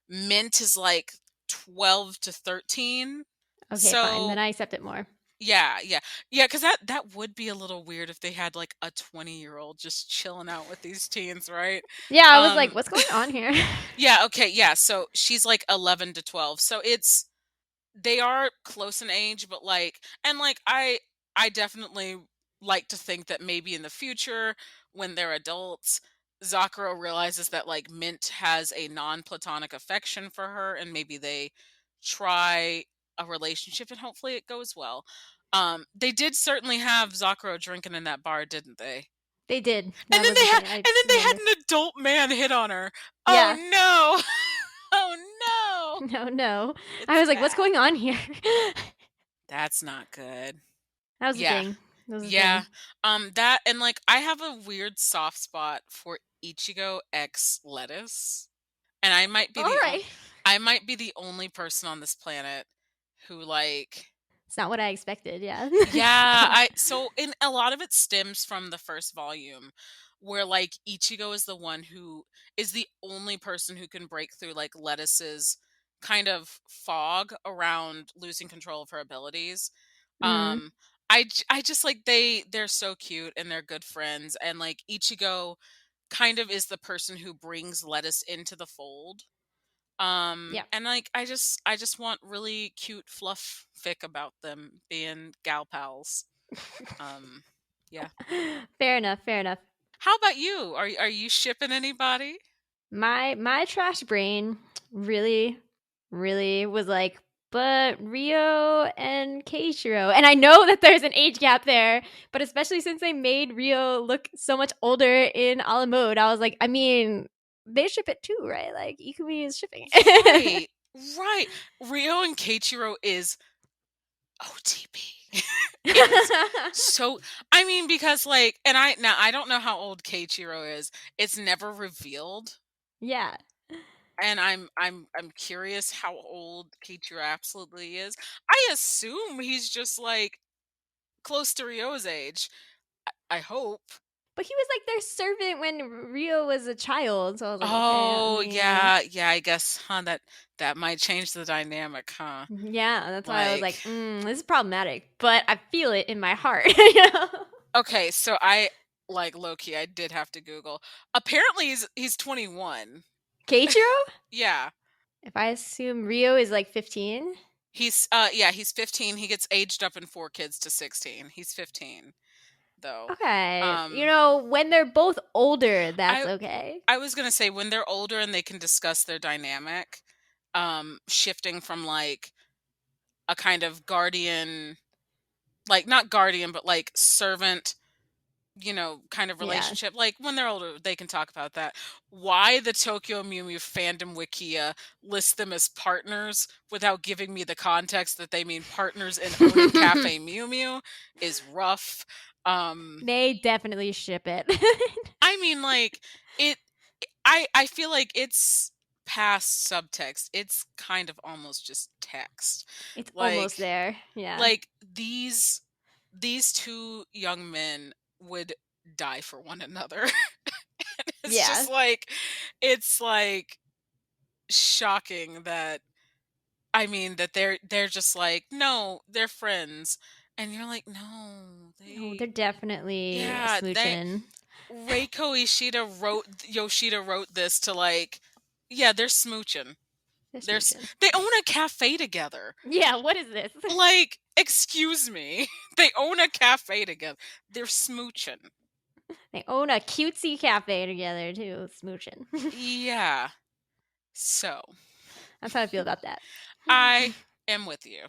[SPEAKER 4] Mint is like 12 to 13.
[SPEAKER 3] Okay,
[SPEAKER 4] So
[SPEAKER 3] fine. Then I accept it more.
[SPEAKER 4] yeah, because that would be a little weird if they had like a 20-year-old just chilling out with these teens, right?
[SPEAKER 3] Yeah, I was like, what's going on here?
[SPEAKER 4] Yeah, okay, yeah. So she's like 11 to 12. So they are close in age, but like, and like I definitely like to think that maybe in the future when they're adults, Zakuro realizes that like Mint has a non-platonic affection for her and maybe they try a relationship and hopefully it goes well. They did certainly have Zakuro drinking in that bar, didn't they?
[SPEAKER 3] They did.
[SPEAKER 4] And
[SPEAKER 3] That
[SPEAKER 4] then
[SPEAKER 3] was
[SPEAKER 4] they
[SPEAKER 3] the
[SPEAKER 4] had
[SPEAKER 3] thing. I
[SPEAKER 4] and then they had
[SPEAKER 3] remember.
[SPEAKER 4] an adult man hit on her.
[SPEAKER 3] Yeah.
[SPEAKER 4] Oh no. Oh no.
[SPEAKER 3] No.
[SPEAKER 4] It's
[SPEAKER 3] I was like, what's
[SPEAKER 4] bad.
[SPEAKER 3] going on here?
[SPEAKER 4] That's not good.
[SPEAKER 3] That was the
[SPEAKER 4] Yeah.
[SPEAKER 3] thing. That was the
[SPEAKER 4] Yeah.
[SPEAKER 3] thing.
[SPEAKER 4] That and like I have a weird soft spot for Ichigo X Lettuce. And I might be
[SPEAKER 3] All right.
[SPEAKER 4] I might be the only person on this planet who like
[SPEAKER 3] It's not what I expected. Yeah.
[SPEAKER 4] yeah, so in a lot of it stems from the first volume where like Ichigo is the one who is the only person who can break through like Lettuce's kind of fog around losing control of her abilities.
[SPEAKER 3] Mm.
[SPEAKER 4] I just like they're so cute and they're good friends and like Ichigo kind of is the person who brings Lettuce into the fold.
[SPEAKER 3] Yeah.
[SPEAKER 4] And like I just want really cute fluff fic about them being gal pals. Yeah.
[SPEAKER 3] Fair enough. Fair enough.
[SPEAKER 4] How about you? Are you shipping anybody?
[SPEAKER 3] My trash brain really was like, but Rio and Keiichiro. And I know that there's an age gap there, but especially since they made Rio look so much older in a la mode, I was like, I mean, they ship it too, right? Like Ikumi is shipping it.
[SPEAKER 4] Right. Rio and Keiichiro is OTP. It is so I mean because like and I don't know how old Keiichiro is. It's never revealed.
[SPEAKER 3] Yeah.
[SPEAKER 4] And I'm curious how old Kiichiro absolutely is. I assume he's just like close to Ryo's age. I hope.
[SPEAKER 3] But he was like their servant when Rio was a child, so I was like, okay, I
[SPEAKER 4] Oh,
[SPEAKER 3] mean,
[SPEAKER 4] yeah, I guess, that might change the dynamic, huh?
[SPEAKER 3] yeah, that's why I was like,
[SPEAKER 4] Like,
[SPEAKER 3] this is problematic, but I feel it in my heart. You know?
[SPEAKER 4] okay, so I like low key, I did have to Google. Apparently he's 21.
[SPEAKER 3] Keiichiro?
[SPEAKER 4] Yeah.
[SPEAKER 3] If I assume Rio is like 15?
[SPEAKER 4] He's 15. He gets aged up in 4 kids to 16. He's 15 though.
[SPEAKER 3] Okay. You
[SPEAKER 4] Um
[SPEAKER 3] know, when they're both older, that's
[SPEAKER 4] I
[SPEAKER 3] okay.
[SPEAKER 4] I was going to say when they're older and they can discuss their dynamic, shifting from like a kind of guardian, like not guardian but like servant, kind of
[SPEAKER 3] Yeah.
[SPEAKER 4] relationship. Like when they're older, they can talk about that. Why the Tokyo Mew Mew fandom wikia lists them as partners without giving me the context that they mean partners in owning Cafe Mew Mew is rough.
[SPEAKER 3] They definitely ship it.
[SPEAKER 4] I mean, like it. I feel like it's past subtext. It's kind of almost just text.
[SPEAKER 3] It's almost
[SPEAKER 4] Like
[SPEAKER 3] there. Yeah.
[SPEAKER 4] like these two young men would die for one another. It's
[SPEAKER 3] Yeah.
[SPEAKER 4] just like it's like shocking that that they're just like, no, they're friends. And you're like, no,
[SPEAKER 3] Oh, they're definitely
[SPEAKER 4] yeah, they
[SPEAKER 3] smooching.
[SPEAKER 4] Reiko Yoshida wrote this to like, yeah, they're smooching.
[SPEAKER 3] They're
[SPEAKER 4] They're
[SPEAKER 3] smooching.
[SPEAKER 4] they own a cafe together.
[SPEAKER 3] Yeah, what is this?
[SPEAKER 4] Like, excuse me. They own a cafe together. They're smooching.
[SPEAKER 3] They own a cutesy cafe together, too. Smooching.
[SPEAKER 4] Yeah. So,
[SPEAKER 3] That's how I feel about that.
[SPEAKER 4] I am with you.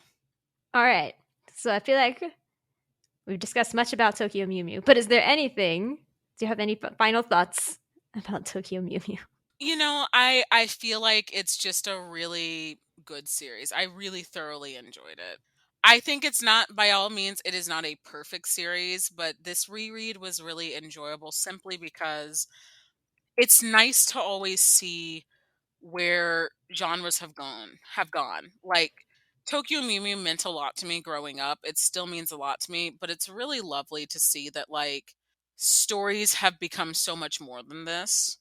[SPEAKER 3] All right. So I feel like we've discussed much about Tokyo Mew Mew, but is there anything? Do you have any final thoughts about Tokyo Mew Mew?
[SPEAKER 4] I feel like it's just a really good series. I really thoroughly enjoyed it. I think it's not, by all means, it is not a perfect series, but this reread was really enjoyable simply because it's nice to always see where genres have gone. Like Tokyo Mew Mew meant a lot to me growing up. It still means a lot to me, but it's really lovely to see that like stories have become so much more than this.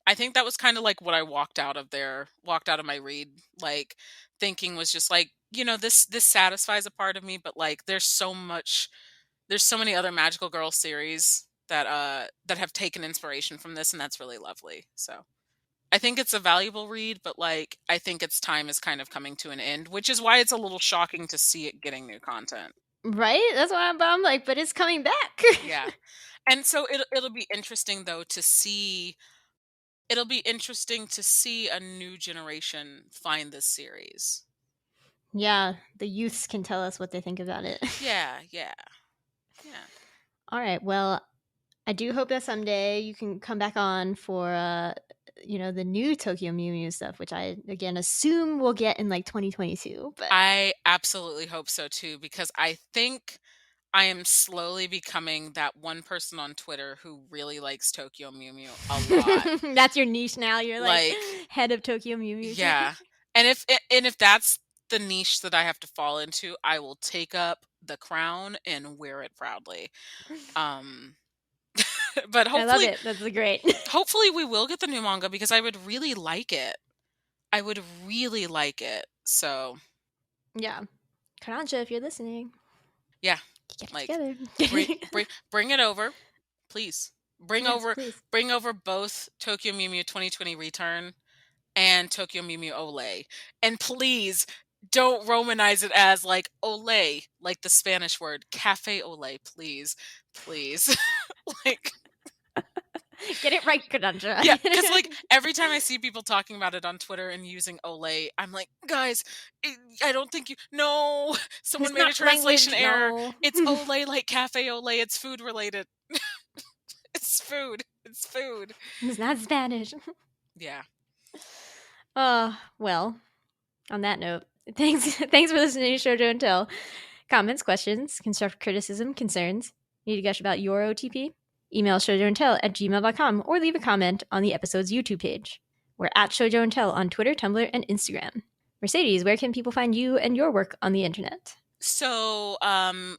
[SPEAKER 4] I think that was kind of like what I walked out of my read, like thinking was just like, this satisfies a part of me, but like there's so many other magical girl series that have taken inspiration from this, and that's really lovely. So I think it's a valuable read, but like I think its time is kind of coming to an end, which is why it's a little shocking to see it getting new content.
[SPEAKER 3] Right? That's why I'm like, but it's coming back.
[SPEAKER 4] Yeah. And so it'll be interesting though to see it'll be interesting to see a new generation find this series.
[SPEAKER 3] Yeah, the youths can tell us what they think about it.
[SPEAKER 4] Yeah.
[SPEAKER 3] All right. Well, I do hope that someday you can come back on for the new Tokyo Mew Mew stuff, which I again assume we'll get in like 2022. But
[SPEAKER 4] I absolutely hope so too, because I think I am slowly becoming that one person on Twitter who really likes Tokyo Mew Mew a lot.
[SPEAKER 3] that's your niche now. You're like,
[SPEAKER 4] Like,
[SPEAKER 3] head of Tokyo Mew Mew.
[SPEAKER 4] yeah. And if that's the niche that I have to fall into, I will take up the crown and wear it proudly. Um but
[SPEAKER 3] I love it. That's great.
[SPEAKER 4] hopefully we will get the new manga because I would really like it. I would really like it. So,
[SPEAKER 3] Yeah. Karanja, if you're listening,
[SPEAKER 4] yeah.
[SPEAKER 3] get it
[SPEAKER 4] Like
[SPEAKER 3] together.
[SPEAKER 4] bring it over, please.
[SPEAKER 3] Yes, please.
[SPEAKER 4] Bring over both Tokyo Mew Mew 2020 Return and Tokyo Mew Mew Olay. And please don't romanize it as like Olay, like the Spanish word. Cafe Olay, please. Please. Like,
[SPEAKER 3] Get it right, Karanja.
[SPEAKER 4] yeah, because like every time I see people talking about it on Twitter and using Olay, I'm like, guys, I don't think you. No, someone
[SPEAKER 3] It's
[SPEAKER 4] made a
[SPEAKER 3] not
[SPEAKER 4] translation
[SPEAKER 3] language,
[SPEAKER 4] error.
[SPEAKER 3] no.
[SPEAKER 4] It's Olay like Cafe Olay. It's food related. It's food. It's food.
[SPEAKER 3] It's not Spanish.
[SPEAKER 4] Yeah.
[SPEAKER 3] Well, on that note, thanks for listening to Shoujo and Tell. Comments, questions, constructive criticism, concerns, need to gush about your OTP? Email shoujoandtell@gmail.com or leave a comment on the episode's YouTube page. We're at Shojo and Tell on Twitter, Tumblr, and Instagram. Mercedes, where can people find you and your work on the internet?
[SPEAKER 4] So,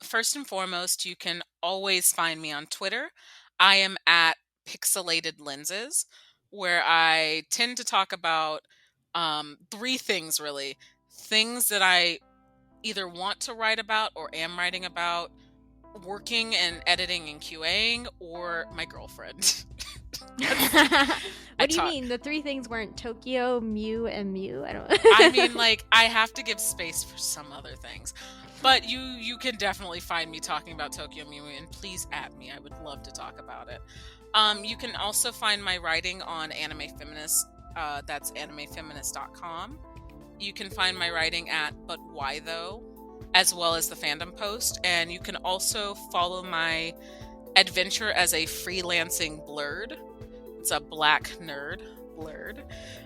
[SPEAKER 4] first and foremost, you can always find me on Twitter. I am at Pixelated Lenses, where I tend to talk about three things really. Things that I either want to write about or am writing about, working and editing and QAing, or my girlfriend.
[SPEAKER 3] What do you mean? The three things weren't Tokyo, Mew, and Mew? I don't.
[SPEAKER 4] I mean, like, I have to give space for some other things. But you can definitely find me talking about Tokyo Mew, and please at me. I would love to talk about it. You can also find my writing on Anime Feminist. That's animefeminist.com. You can find my writing at But Why Though, as well as the Fandom Post. And you can also follow my adventure as a freelancing blurred. It's a black nerd blurred.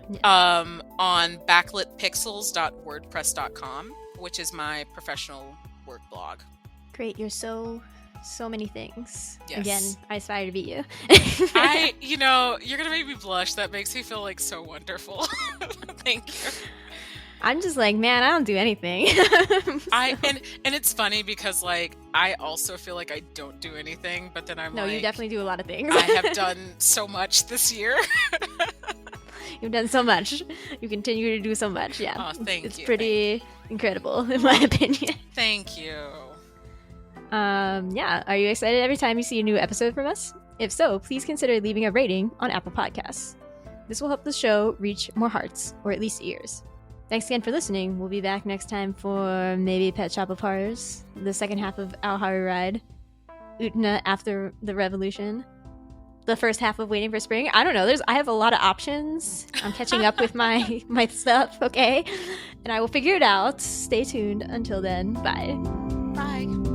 [SPEAKER 3] Yeah.
[SPEAKER 4] On backlit.pixels.wordpress.com, which is my professional work blog.
[SPEAKER 3] Great, you're so many things.
[SPEAKER 4] Yes.
[SPEAKER 3] Again, I aspire to be you.
[SPEAKER 4] You're gonna make me blush. That makes me feel like so wonderful. Thank you.
[SPEAKER 3] I'm just like, man, I don't do anything.
[SPEAKER 4] And it's funny because like I also feel like I don't do anything, but then
[SPEAKER 3] No, you definitely do a lot of things.
[SPEAKER 4] I have done so much this year.
[SPEAKER 3] You've done so much. You continue to do so much. Yeah.
[SPEAKER 4] Oh,
[SPEAKER 3] It's pretty incredible, in my opinion.
[SPEAKER 4] Thank you.
[SPEAKER 3] Yeah. Are you excited every time you see a new episode from us? If so, please consider leaving a rating on Apple Podcasts. This will help the show reach more hearts, or at least ears. Thanks again for listening. We'll be back next time for maybe Pet Shop of Horrors, the second half of Our Haru Ride, Utena After the Revolution, the first half of Waiting for Spring. I don't know. I have a lot of options. I'm catching up with my stuff, okay? And I will figure it out. Stay tuned. Until then, bye.
[SPEAKER 4] Bye.